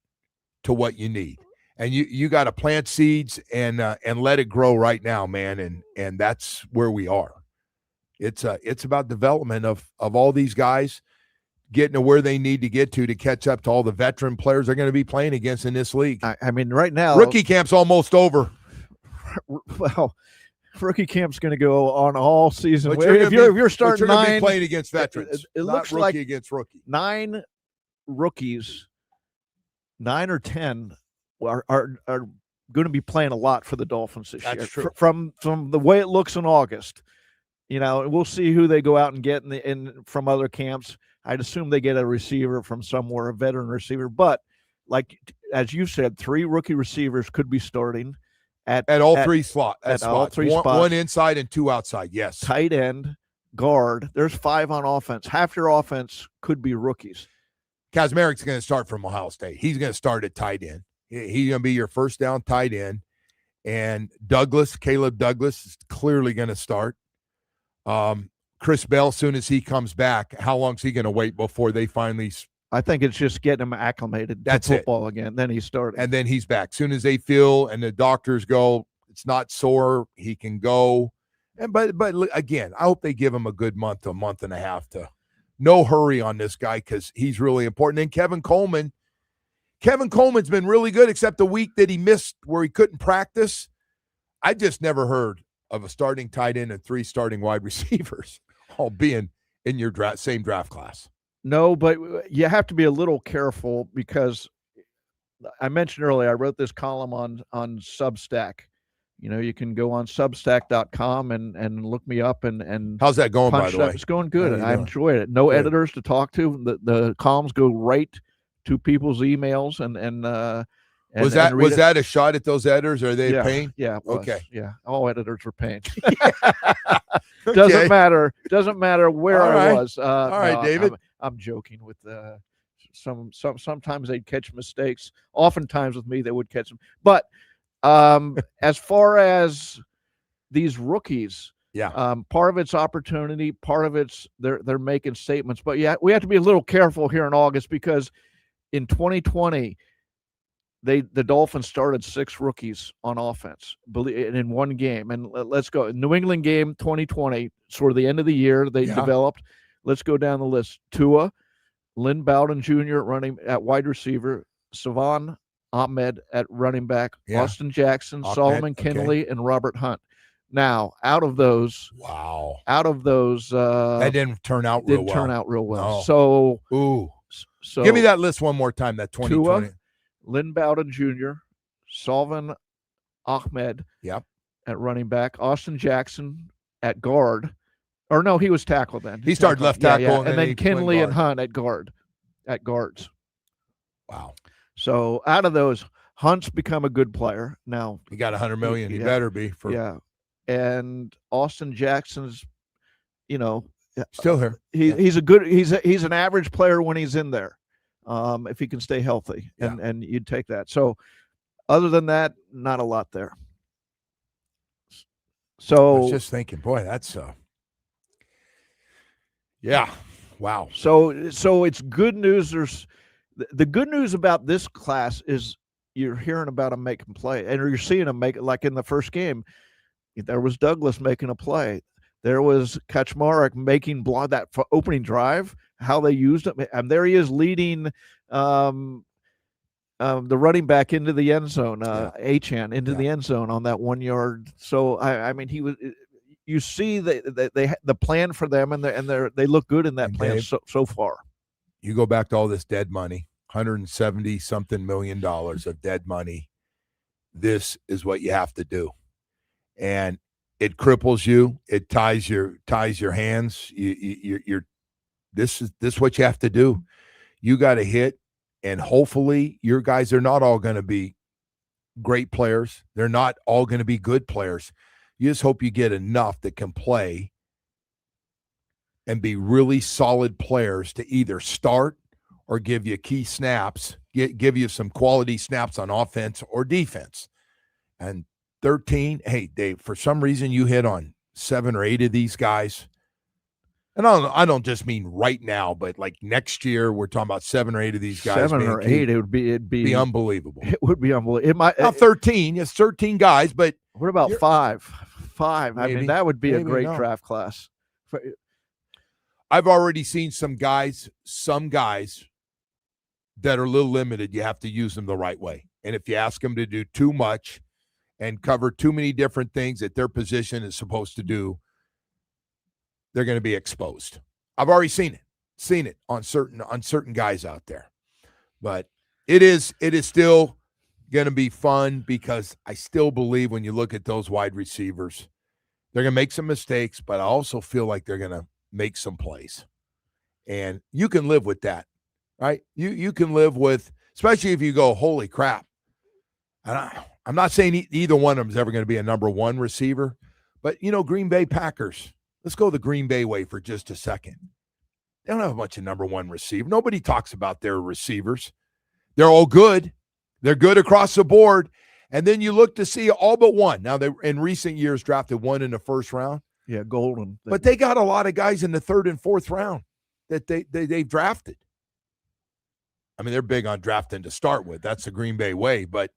to what you need. And you got to plant seeds and let it grow right now, man. And that's where we are. It's about development of all these guys getting to where they need to get to catch up to all the veteran players they're going to be playing against in this league. I mean, right now, rookie camp's almost over. Well, rookie camp's going to go on all season. If you're starting you're 9, playing against veterans, it looks rookie like against rookie. 9 rookies, 9 or 10 are going to be playing a lot for the Dolphins this year. True. From the way it looks in August. You know, we'll see who they go out and get from other camps. I'd assume they get a receiver from somewhere, a veteran receiver. But like as you said, 3 rookie receivers could be starting at all three spots. One inside and 2 outside. Yes, tight end, guard. There's 5 on offense. Half your offense could be rookies. Kazmarik's going to start from Ohio State. He's going to start at tight end. He's going to be your first down tight end. And Caleb Douglas is clearly going to start. Chris Bell, as soon as he comes back, how long is he going to wait before they finally? I think it's just getting him acclimated to football again. Then he started, and then he's back. As soon as they feel and the doctors go, it's not sore, he can go. And but again, I hope they give him a good month to a month and a half to. No hurry on this guy because he's really important. And Kevin Coleman's been really good, except the week that he missed where he couldn't practice. I just never heard of a starting tight end and 3 starting wide receivers all being in your same draft class. No, but you have to be a little careful because I mentioned earlier, I wrote this column on Substack. You know, you can go on substack.com and look me up and how's that going, by the way? It's going good. I enjoyed it. No editors to talk to. The columns go right to people's emails was that a shot at those editors? Are they paying? Yeah. Okay. Yeah. All editors were paying. Doesn't matter where I was. All right, David. I'm joking with sometimes they'd catch mistakes. Oftentimes with me, they would catch them. But as far as these rookies, part of it's opportunity, part of it's they're making statements. But yeah, we have to be a little careful here in August because in 2020, the Dolphins started 6 rookies on offense in one game. And let's go. New England game 2020, sort of the end of the year, they developed. Let's go down the list. Tua, Lynn Bowden Jr. running at wide receiver, Savon Ahmed at running back, Austin Jackson, Solomon Kinley, and Robert Hunt. Now, out of those, that didn't turn out real well. Oh. So give me that list one more time. That 2020. Tua, Lynn Bowden Jr., Salvin Ahmed at running back, Austin Jackson at guard. Or no, he was tackle then. He started left tackle. And then Kinley and Hunt at guards. Wow. So out of those, Hunt's become a good player. Now he got $100 million. He better be. And Austin Jackson's, still here. He's an average player when he's in there. If he can stay healthy, and you'd take that. So other than that, not a lot there. So I was just thinking, boy, that's wow. So it's good news. There's the good news about this class is you're hearing about them making play, and you're seeing them make it. Like in the first game, there was Douglas making a play. There was Kaczmarek making that opening drive, how they used him. And there he is leading the running back into the end zone, Achan into the end zone on that 1 yard. So I mean, he was. You see the plan for them, and they look good in that plan so far. You go back to all this dead money, $170-something million of dead money. This is what you have to do, and it cripples you. It ties your hands. This is what you have to do. You got to hit, and hopefully your guys are not all going to be great players. They're not all going to be good players. You just hope you get enough that can play and be really solid players to either start or give you key snaps, give you some quality snaps on offense or defense. And 13, hey, Dave, for some reason you hit on 7 or 8 of these guys. And I don't just mean right now, but like next year, we're talking about 7 or 8 of these guys. 7 or 8, it'd be unbelievable. It would be unbelievable. It might not 13. It's 13 guys, but what about 5? 5. Maybe, I mean, that would be a great no. draft class. I've already seen some guys that are a little limited. You have to use them the right way. And if you ask them to do too much and cover too many different things that their position is supposed to do, they're going to be exposed. I've already seen it on certain guys out there. But it is still going to be fun because I still believe when you look at those wide receivers, they're going to make some mistakes, but I also feel like they're going to make some plays. And you can live with that, right? You can live with, especially if you go, holy crap. And I'm not saying either one of them is ever going to be a number 1 receiver, but, Green Bay Packers, let's go the Green Bay way for just a second. They don't have a bunch of number 1 receiver. Nobody talks about their receivers. They're all good. They're good across the board. And then you look to see all but one. Now, they in recent years drafted 1 in the first round. Yeah, Golden. But they got a lot of guys in the 3rd and 4th round that they've drafted. I mean, they're big on drafting to start with. That's the Green Bay way. But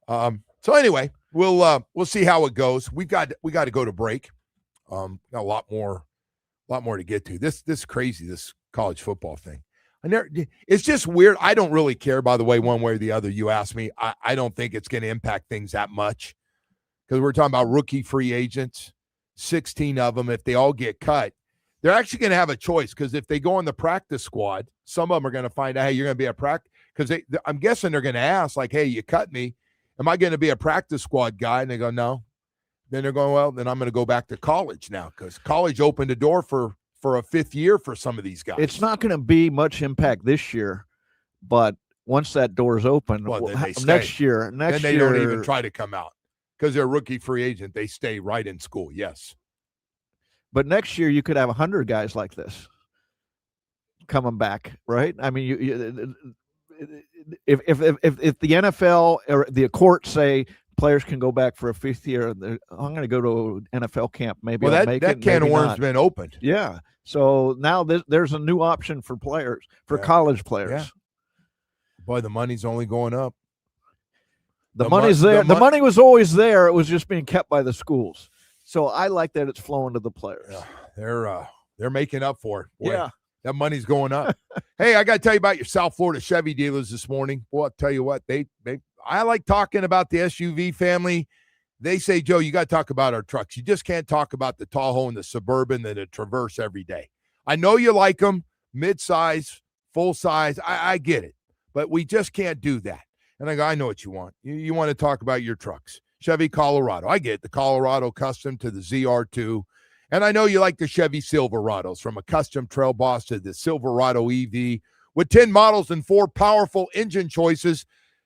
so anyway, we'll see how it goes. We got to go to break. Got a lot more to get to. This is crazy, this college football thing. It's just weird. I don't really care, by the way, one way or the other. You ask me. I don't think it's going to impact things that much because we're talking about rookie free agents, 16 of them. If they all get cut, they're actually going to have a choice because if they go on the practice squad, some of them are going to find out, hey, you're going to be a practice because I'm guessing they're going to ask like, hey, you cut me. Am I going to be a practice squad guy? And they go, no. Then they're going, well, then I'm going to go back to college now because college opened the door for a 5th year for some of these guys. It's not going to be much impact this year, but once that door's open, next year, then they don't even try to come out because they're a rookie free agent. They stay right in school. Yes. But next year you could have 100 guys like this coming back, right? I mean, if the NFL or the court say players can go back for a 5th year, I'm going to go to NFL camp. Maybe well, I'll make that it, can of worms not. Been opened. Yeah. So now there's a new option for players, for college players. Yeah. Boy, the money's only going up. The money's there. The money was always there. It was just being kept by the schools. So I like that it's flowing to the players. Yeah, they're making up for it. Boy, yeah. That money's going up. Hey, I got to tell you about your South Florida Chevy dealers this morning. Well, I'll tell you what, I like talking about the SUV family. They say, Joe, you got to talk about our trucks. You just can't talk about the Tahoe and the Suburban and the Traverse every day. I know you like them, mid-size, full-size. I get it. But we just can't do that. And I go, I know what you want. You want to talk about your trucks. Chevy Colorado. I get it. The Colorado Custom to the ZR2. And I know you like the Chevy Silverados, from a custom Trail Boss to the Silverado EV. With 10 models and 4 powerful engine choices,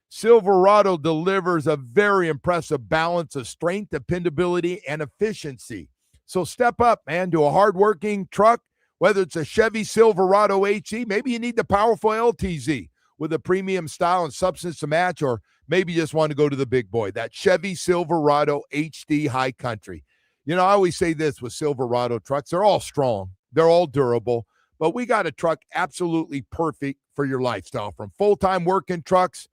Silverado delivers a very impressive balance of strength, dependability, and efficiency. So step up, man, to a hardworking truck, whether it's a Chevy Silverado HE, maybe you need the powerful LTZ with a premium style and substance to match, or maybe you just want to go to the big boy, that Chevy Silverado HD High Country. You know, I always say this with Silverado trucks, they're all strong, they're all durable, but we got a truck absolutely perfect for your lifestyle. From full-time working trucks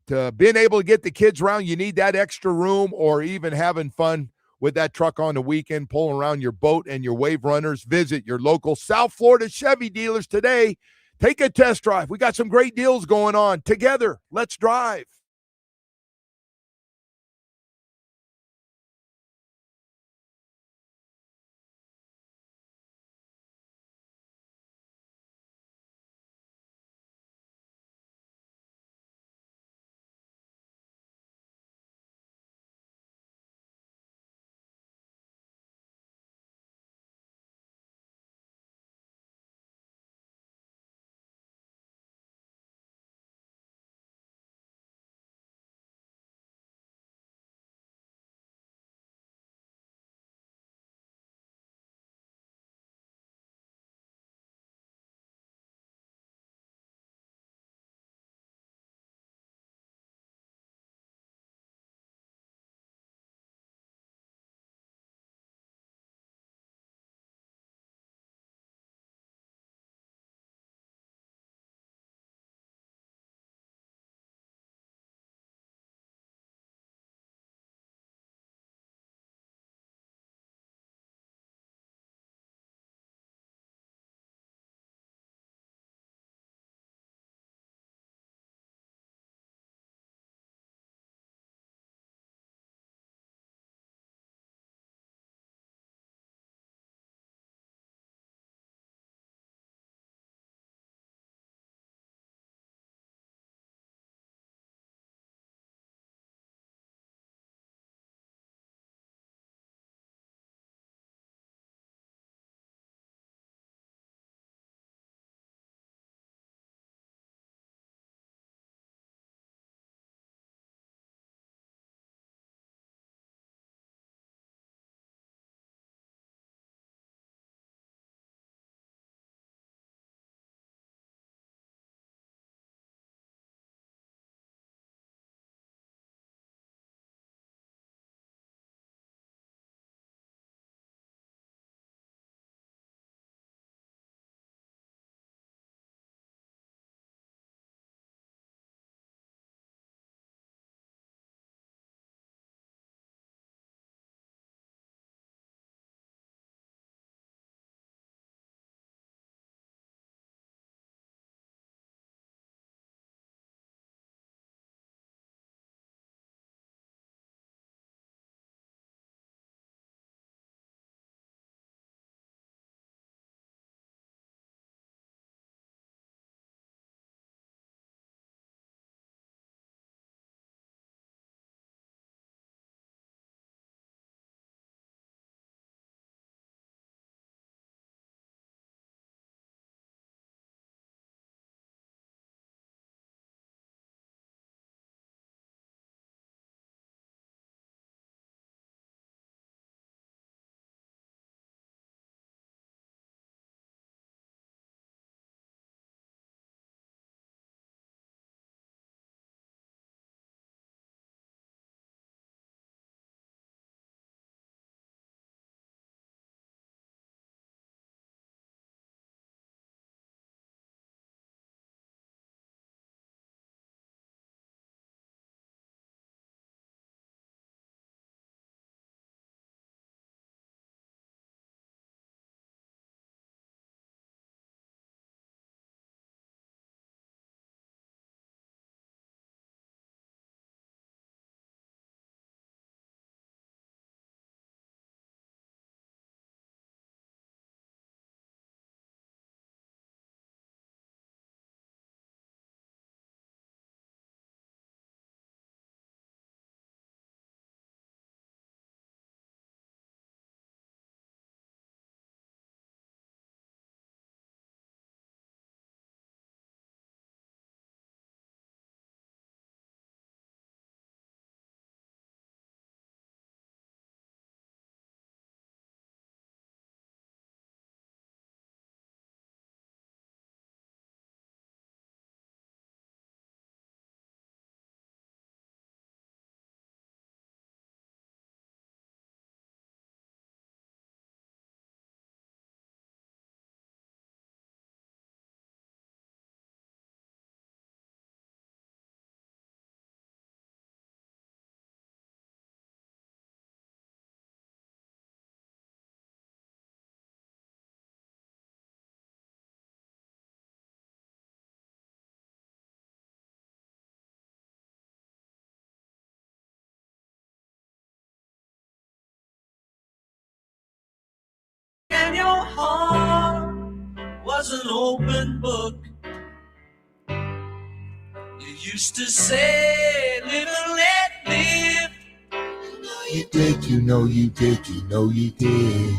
to being able to get the kids around, you need that extra room, or even having fun with that truck on the weekend, pulling around your boat and your wave runners. Visit your local South Florida Chevy dealers today. Take a test drive. We got some great deals going on. Together, let's drive. was an open book. You used to say, live and let live. You did, you know you did, you know you did.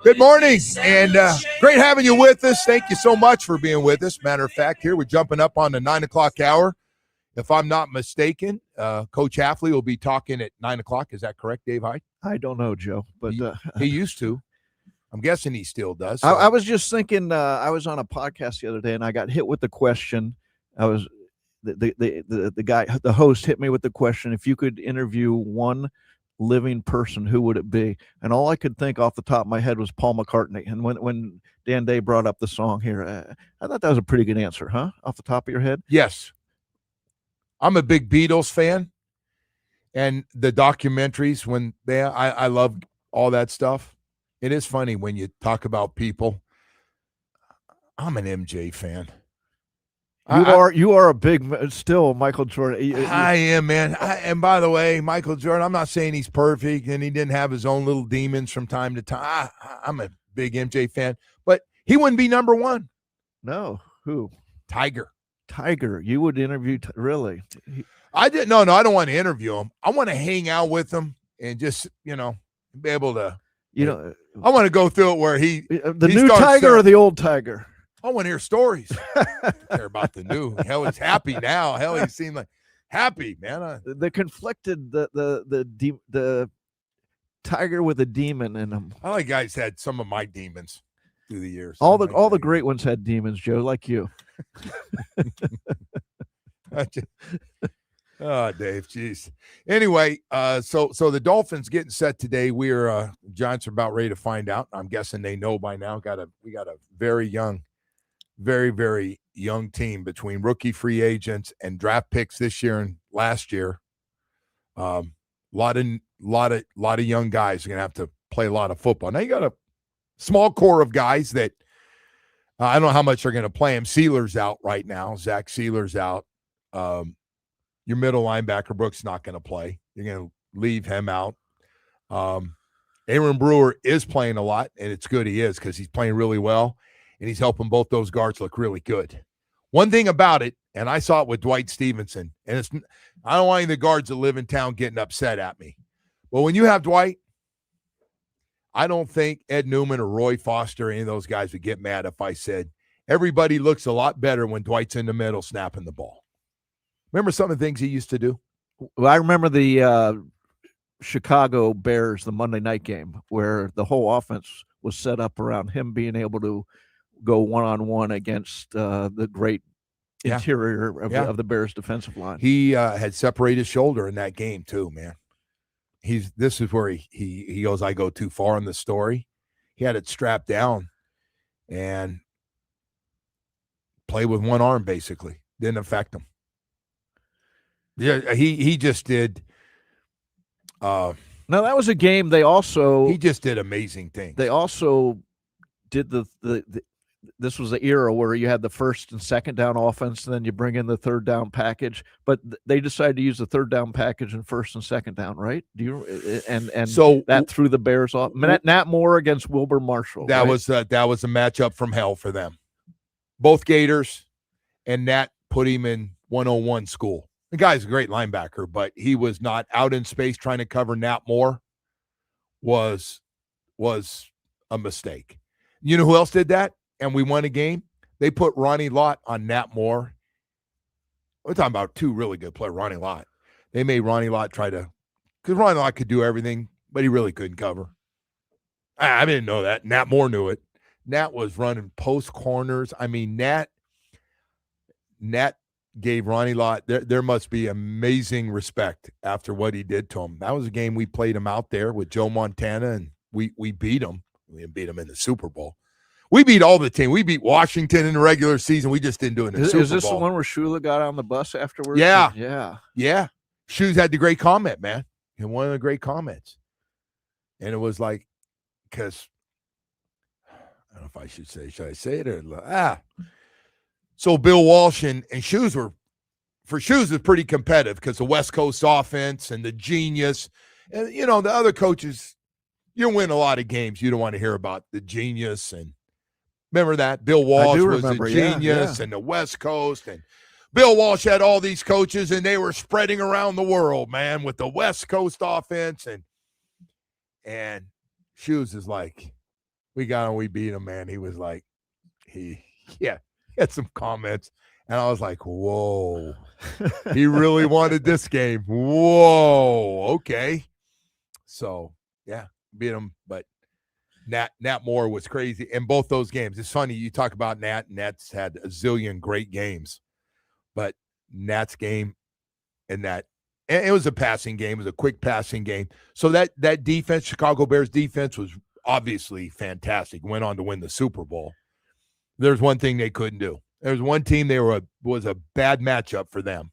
Good morning, and great having you with us. Thank you so much for being with us. Matter of fact, here we're jumping up on the 9 o'clock hour. If I'm not mistaken, Coach Hafley will be talking at 9 o'clock. Is that correct, Dave Hyde? I don't know, Joe, but he used to. I'm guessing he still does. So. I was just thinking. I was on a podcast the other day, and I got hit with the question. I was the guy, the host, hit me with the question: if you could interview one living person, who would it be? And all I could think off the top of my head was Paul McCartney. And when Dan Day brought up the song here, I thought that was a pretty good answer, huh? Off the top of your head? Yes. I'm a big Beatles fan, and the documentaries, when I love all that stuff. It is funny when you talk about people. I'm an MJ fan. You are a big, still Michael Jordan. I am, man. And by the way, Michael Jordan, I'm not saying he's perfect and he didn't have his own little demons from time to time. I'm a big MJ fan, but he wouldn't be number one. No, who? Tiger. You would interview, really? I didn't. No, I don't want to interview him. I want to hang out with him and just, be able to. I want to go through it where he the new Tiger or the old Tiger. I want to hear stories. I don't care about the new. Hell, he's happy now. Hell, he seemed like happy, man. The conflicted, the Tiger with a demon in him. I like guys had some of my demons through the years. All the great ones had demons, Joe, like you. Oh, Dave, jeez. Anyway, so the Dolphins getting set today. We're Giants are about ready to find out. I'm guessing they know by now. We got a very young, very, very young team between rookie free agents and draft picks this year and last year. A lot of young guys are gonna have to play a lot of football. Now you got a small core of guys that I don't know how much they're gonna play him. Sealer's out right now. Zach Sealer's out. Your middle linebacker, Brooks, not going to play. You're going to leave him out. Aaron Brewer is playing a lot, and it's good he is because he's playing really well, and he's helping both those guards look really good. One thing about it, and I saw it with Dwight Stevenson, and I don't want any of the guards that live in town getting upset at me. But when you have Dwight, I don't think Ed Newman or Roy Foster or any of those guys would get mad if I said everybody looks a lot better when Dwight's in the middle snapping the ball. Remember some of the things he used to do? Well, I remember the Chicago Bears, the Monday night game, where the whole offense was set up around him being able to go one-on-one against the great interior of the Bears defensive line. He had separated his shoulder in that game too, man. This is where he goes, I go too far in the story. He had it strapped down and played with one arm, basically. Didn't affect him. Yeah, he just did. Now that was a game. He just did amazing things. They also did this was the era where you had the first and second down offense, and then you bring in the third down package. But they decided to use the third down package in first and second down, right? So that threw the Bears off. Nat Moore against Wilbur Marshall. That was a matchup from hell for them. Both Gators, and Nat put him in 101 school. The guy's a great linebacker, but he was not out in space trying to cover Nat Moore. Was a mistake. You know who else did that? And we won a game? They put Ronnie Lott on Nat Moore. We're talking about two really good players, Ronnie Lott. They made Ronnie Lott because Ronnie Lott could do everything, but he really couldn't cover. I didn't know that. Nat Moore knew it. Nat was running post corners. I mean, Nat gave Ronnie Lott, there must be amazing respect after what he did to him. That was a game we played him out there with Joe Montana, and we beat him. We didn't beat him in the Super Bowl. We beat all the team. We beat Washington in the regular season. We just didn't do it in the Super Bowl. Is this the one where Shula got on the bus afterwards? Yeah. Shoes had the great comment, man. And one of the great comments. And it was like, because I don't know if I should I say it or So Bill Walsh and Shoes was pretty competitive because the West Coast offense and the genius. And, the other coaches, you win a lot of games. You don't want to hear about the genius. Remember that? Bill Walsh do was remember, a yeah, genius yeah. and the West Coast. And Bill Walsh had all these coaches, and they were spreading around the world, man, with the West Coast offense. And Shoes is like, we beat him, man. He was like, he had some comments. And I was like, whoa, he really wanted this game. Whoa, okay. So, yeah, beat him. But Nat Moore was crazy in both those games. It's funny, you talk about Nat. Nat's had a zillion great games. But Nat's game and it was a passing game. It was a quick passing game. So that defense, Chicago Bears defense, was obviously fantastic. Went on to win the Super Bowl. There's one thing they couldn't do. There's one team was a bad matchup for them.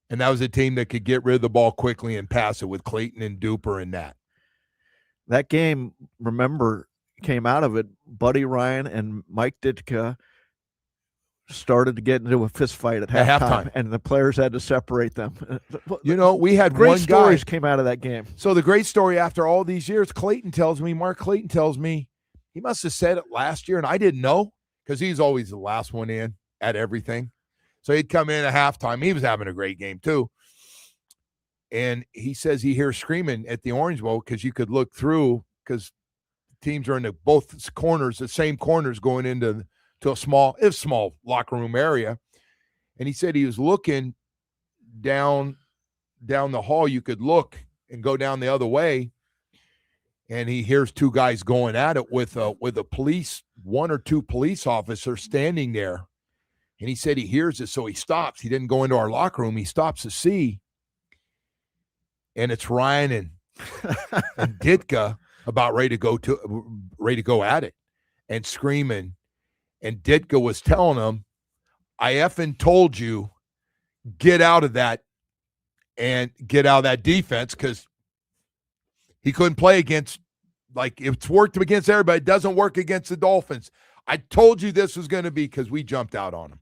And that was a team that could get rid of the ball quickly and pass it with Clayton and Duper and Nat. That game, remember, came out of it. Buddy Ryan and Mike Ditka started to get into a fist fight at halftime, and the players had to separate them. We had great one stories guy came out of that game. So the great story after all these years, Mark Clayton tells me, he must have said it last year, and I didn't know because he's always the last one in at everything. So he'd come in at halftime. He was having a great game too. And he says he hears screaming at the Orange Bowl because you could look through because teams are in both corners, the same corners going into a small locker room area. And he said he was looking down the hall. You could look and go down the other way. And he hears two guys going at it with one or two police officers standing there. And he said he hears it, so he stops. He didn't go into our locker room. He stops to see. And it's Ryan and Ditka about ready to go at it and screaming. And Ditka was telling him, I effing told you, get out of that and get out of that defense, because he couldn't play against, like, it's worked against everybody. It doesn't work against the Dolphins. I told you this was going to be, because we jumped out on him.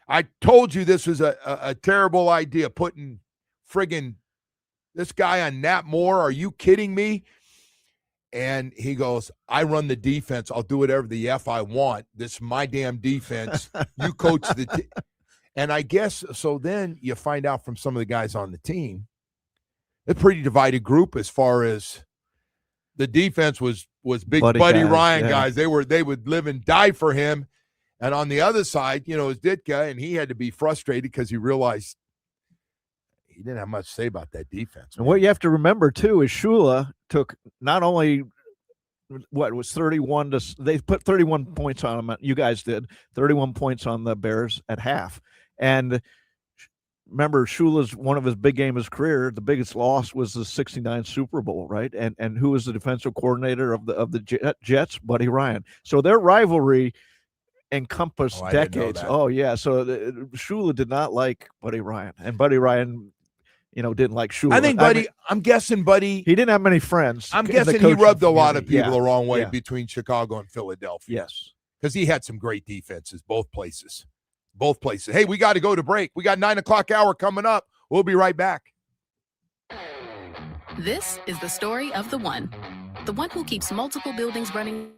I told you this was a terrible idea, putting friggin' this guy on Nat Moore. Are you kidding me? And he goes, I run the defense. I'll do whatever the F I want. This is my damn defense. You coach the And I guess, so then you find out from some of the guys on the team, a pretty divided group as far as the defense was big Buddy guys, Ryan yeah. guys. They would live and die for him. And on the other side, is Ditka, and he had to be frustrated because he realized he didn't have much to say about that defense. And what you have to remember, too, is Shula took not only what was 31 to – they put 31 points on them. You guys did. 31 points on the Bears at half. And remember, Shula's one of his big game of his career, the biggest loss was the 69 Super Bowl, right? And who was the defensive coordinator of the Jets? Buddy Ryan. So their rivalry – encompassed decades. Oh yeah. So Shula did not like Buddy Ryan, and Buddy Ryan, didn't like Shula. I think I'm guessing Buddy. He didn't have many friends. I'm guessing he rubbed a lot of people the wrong way between Chicago and Philadelphia. Yes, because he had some great defenses, both places. Hey, we got to go to break. We got 9 o'clock hour coming up. We'll be right back. This is the story of the one who keeps multiple buildings running.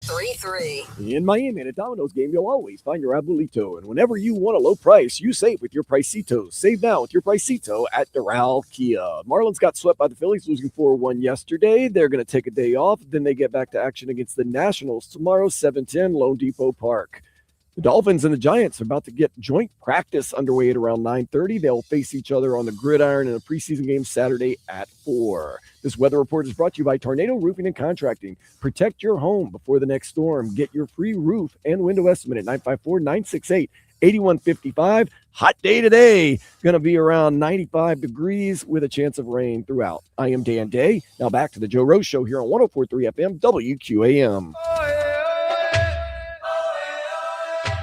3-3. In Miami, at a Domino's game, you'll always find your Abuelito. And whenever you want a low price, you save with your Pricito. Save now with your Pricito at Doral Kia. Marlins got swept by the Phillies, losing 4-1 yesterday. They're going to take a day off. Then they get back to action against the Nationals tomorrow, 7:10, Lone Depot Park. The Dolphins and the Giants are about to get joint practice underway at around 9:30. They'll face each other on the gridiron in a preseason game Saturday at 4. This weather report is brought to you by Tornado Roofing and Contracting. Protect your home before the next storm. Get your free roof and window estimate at 954-968-8155. Hot day today. Going to be around 95 degrees with a chance of rain throughout. I am Dan Day. Now back to the Joe Rose Show here on 104.3 FM WQAM.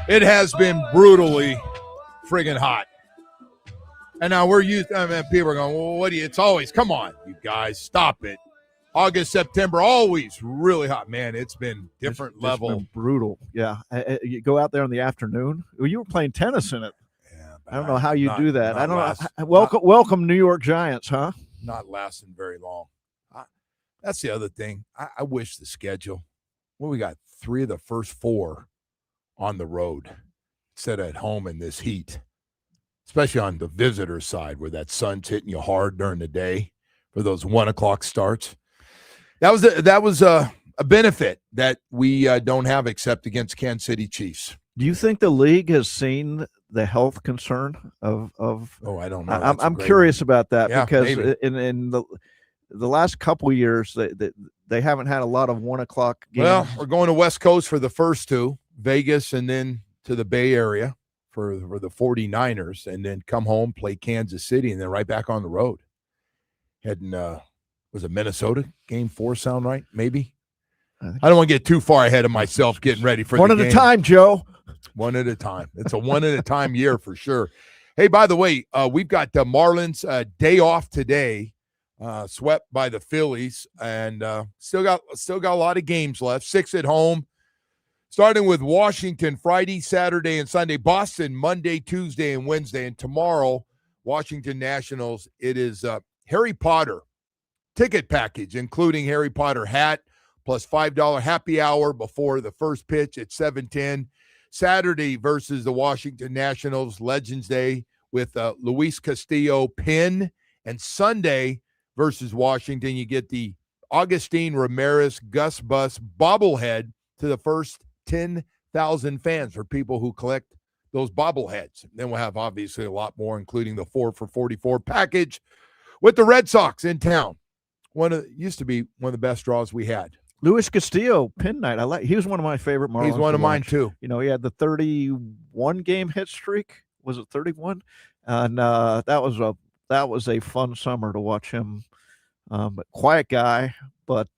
It has been brutally friggin' hot. And now we're used, people are going, well, what do you, it's always, come on, you guys, stop it. August, September, always really hot. Man, it's been different level. It's been brutal. Yeah. You go out there in the afternoon. Well, you were playing tennis in it. Yeah, I don't know how you do that. I don't know. Welcome, New York Giants, huh? Not lasting very long. That's the other thing. I wish the schedule, we got 3 of the first 4 on the road instead of at home in this heat, especially on the visitor side where that sun's hitting you hard during the day for those 1 o'clock starts. That was a benefit that we don't have except against Kansas City Chiefs. Do you think the league has seen the health concern of? Oh, I don't know. I'm curious about that because maybe. in the last couple years they haven't had a lot of 1 o'clock games. Well, we're going to West Coast for the first 2. Vegas and then to the Bay Area for the 49ers, and then come home, play Kansas City, and then right back on the road. Heading, was it Minnesota? Game 4 sound right? Maybe? I don't want to get too far ahead of myself getting ready for one the at game. a time, Joe. One at a time. It's a one at a time year for sure. Hey, by the way, we've got the Marlins day off today, swept by the Phillies, and still got a lot of games left. 6 at home. Starting with Washington Friday, Saturday, and Sunday. Boston Monday, Tuesday, and Wednesday. And tomorrow, Washington Nationals. It is Harry Potter ticket package, including Harry Potter hat, plus $5 happy hour before the first pitch at 7:10. Saturday versus the Washington Nationals, Legends Day with Luis Castillo pin. And Sunday versus Washington, you get the Agustin Ramirez Gus Bus bobblehead to the first 10,000 fans for people who collect those bobbleheads. Then we'll have obviously a lot more, including the 4 for $44 package with the Red Sox in town. Used to be one of the best draws we had. Luis Castillo pin night. He was one of my favorite Marlins. He's one of mine too. You know, he had the 31 game hit streak. Was it 31? And that was a fun summer to watch him. Quiet guy, but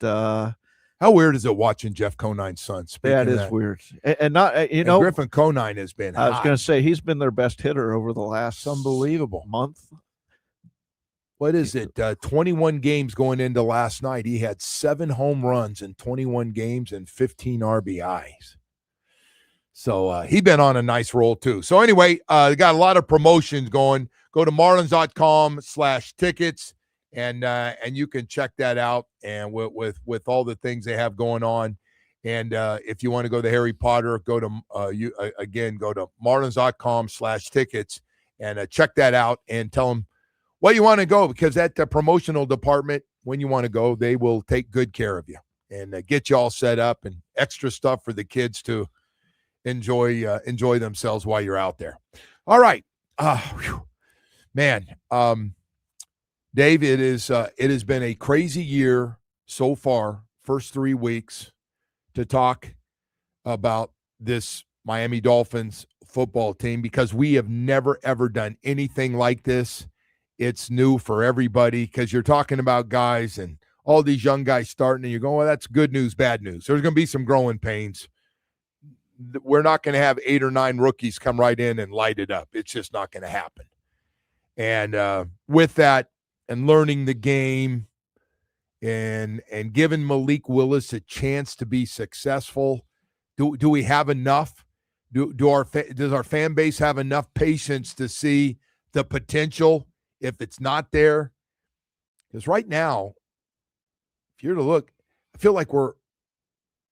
how weird is it watching Jeff Conine's son? That is weird. And not, Griffin Conine has been I was going to say, he's been their best hitter over the last unbelievable month. What is it? 21 games going into last night. He had 7 home runs in 21 games and 15 RBIs. So he's been on a nice roll too. So anyway, they got a lot of promotions going. Go to marlins.com/tickets. And you can check that out, and with all the things they have going on. And if you want to go to Harry Potter, go to marlins.com/tickets and check that out and tell them what you want to go, because at the promotional department, when you want to go, they will take good care of you and get you all set up and extra stuff for the kids to enjoy themselves while you're out there. All right, man. Dave, it has been a crazy year so far, first 3 weeks, to talk about this Miami Dolphins football team, because we have never, ever done anything like this. It's new for everybody, because you're talking about guys and all these young guys starting, and you're going, well, that's good news, bad news. There's going to be some growing pains. We're not going to have 8 or 9 rookies come right in and light it up. It's just not going to happen. And with that, and learning the game and giving Malik Willis a chance to be successful, do we have enough? Does our fan base have enough patience to see the potential if it's not there? Because right now, if you're to look, I feel like we're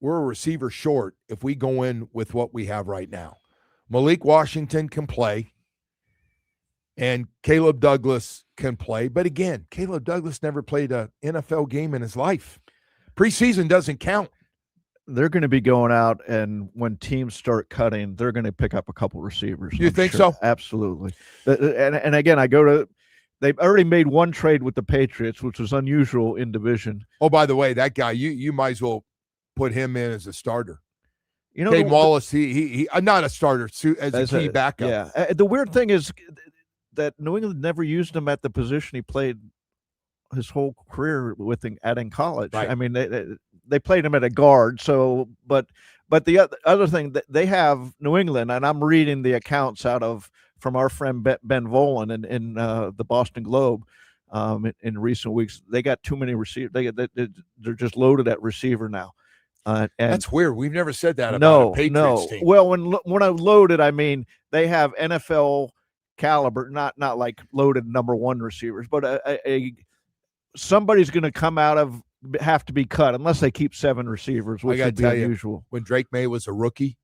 we're a receiver short if we go in with what we have right now. Malik Washington can play, and Caleb Douglas can play. But again, Caleb Douglas never played an NFL game in his life. Preseason doesn't count. They're going to be going out, and when teams start cutting, they're going to pick up a couple receivers. You think so? Absolutely. And again, they've already made one trade with the Patriots, which was unusual in division. Oh, by the way, that guy, you might as well put him in as a starter. You know, Dave Wallace, he not a starter, as a key backup. Yeah. The weird thing is that New England never used him at the position he played his whole career with in college. Right. I mean, they played him at a guard. So, but the other thing that they have New England, and I'm reading the accounts from our friend Ben Volan in the Boston Globe in recent weeks. They got too many receivers. They're just loaded at receiver now. And that's weird. We've never said that about a Patriots team. Well, when I loaded, I mean they have NFL caliber, not like loaded number one receivers, but somebody's going to have to be cut unless they keep 7 receivers, which would be unusual. When Drake May was a rookie,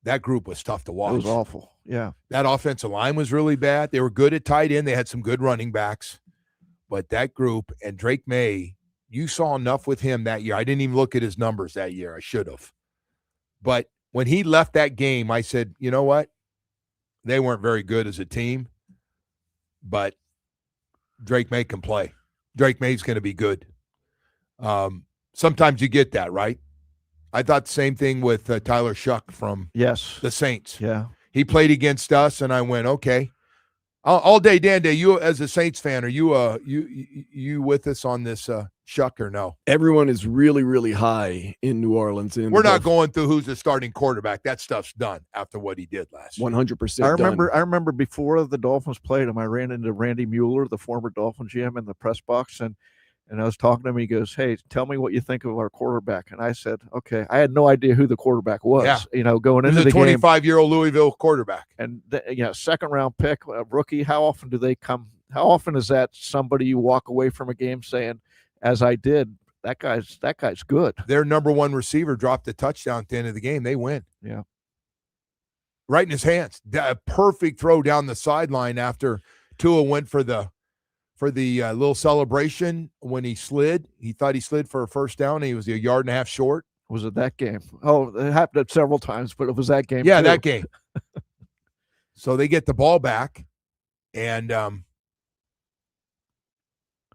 that group was tough to watch. It was awful. Yeah, that offensive line was really bad. They were good at tight end. They had some good running backs, but that group and Drake May. You saw enough with him that year. I didn't even look at his numbers that year. I should have. But when he left that game, I said, you know what? They weren't very good as a team, but Drake May can play. Drake May's going to be good. Sometimes you get that, right? I thought the same thing with Tyler Shuck from the Saints. Yeah. He played against us, and I went, okay. All day, Dan Day, you as a Saints fan, are you with us on this Shuck or no? Everyone is really, really high in New Orleans. We're not going through who's the starting quarterback. That stuff's done after what he did last year. 100%. I remember before the Dolphins played him, I ran into Randy Mueller, the former Dolphins GM, in the press box, and I was talking to him. He goes, "Hey, tell me what you think of our quarterback." And I said, "Okay." I had no idea who the quarterback was. Yeah. Going into the game. 25-year-old Louisville quarterback, and second round pick, rookie. How often do they come? How often is that somebody you walk away from a game saying, "As I did, that guy's good." Their number one receiver dropped a touchdown at the end of the game. They win. Yeah, right in his hands. A perfect throw down the sideline after Tua went for the little celebration when he slid. He thought he slid for a first down, and he was a yard and a half short. Was it that game? Oh, it happened several times, but it was that game. Yeah, too. that game. So they get the ball back, and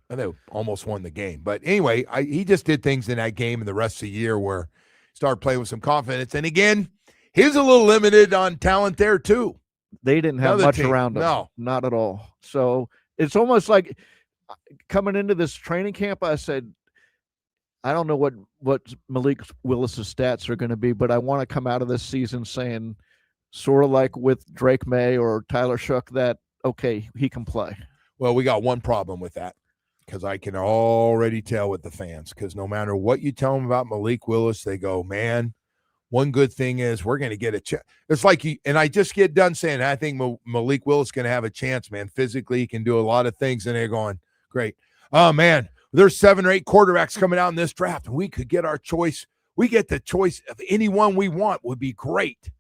they almost won the game. But anyway, he just did things in that game and the rest of the year where he started playing with some confidence. And again, he was a little limited on talent there too. They didn't have much around him. No, not at all. So it's almost like coming into this training camp, I said, I don't know what Malik Willis's stats are going to be, but I want to come out of this season saying, sort of like with Drake May or Tyler Shuck, that, okay, he can play. Well, we got one problem with that, because I can already tell with the fans, because no matter what you tell them about Malik Willis, they go, man, one good thing is we're going to get a chance. It's like and I just get done saying, I think Malik Willis is going to have a chance, man. Physically, he can do a lot of things. And they're going, great. Oh, man, there's 7 or 8 quarterbacks coming out in this draft. We could get our choice. We get the choice of anyone we want would be great.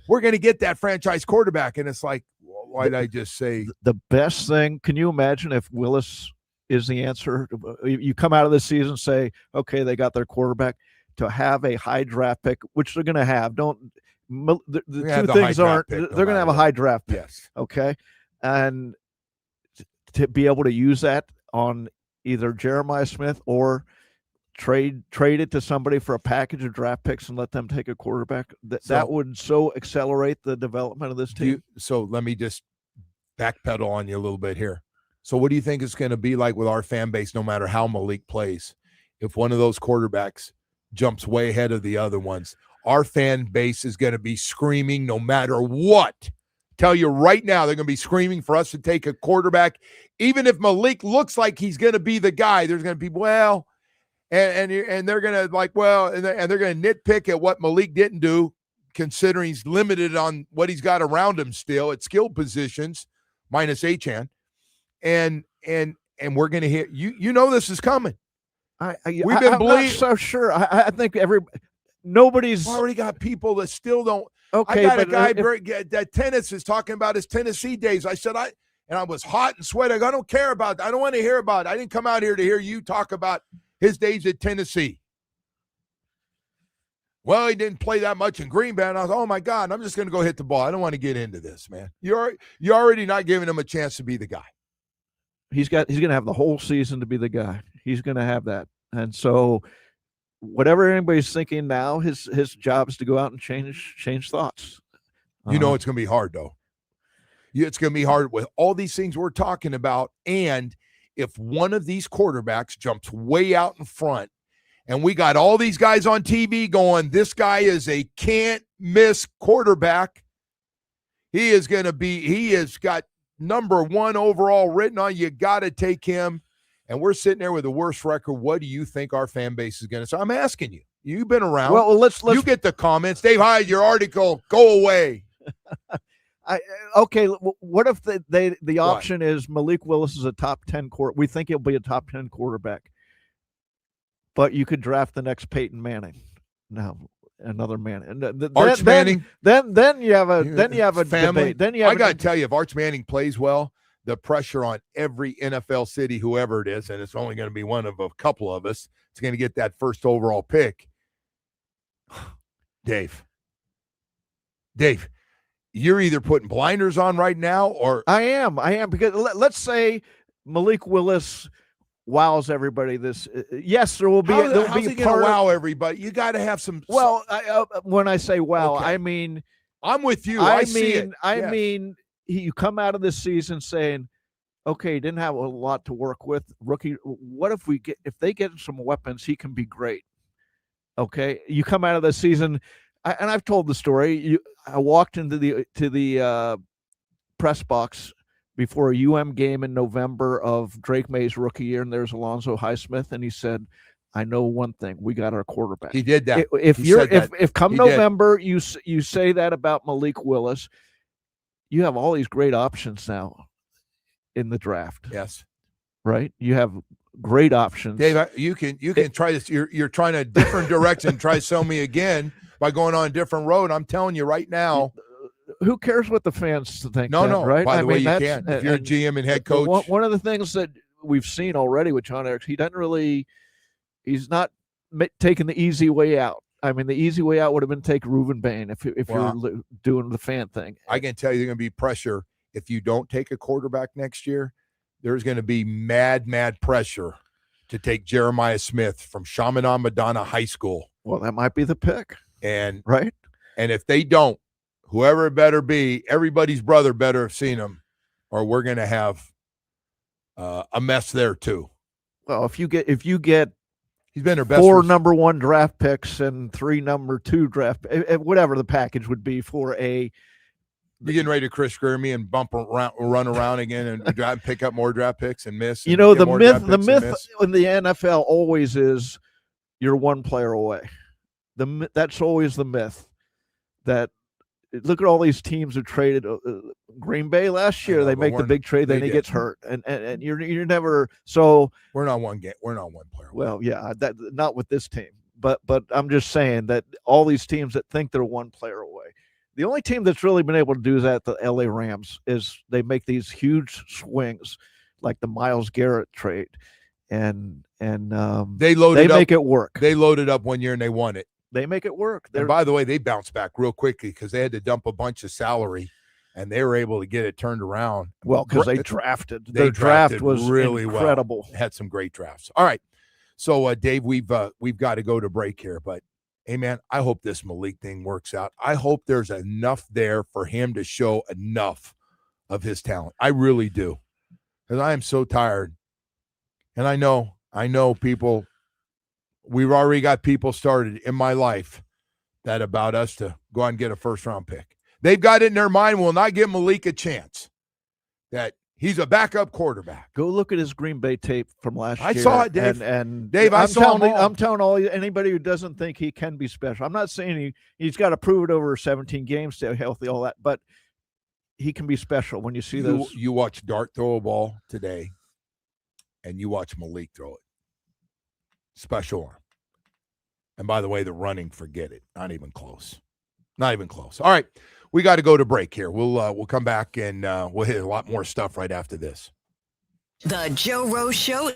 We're going to get that franchise quarterback. And it's like, well, why did I just say? The best thing, can you imagine if Willis is the answer? You come out of this season, say, okay, they got their quarterback. To have a high draft pick, which they're going to have. The two things aren't, they're going to have a high draft pick. Yes. Okay. And to be able to use that on either Jeremiah Smith or trade it to somebody for a package of draft picks and let them take a quarterback, that would so accelerate the development of this team. So let me just backpedal on you a little bit here. So what do you think it's going to be like with our fan base, no matter how Malik plays, if one of those quarterbacks jumps way ahead of the other ones? Our fan base is going to be screaming no matter what. Tell you right now, they're going to be screaming for us to take a quarterback. Even if Malik looks like he's going to be the guy, there's going to be, well, and they're going to like, well, and they're going to nitpick at what Malik didn't do, considering he's limited on what he's got around him still at skill positions, minus Achane. And we're going to hear, you know this is coming. We've been I'm not so sure. I think nobody's already got people that still don't. Okay, I got a guy that tennis is talking about his Tennessee days. I said, I was hot and sweaty. I don't care about that. I don't want to hear about it. I didn't come out here to hear you talk about his days at Tennessee. Well, he didn't play that much in Green Bay. And I was, oh, my God, I'm just going to go hit the ball. I don't want to get into this, man. You're already not giving him a chance to be the guy. He's going to have the whole season to be the guy. He's going to have that. And so whatever anybody's thinking now, his job is to go out and change thoughts. You know it's going to be hard, though. It's going to be hard with all these things we're talking about. And if one of these quarterbacks jumps way out in front, and we got all these guys on TV going, this guy is a can't-miss quarterback. He has got number 1 overall written on. You got to take him. And we're sitting there with the worst record. What do you think our fan base is going to say? I'm asking you. You've been around. Well, let's you get the comments. Dave Hyde, your article, go away. Okay, what if the option is Malik Willis is a top 10 we think he'll be a top 10 quarterback. But you could draft the next Peyton Manning. No, another Manning. Arch Manning. Then you have a family. Debate. Then you have I got to tell you, if Arch Manning plays well, the pressure on every NFL city, whoever it is, and it's only going to be one of a couple of us, it's going to get that first overall pick. Dave, you're either putting blinders on right now or I am because let's say Malik Willis wows everybody. Yes, there will be. How's he going to wow everybody? You got to have some. Well, when I say wow, okay. I mean I'm with you. I mean, you come out of this season saying, okay, didn't have a lot to work with. Rookie, what if they get some weapons, he can be great. Okay, you come out of the season, and I've told the story. I walked into the press box before a game in November of Drake May's rookie year, and there's Alonzo Highsmith, and he said, I know one thing, we got our quarterback. He did that. If come November you say that about Malik Willis, you have all these great options now in the draft. Yes. Right? You have great options. Dave, you can try this. You're trying a different direction, try to sell me again by going on a different road. I'm telling you right now. Who cares what the fans think? No. Right? By the way, you can. If you're a GM and head coach. One of the things that we've seen already with John Erickson, he's not taking the easy way out. I mean, the easy way out would have been take Reuben Bain if you're doing the fan thing. I can tell you there's going to be pressure. If you don't take a quarterback next year, there's going to be mad pressure to take Jeremiah Smith from Chaminade Madonna High School. Well, that might be the pick. Right? And if they don't, whoever it better be, everybody's brother better have seen him, or we're going to have a mess there too. Well, if you get he's been their best 4 number 1 draft picks and 3 number 2 draft, whatever the package would be for a. You're getting ready to Chris Greer me and run around again and pick up more draft picks and miss. You know, the myth in the NFL always is you're 1 player away. That's always the myth. That look at all these teams who traded. Green Bay last year, they make the big trade, then he gets hurt, and you're never. So we're not one player. Well, yeah, that not with this team, but I'm just saying that all these teams that think they're 1 player away. The only team that's really been able to do that, the LA Rams, is they make these huge swings, like the Myles Garrett trade, and they make it work. They loaded up one year and they won it. They make it work. And by the way, they bounced back real quickly because they had to dump a bunch of salary, and they were able to get it turned around. Well, because they drafted. Their draft was really incredible. Well. Had some great drafts. All right, so Dave, we've got to go to break here, but hey, man, I hope this Malik thing works out. I hope there's enough there for him to show enough of his talent. I really do, because I am so tired, and I know people. We've already got people started in my life that about us to go out and get a first-round pick. They've got it in their mind, will not give Malik a chance, that he's a backup quarterback. Go look at his Green Bay tape from last year. I saw it, Dave. And Dave, I'm telling anybody who doesn't think he can be special. I'm not saying he's got to prove it over 17 games, stay healthy, all that, but he can be special when you see those. You watch Dart throw a ball today, and you watch Malik throw it. special arm. And by the way, the running, forget it. Not even close. Not even close. All right, we got to go to break here. We'll come back and we'll hit a lot more stuff right after this. The Joe Rose Show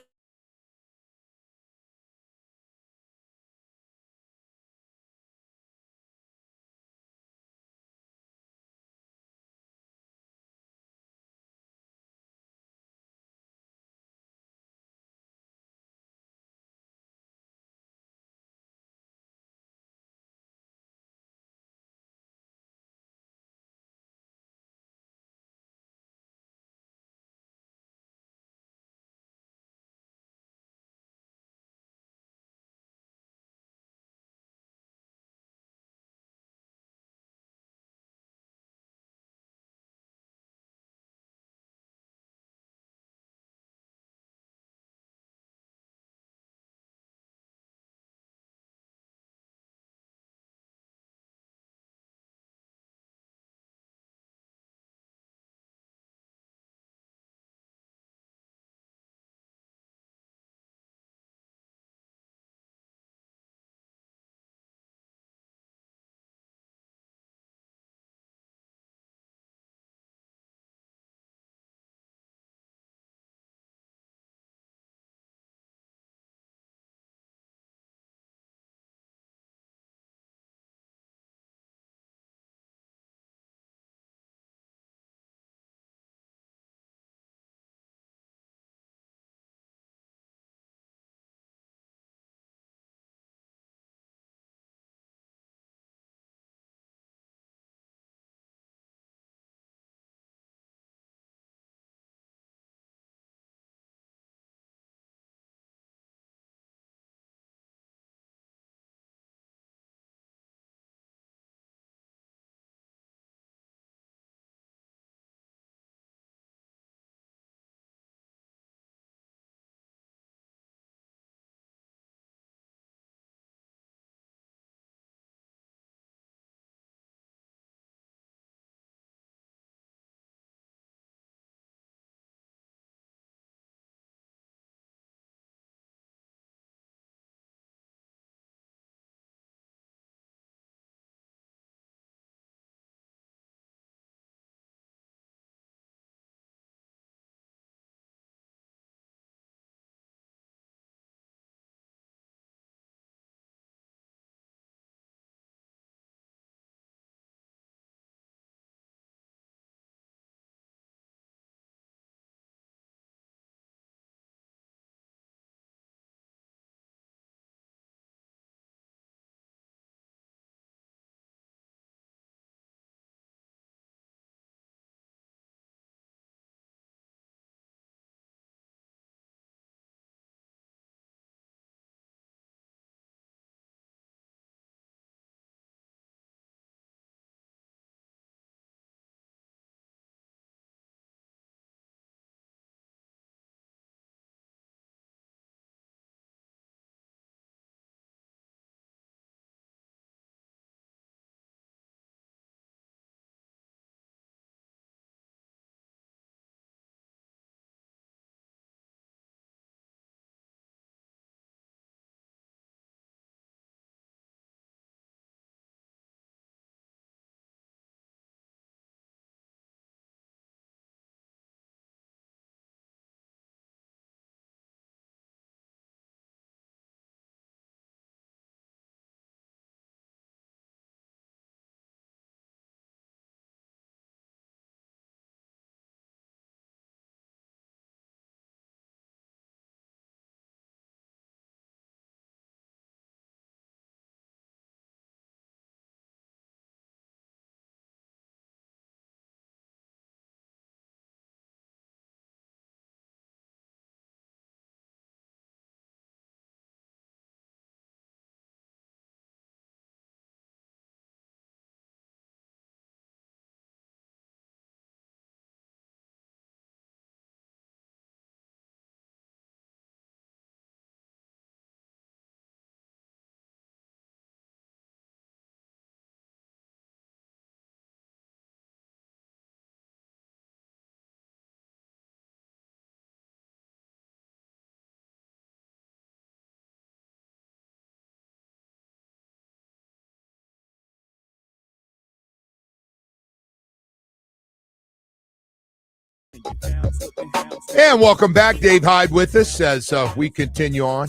And welcome back. Dave Hyde with us as we continue on.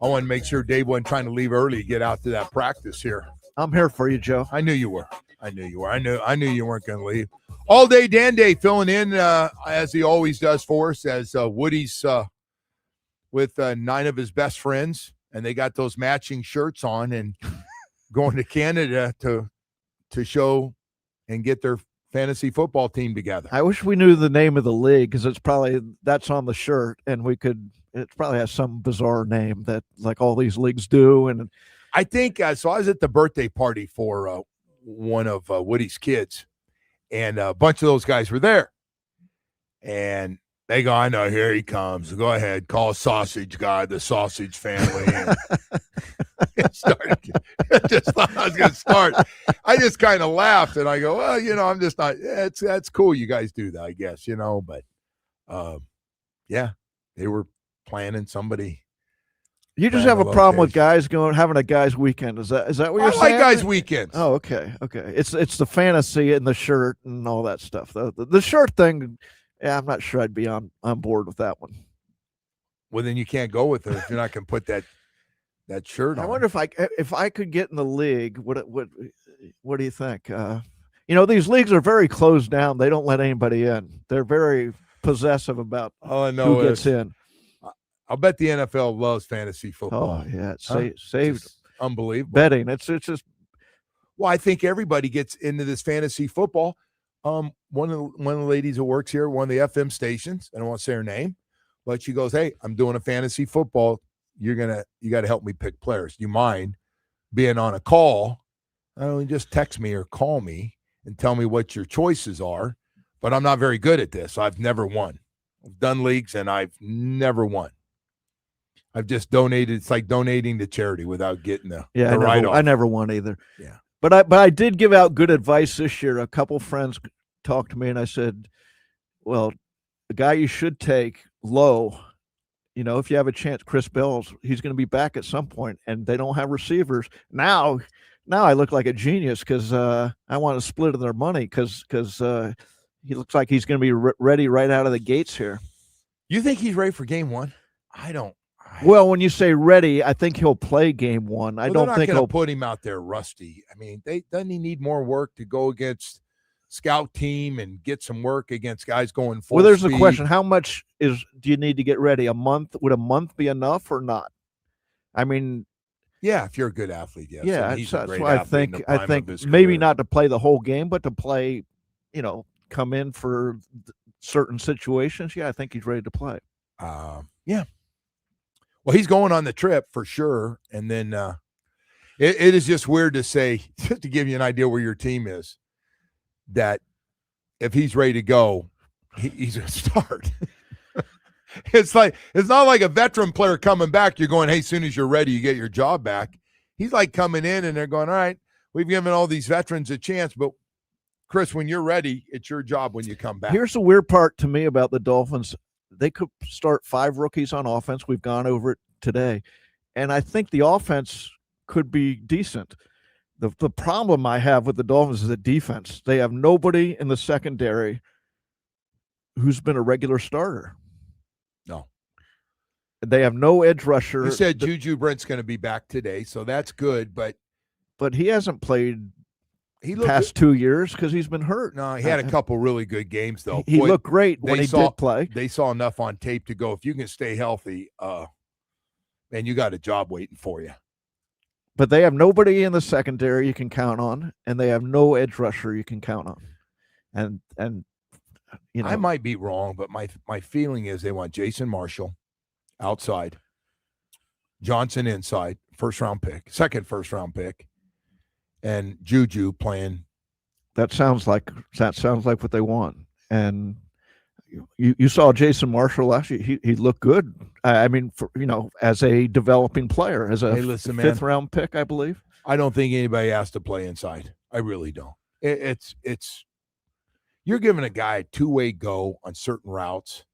I want to make sure Dave wasn't trying to leave early to get out to that practice here. I'm here for you, Joe. I knew you were. I knew you weren't going to leave. All day, Dan Day filling in as he always does for us as Woody's with 9 of his best friends, and they got those matching shirts on and going to Canada to show and get their fantasy football team together. I wish we knew the name of the league because that's on the shirt, and it probably has some bizarre name that like all these leagues do. And I think so. I was at the birthday party for one of Woody's kids, and a bunch of those guys were there. And they go, I know, here he comes. Go ahead, call Sausage Guy, the Sausage Family. And I just thought I was going to start. I just kind of laughed, and I go, well, I'm just not. That's cool. You guys do that, I guess, But yeah, they were planning somebody. You just have a problem with guys having a guys' weekend. Is that what you're saying? I like guys' weekends. Oh, okay. It's the fantasy and the shirt and all that stuff. The shirt thing, yeah, I'm not sure I'd be on board with that one. Well, then you can't go with it if you're not going to put that shirt on. I wonder if I could get in the league. What do you think? These leagues are very closed down. They don't let anybody in. They're very possessive about who gets in. I'll bet the NFL loves fantasy football. Oh yeah, it's saved. Unbelievable betting. It's just. Well, I think everybody gets into this fantasy football. One of the ladies who works here, one of the FM stations, I don't want to say her name, but she goes, "Hey, I'm doing a fantasy football. You got to help me pick players. Do you mind being on a call? Not only just text me or call me and tell me what your choices are, but I'm not very good at this. I've never won. I've done leagues and I've never won. I've just donated. It's like donating to charity without getting the write-off. I never won either. Yeah. But I did give out good advice this year. A couple friends talked to me and I said, well, the guy you should take low, if you have a chance, Chris Bell's, he's going to be back at some point, and they don't have receivers. Now I look like a genius because I want to split their money because he looks like he's going to be ready right out of the gates here. You think he's ready for game one? I don't. Well, when you say ready, I think he'll play game one. I don't think he'll put him out there rusty. I mean, doesn't he need more work to go against scout team and get some work against guys going full Well, there's speed? a question. How much do you need to get ready? A month? Would a month be enough or not? I mean, yeah, if you're a good athlete, yes. Yeah, he's that's a great why athlete I think maybe not to play the whole game, but to play, come in for certain situations. Yeah, I think he's ready to play. Yeah. Well, he's going on the trip for sure. And then it is just weird to say, just to give you an idea where your team is, that if he's ready to go, he's going to start. It's not like a veteran player coming back. You're going, hey, as soon as you're ready, you get your job back. He's like coming in and they're going, all right, we've given all these veterans a chance, but Chris, when you're ready, it's your job when you come back. Here's the weird part to me about the Dolphins. They could start 5 rookies on offense. We've gone over it today. And I think the offense could be decent. The problem I have with the Dolphins is the defense. They have nobody in the secondary who's been a regular starter. No. They have no edge rusher. You said Juju Brent's going to be back today, so that's good. But he hasn't played past 2 years because he's been hurt. No, he had a couple really good games, though. He looked great when he did play. They saw enough on tape to go, if you can stay healthy, man, you got a job waiting for you. But they have nobody in the secondary you can count on, and they have no edge rusher you can count on. And I might be wrong, but my feeling is they want Jason Marshall outside, Johnson inside, second first round pick, and Juju playing. That sounds like what they want. And you saw Jason Marshall last year. He looked good. I mean, as a developing player, as a fifth round pick, I believe. I don't think anybody has to play inside. I really don't. It's you're giving a guy a two-way go on certain routes.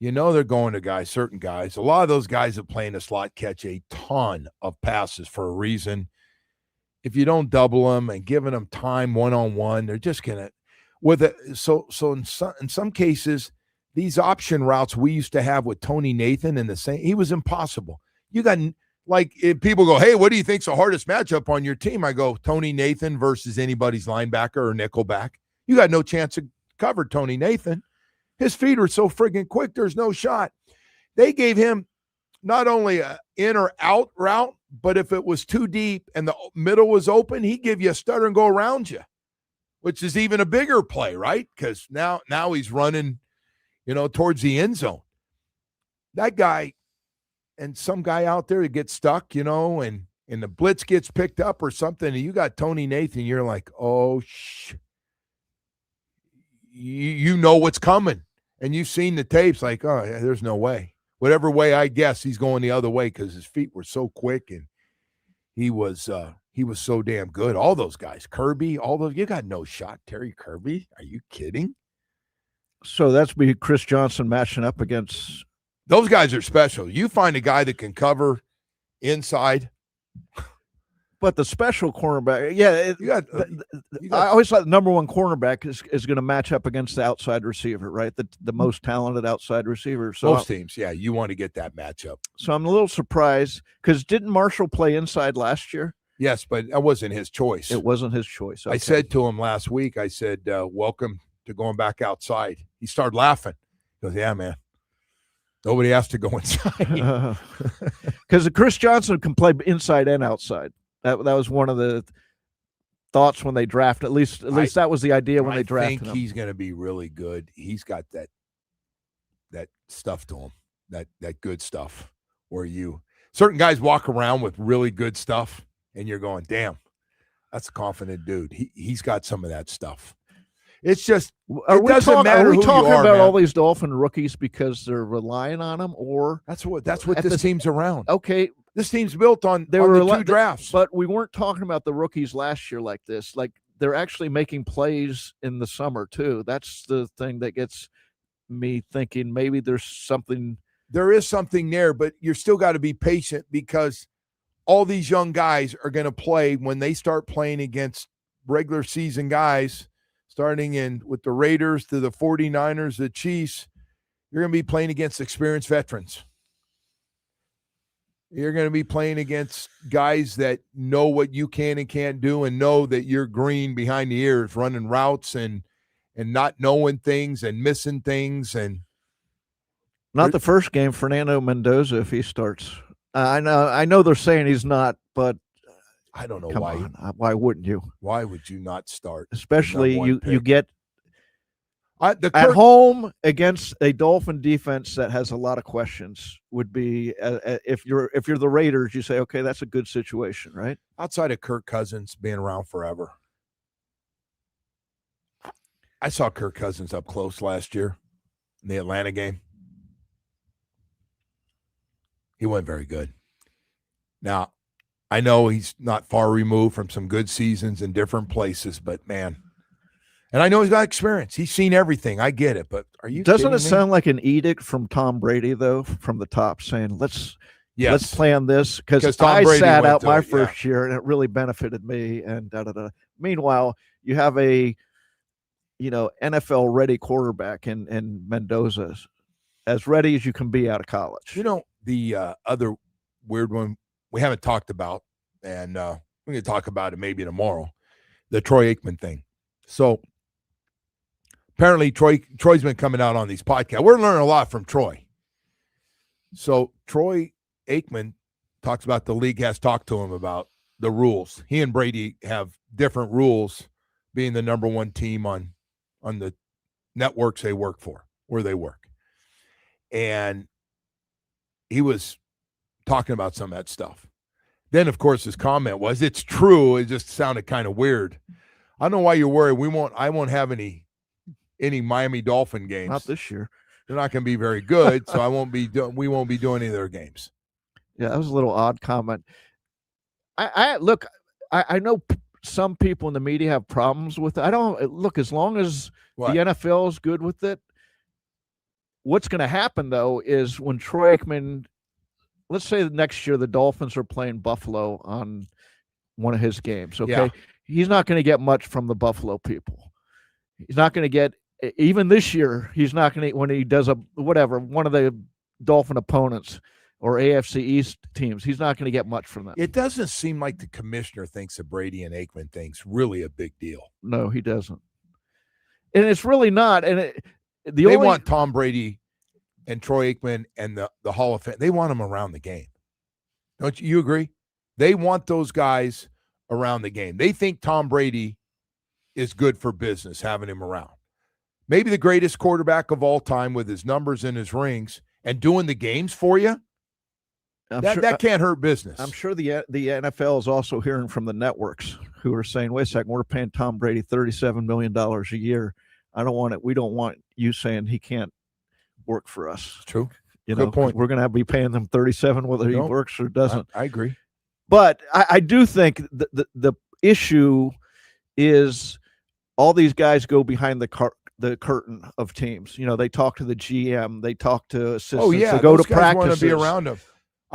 They're going to certain guys. A lot of those guys that play in the slot catch a ton of passes for a reason. If you don't double them and giving them time one-on-one, they're just going to – so in some cases, these option routes we used to have with Tony Nathan and the same, he was impossible. You got, like, if people go, hey, what do you think's the hardest matchup on your team? I go, Tony Nathan versus anybody's linebacker or nickelback. You got no chance to cover Tony Nathan. His feet are so friggin' quick, there's no shot. They gave him not only an in or out route, but if it was too deep and the middle was open, he'd give you a stutter and go around you, which is even a bigger play, right? Because now he's running, towards the end zone. That guy and some guy out there that gets stuck, and the blitz gets picked up or something, and you got Tony Nathan, you're like, oh, you know what's coming. And you've seen the tapes like, oh, yeah, there's no way. Whatever way I guess, he's going the other way because his feet were so quick and he was so damn good. All those guys, Kirby, all those, you got no shot. Terry Kirby, are you kidding? So that's be Chris Johnson matching up against. Those guys are special. You find a guy that can cover inside. But the special cornerback, yeah. I always thought the number one cornerback is going to match up against the outside receiver, right? The most talented outside receiver. So most teams, yeah, you want to get that matchup. So I'm a little surprised because didn't Marshall play inside last year? Yes, but that wasn't his choice. It wasn't his choice. Okay. I said to him last week, I said, welcome to going back outside. He started laughing. He goes, yeah, man. Nobody has to go inside. Because Chris Johnson can play inside and outside. That was one of the thoughts when they drafted. At least that was the idea when they drafted him. I think he's going to be really good. He's got that stuff to him, that good stuff where certain guys walk around with really good stuff and you're going, damn, that's a confident dude. He's got some of that stuff. It's just, are we talking about all these Dolphin rookies because they're relying on them, or that's what this team's around. Okay. This team's built on the two drafts. But we weren't talking about the rookies last year like this. Like, they're actually making plays in the summer, too. That's the thing that gets me thinking maybe there's something. There is something there, but you're still got to be patient because all these young guys are going to play when they start playing against regular season guys, starting with the Raiders to the 49ers, the Chiefs. You're going to be playing against experienced veterans. You're going to be playing against guys that know what you can and can't do and know that you're green behind the ears, running routes and not knowing things and missing things. And not the first game, Fernando Mendoza, if he starts. I know they're saying he's not, but I don't know why. Why wouldn't you? Why would you not start? Especially you get at home against a Dolphin defense that has a lot of questions. Would be if you're the Raiders, you say, okay, that's a good situation, right? Outside of Kirk Cousins being around forever, I saw Kirk Cousins up close last year in the Atlanta game. He wasn't very good. Now, I know he's not far removed from some good seasons in different places, but man. And I know he's got experience. He's seen everything. I get it, but are you Doesn't it kidding me? sound like an edict from Tom Brady, though, from the top saying, let's plan this? Because I sat out my first year, and it really benefited me, and da-da-da. Meanwhile, you have a, NFL-ready quarterback in Mendoza, as ready as you can be out of college. The other weird one we haven't talked about, and we're going to talk about it maybe tomorrow, the Troy Aikman thing. So, apparently, Troy's been coming out on these podcasts. We're learning a lot from Troy. So Troy Aikman talks about the league has talked to him about the rules. He and Brady have different rules, being the number one team on the networks they work for, where they work. And he was talking about some of that stuff. Then, of course, his comment was, it's true. It just sounded kind of weird. I don't know why you're worried. I won't have any Miami Dolphin games. Not this year. They're not going to be very good, so we won't be doing any of their games. Yeah, that was a little odd comment. I know some people in the media have problems with it. I don't look, as long as the NFL is good with it. What's going to happen though is when Troy Aikman, let's say next year the Dolphins are playing Buffalo on one of his games. Okay. Yeah. He's not going to get much from the Buffalo people. He's not going to get even this year, he's not going to, when he does one of the Dolphin opponents or AFC East teams, he's not going to get much from them. It doesn't seem like the commissioner thinks that Brady and Aikman thing's really a big deal. No, he doesn't. And it's really not. And they want Tom Brady and Troy Aikman and the Hall of Fame. They want them around the game. Don't you agree? They want those guys around the game. They think Tom Brady is good for business, having him around. Maybe the greatest quarterback of all time with his numbers and his rings and doing the games for you. That can't hurt business. I'm sure the NFL is also hearing from the networks who are saying, wait a second, we're paying Tom Brady $37 million a year. I don't want it. We don't want you saying he can't work for us. True. Good point. We're going to be paying them 37 whether he works or doesn't. I agree. But I do think the issue is all these guys go behind the curtain of teams. They talk to the GM, they talk to assistants, they go to practices. Want to be around them.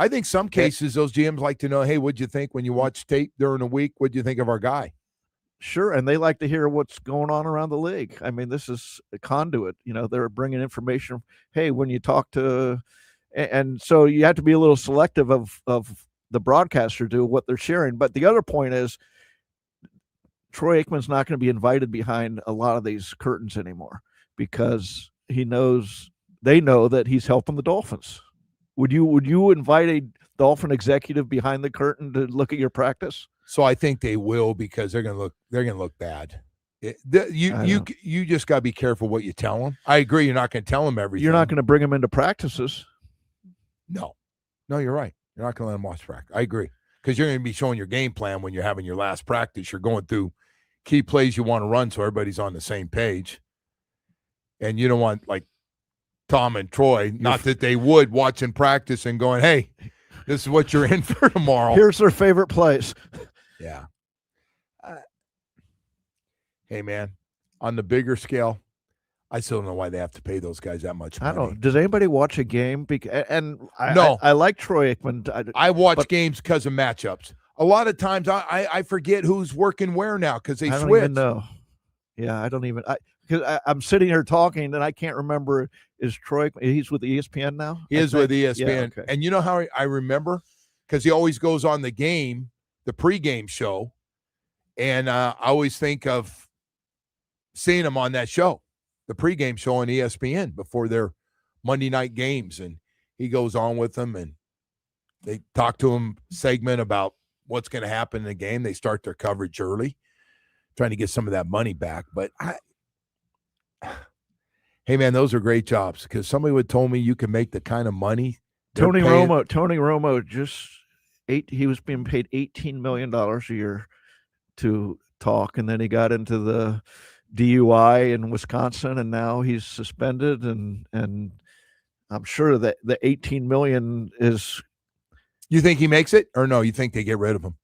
I think some cases those GMs like to know, hey, what'd you think when you watch tape during the week? What'd you think of our guy? Sure, and they like to hear what's going on around the league. I mean, this is a conduit. They're bringing information. Hey, when you talk to, and so you have to be a little selective of the broadcaster do what they're sharing. But the other point is, Troy Aikman's not going to be invited behind a lot of these curtains anymore because they know that he's helping the Dolphins. Would you invite a Dolphin executive behind the curtain to look at your practice? So I think they will because they're going to look bad. You just got to be careful what you tell them. I agree. You're not going to tell them everything. You're not going to bring them into practices. No, you're right. You're not going to let them watch practice. I agree because you're going to be showing your game plan when you're having your last practice. You're going through key plays you want to run so everybody's on the same page. And you don't want like Tom and Troy, not that they would watching practice and going, hey, this is what you're in for tomorrow. Here's their favorite plays. Yeah. Hey, man, on the bigger scale, I still don't know why they have to pay those guys that much money. I don't. Does anybody watch a game? No. I like Troy Aikman. I watch games because of matchups. A lot of times I forget who's working where now because they switch. I don't even know. Yeah, I don't even. Because I'm sitting here talking and I can't remember. Is Troy? He's with ESPN now. He is with ESPN, yeah, okay. And you know how I remember because he always goes on the pregame show, and I always think of seeing him on that show, the pregame show on ESPN before their Monday night games, and he goes on with them, and they talk to him segment about what's going to happen in the game. They start their coverage early, trying to get some of that money back, but hey, man, those are great jobs because somebody would told me you can make the kind of money. Tony Romo he was being paid $18 million a year to talk, and then he got into the DUI in Wisconsin, and now he's suspended, and I'm sure that the $18 million is. You think he makes it, or no? You think they get rid of him?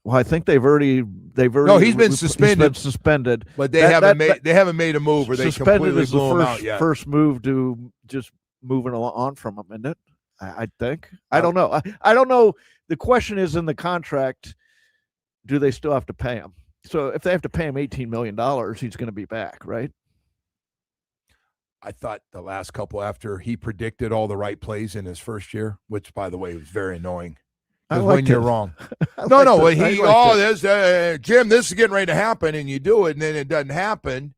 Well, I think they've already. No, he's been suspended. He's been suspended, but they haven't made a move, or they completely blew him out yet. First move to just moving on from him, isn't it? I think. I don't know. I don't know. The question is in the contract: do they still have to pay him? So if they have to pay him $18 million, he's going to be back, right? I thought the last couple after he predicted all the right plays in his first year, which by the way was very annoying. When you're wrong. Jim, this is getting ready to happen, and you do it, and then it doesn't happen.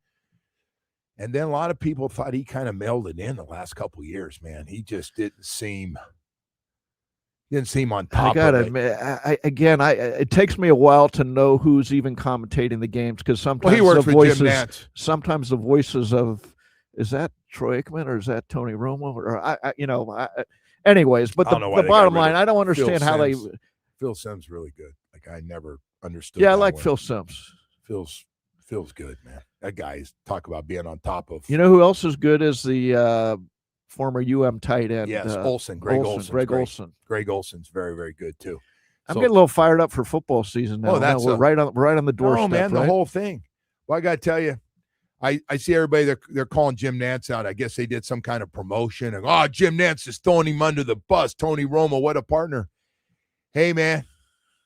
And then a lot of people thought he kind of mailed it in the last couple of years, man. He just didn't seem on top of it. It takes me a while to know who's even commentating the games because sometimes he works with Jim Nantz. Sometimes the voices of, is that Troy Aikman or is that Tony Romo? Or anyways, but the bottom line, I don't understand how they. Phil Simms really good. Like I never understood. Yeah, I like Phil Simms. Feels good, man. That guy's talk about being on top of. You know who else is good is the former tight end. Yes, Olsen. Greg Olsen. Greg Olsen's very, very good too. I'm getting a little fired up for football season now. We're right on the doorstep. Oh man, right? The whole thing. Well, I got to tell you, I see everybody they're calling Jim Nantz out. I guess they did some kind of promotion and Jim Nantz is throwing him under the bus. Tony Romo, what a partner. Hey man,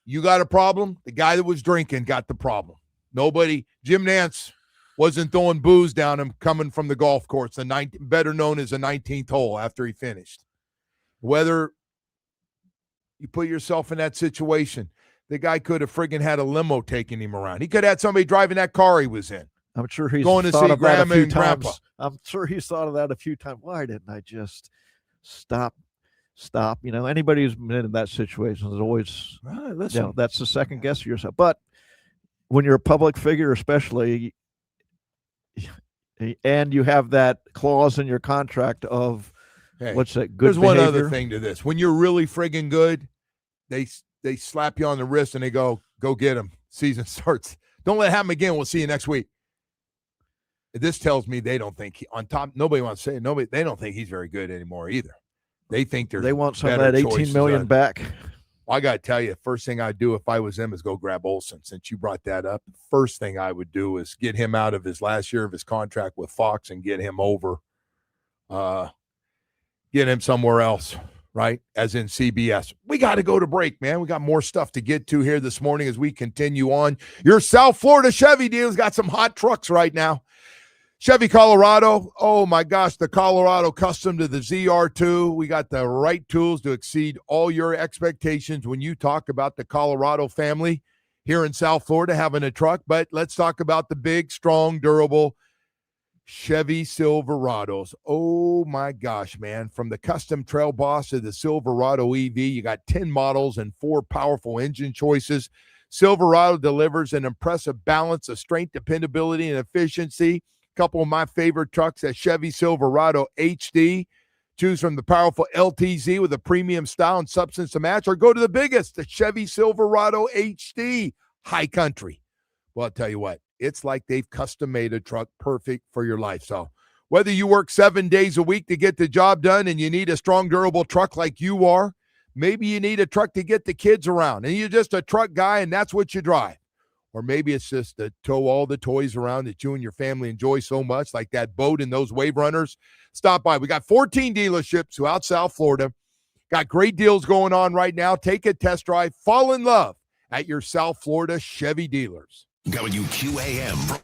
you got a problem? The guy that was drinking got the problem. Jim Nantz wasn't throwing booze down him coming from the golf course, better known as the 19th hole after he finished. Whether you put yourself in that situation, the guy could have friggin' had a limo taking him around. He could have had somebody driving that car he was in. I'm sure he's going to thought see of that a grandma few and times. grandpa. I'm sure he's thought of that a few times. Why didn't I just stop? Anybody who's been in that situation is always, listen, that's the second guess of yourself. But when you're a public figure, especially, and you have that clause in your contract of, what's that? Good There's behavior. one other thing to this. When you're really friggin' good, they slap you on the wrist and they go get him. Season starts. Don't let it happen again. We'll see you next week. This tells me they don't think nobody wants to say it. They don't think he's very good anymore either. They think they want some of that $18 million back. Well, I got to tell you, first thing I'd do if I was them is go grab Olsen. Since you brought that up, first thing I would do is get him out of his last year of his contract with Fox and get him over, get him somewhere else, right? As in CBS. We got to go to break, man. We got more stuff to get to here this morning as we continue on. Your South Florida Chevy deal's got some hot trucks right now. Chevy Colorado, oh my gosh, the Colorado custom to the ZR2. We got the right tools to exceed all your expectations when you talk about the Colorado family here in South Florida having a truck. But let's talk about the big, strong, durable Chevy Silverados. Oh my gosh, man. From the custom Trail Boss to the Silverado EV, you got 10 models and 4 powerful engine choices. Silverado delivers an impressive balance of strength, dependability, and efficiency. Couple of my favorite trucks, that Chevy Silverado HD. Choose from the powerful LTZ with a premium style and substance to match, or go to the biggest, the Chevy Silverado HD High Country. Well, I'll tell you what, it's like they've custom made a truck perfect for your life. So whether you work 7 days a week to get the job done and you need a strong, durable truck like you are, maybe you need a truck to get the kids around and you're just a truck guy and that's what you drive. Or maybe it's just to tow all the toys around that you and your family enjoy so much, like that boat and those wave runners. Stop by. We got 14 dealerships throughout South Florida. Got great deals going on right now. Take a test drive. Fall in love at your South Florida Chevy dealers. WQAM.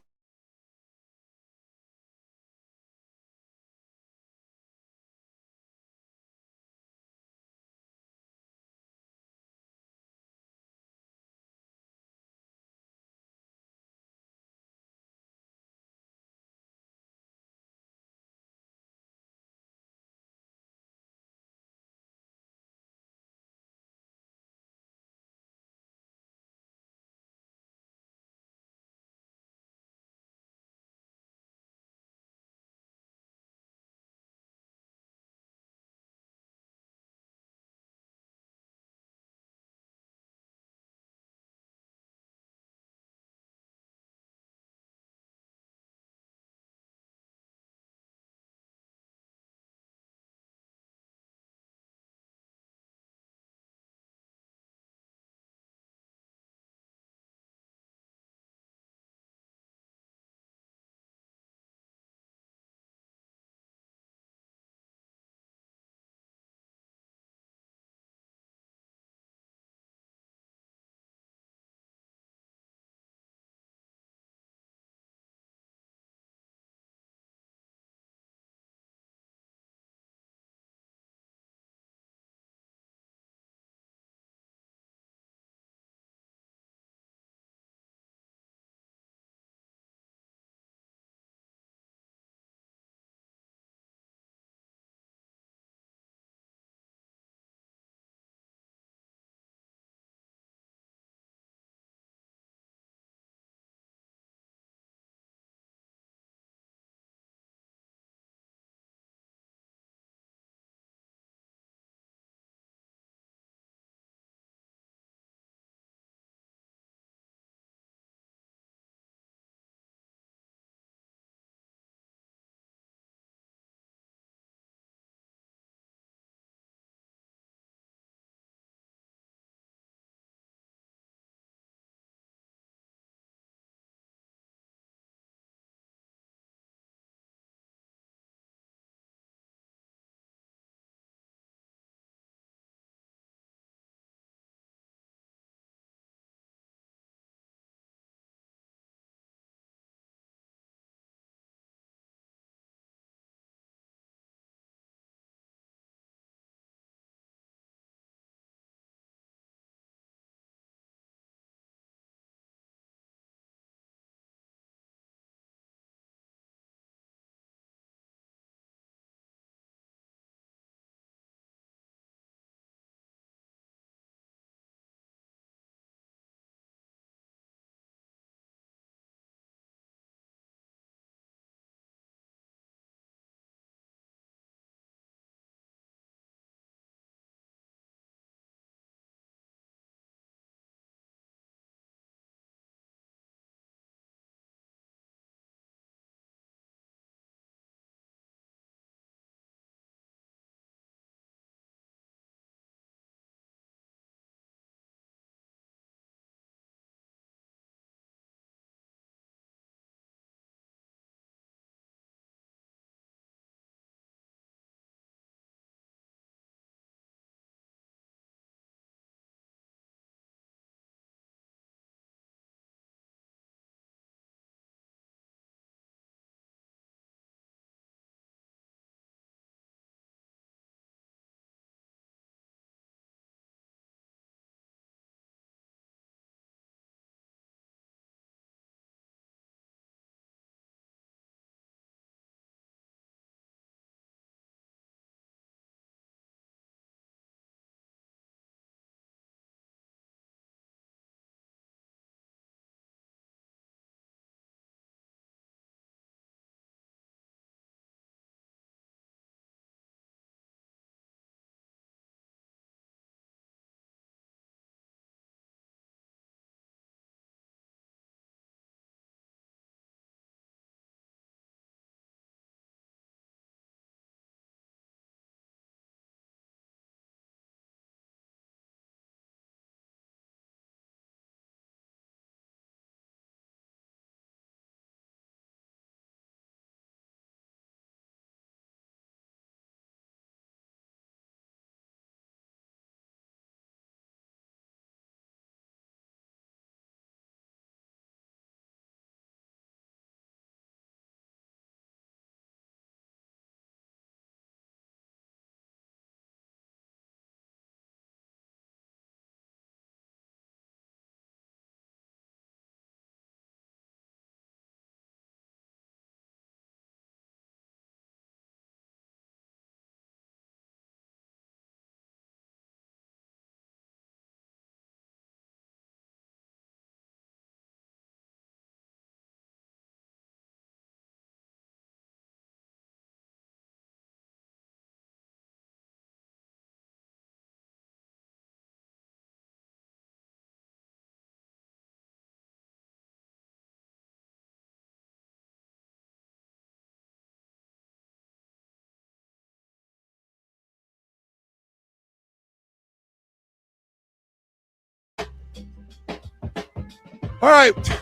All right.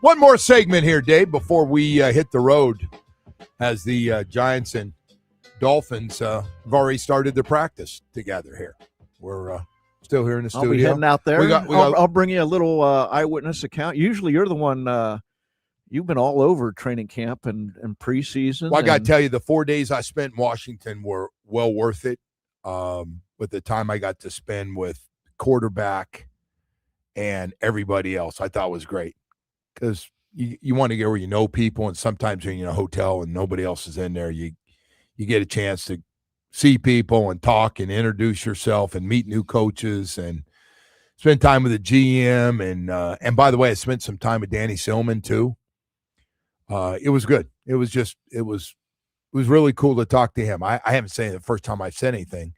One more segment here, Dave, before we hit the road, as the Giants and Dolphins have already started their practice together here. We're still here in the studio. I'll be heading out there. We got- I'll bring you a little eyewitness account. Usually you're the one, you've been all over training camp and preseason. Well, I got to tell you, the 4 days I spent in Washington were well worth it. With the time I got to spend with quarterback and everybody else, I thought was great, because you want to go where you know people, and sometimes when you're in a hotel and nobody else is in there, you get a chance to see people and talk and introduce yourself and meet new coaches and spend time with the GM. And by the way, I spent some time with Danny Silman too. It was good. It was really cool to talk to him. I haven't said it the first time I've said anything,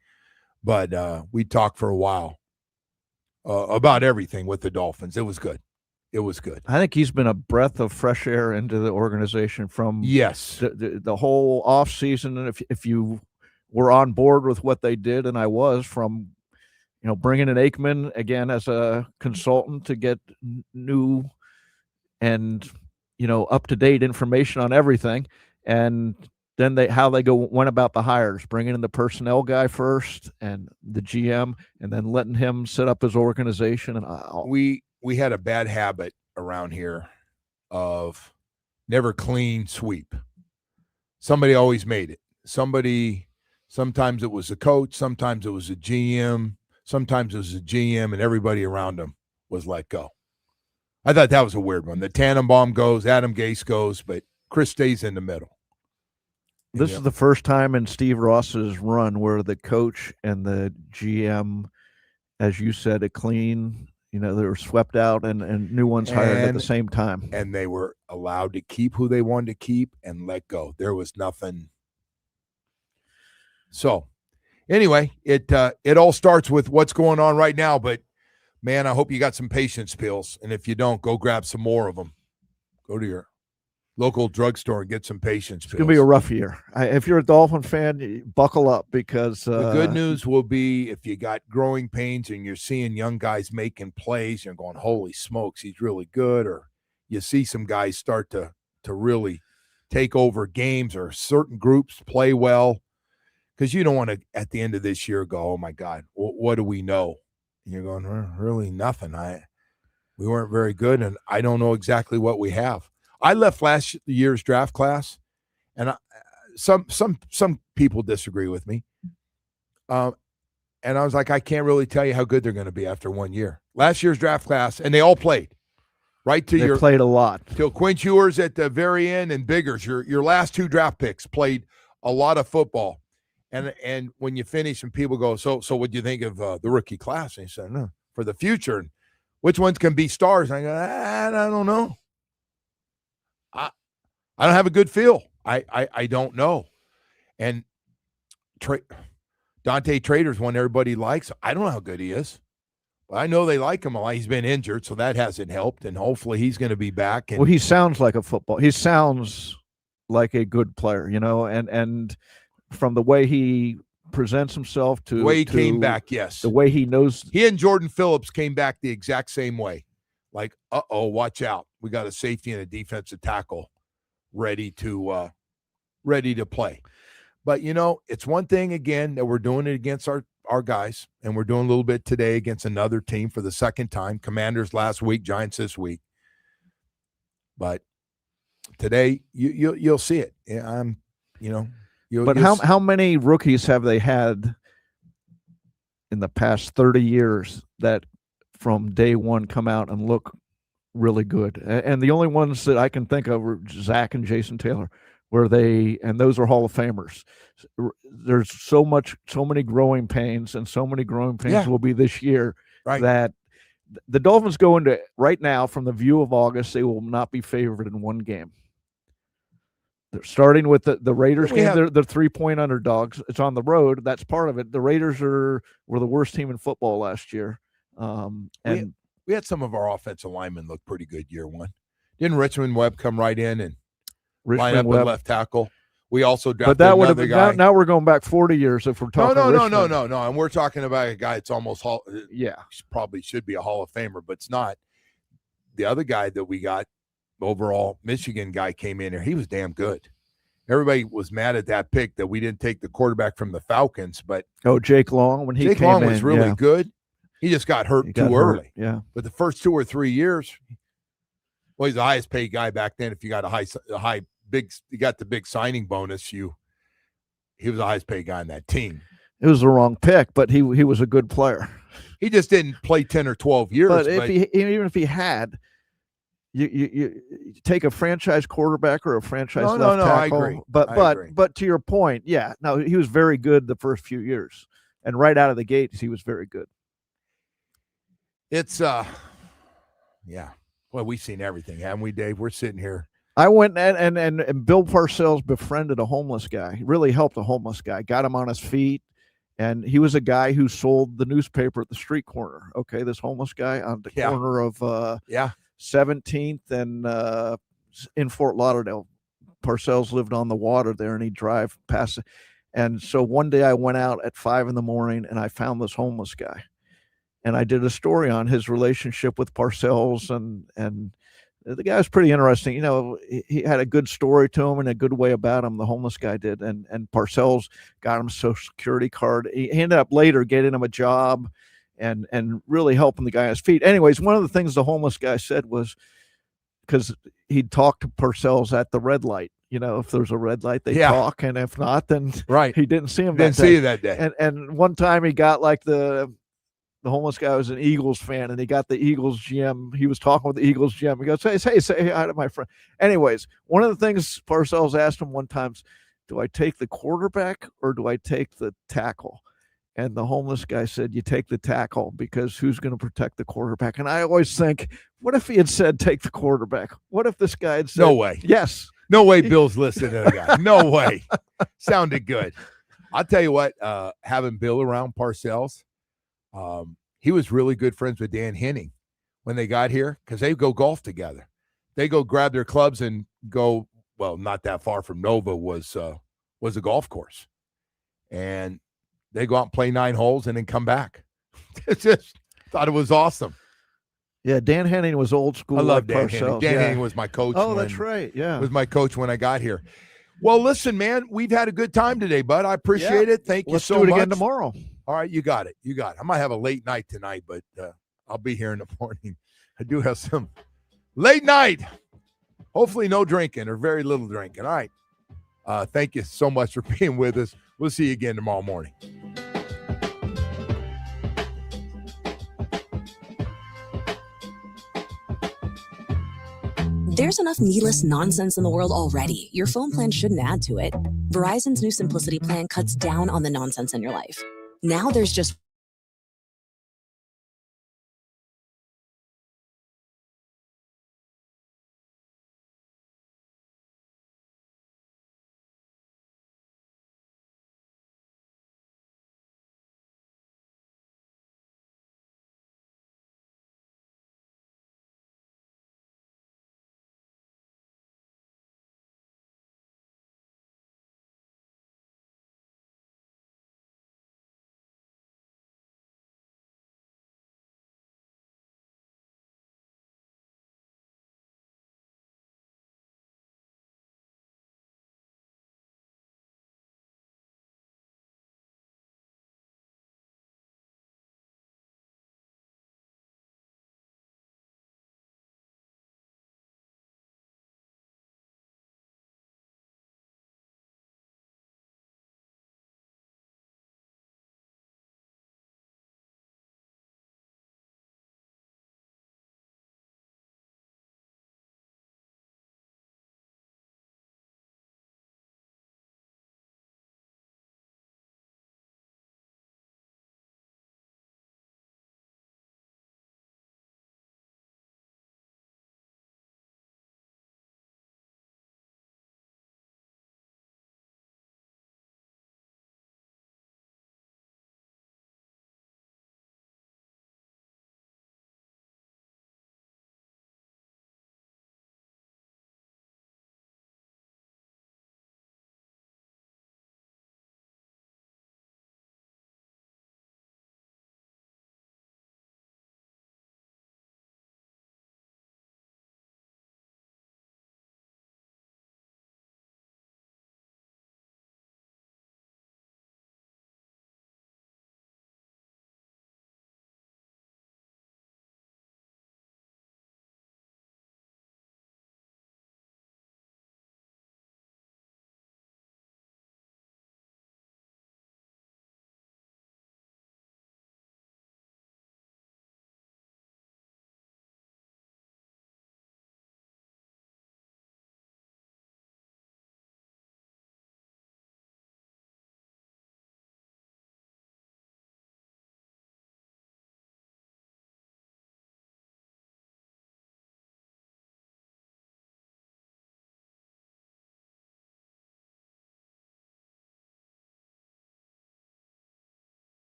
but we talked for a while about everything with the Dolphins. It was good. It was good. I think he's been a breath of fresh air into the organization from Yes. the whole offseason. And if you were on board with what they did, and I was, from bringing in Aikman again as a consultant to get new and up-to-date information on everything, and then how they went about the hires, bringing in the personnel guy first and the GM, and then letting him set up his organization. And we had a bad habit around here of never clean sweep. Somebody always made it. Sometimes it was a coach, sometimes it was a GM, sometimes it was a GM, and everybody around him was let go. I thought that was a weird one. The Tannenbaum goes, Adam Gase goes, but Chris stays in the middle. This is the first time in Steve Ross's run where the coach and the GM, as you said, a clean, they were swept out and new ones hired at the same time. And they were allowed to keep who they wanted to keep and let go. There was nothing. So anyway, it all starts with what's going on right now. But, man, I hope you got some patience pills. And if you don't, go grab some more of them. Go to your local drugstore and get some patience pills. It's going to be a rough year. If you're a Dolphin fan, buckle up, because the good news will be, if you got growing pains and you're seeing young guys making plays, you're going, holy smokes, he's really good. Or you see some guys start to really take over games, or certain groups play well, because you don't want to, at the end of this year, go, oh, my God, what do we know? And you're going, really nothing. We weren't very good, and I don't know exactly what we have. I left last year's draft class, and some people disagree with me. And I was like, I can't really tell you how good they're going to be after 1 year. Last year's draft class, and they all played. Right to they played a lot. Till Quinch Ewers at the very end, and Biggers, your last two draft picks, played a lot of football. And when you finish and people go, so what do you think of the rookie class? And he said, no, for the future. And which ones can be stars? And I go, I don't know. I don't have a good feel. I don't know. And Dante Trader's one everybody likes. I don't know how good he is. But I know they like him a lot. He's been injured, so that hasn't helped. And hopefully he's going to be back. And, well, he sounds like a football. He sounds like a good player, and from the way he presents himself to the way he came back, yes. The way he knows. He and Jordan Phillips came back the exact same way. Like, watch out. We got a safety and a defensive tackle ready to play. But, it's one thing, again, that we're doing it against our guys, and we're doing a little bit today against another team for the second time. Commanders last week, Giants this week. But today, you'll see it. But how many rookies have they had in the past 30 years that from day one come out and look really good? And the only ones that I can think of are Zach and Jason Taylor, and those are Hall of Famers. There's so many growing pains, and so many growing pains will be this year, right, that the Dolphins go into, right now, from the view of August, they will not be favored in one game. They're starting with the Raiders game. They're 3-point underdogs. It's on the road. That's part of it. The Raiders were the worst team in football last year. And we had some of our offensive linemen look pretty good year one. Didn't Richmond Webb come right in and line up at left tackle? We also drafted another guy. Now we're going back 40 years if we're talking. No. And we're talking about a guy that's almost probably should be a Hall of Famer, but it's not. the other guy that we got, overall Michigan guy, came in here. He was damn good. Everybody was mad at that pick that we didn't take the quarterback from the Falcons, but Jake Long, when he Jake came Long was in, really yeah. good. He just got hurt He too got hurt, early. Yeah. But the first 2 or 3 years, well, he's the highest paid guy back then. If you got you got the big signing bonus, he was the highest paid guy on that team. It was the wrong pick, but he was a good player. He just didn't play 10 or 12 years. But even if he had, you take a franchise quarterback or a franchise left tackle. I agree. But to your point, yeah, no, he was very good the first few years, and right out of the gates, he was very good. It's yeah. Well, we've seen everything, haven't we, Dave? We're sitting here. I went and Bill Parcells befriended a homeless guy. He really helped a homeless guy, got him on his feet. And he was a guy who sold the newspaper at the street corner. Okay, this homeless guy on the corner of 17th and in Fort Lauderdale. Parcells lived on the water there, and he'd drive past it. And so one day I went out at 5 a.m. and I found this homeless guy. And I did a story on his relationship with Parcells, and the guy was pretty interesting. You know, he had a good story to him and a good way about him, the homeless guy did. And Parcells got him a Social Security card. He ended up later getting him a job and really helping the guy on his feet. Anyways, one of the things the homeless guy said was, because he'd talk to Parcells at the red light. You know, if there's a red light, they talk, and if not, then he didn't see him. Didn't see you that day. And one time he got like the homeless guy was an Eagles fan, and he got the Eagles GM. He was talking with the Eagles GM. He goes, hey, say hi to my friend. Anyways, one of the things Parcells asked him one time, do I take the quarterback or do I take the tackle? And the homeless guy said, you take the tackle, because who's going to protect the quarterback? And I always think, what if he had said, take the quarterback? What if this guy had said, no way. Yes. No way Bill's listening to the guy. No way. Sounded good. I'll tell you what, having Bill around Parcells, he was really good friends with Dan Henning when they got here, because they go golf together. They go grab their clubs and go, well, not that far from Nova was a golf course. And they go out and play 9 holes and then come back. Just thought it was awesome. Yeah, Dan Henning was old school. I love Dan Parcells. Henning. Dan Henning was my coach. Oh, that's right. Yeah. Was my coach when I got here. Well, listen, man, we've had a good time today, bud. I appreciate it. Thank you so much. Let's do it again tomorrow. All right, you got it. I might have a late night tonight, but I'll be here in the morning. I do have some late night. Hopefully no drinking or very little drinking. All right. Thank you so much for being with us. We'll see you again tomorrow morning. There's enough needless nonsense in the world already. Your phone plan shouldn't add to it. Verizon's new Simplicity plan cuts down on the nonsense in your life. Now there's just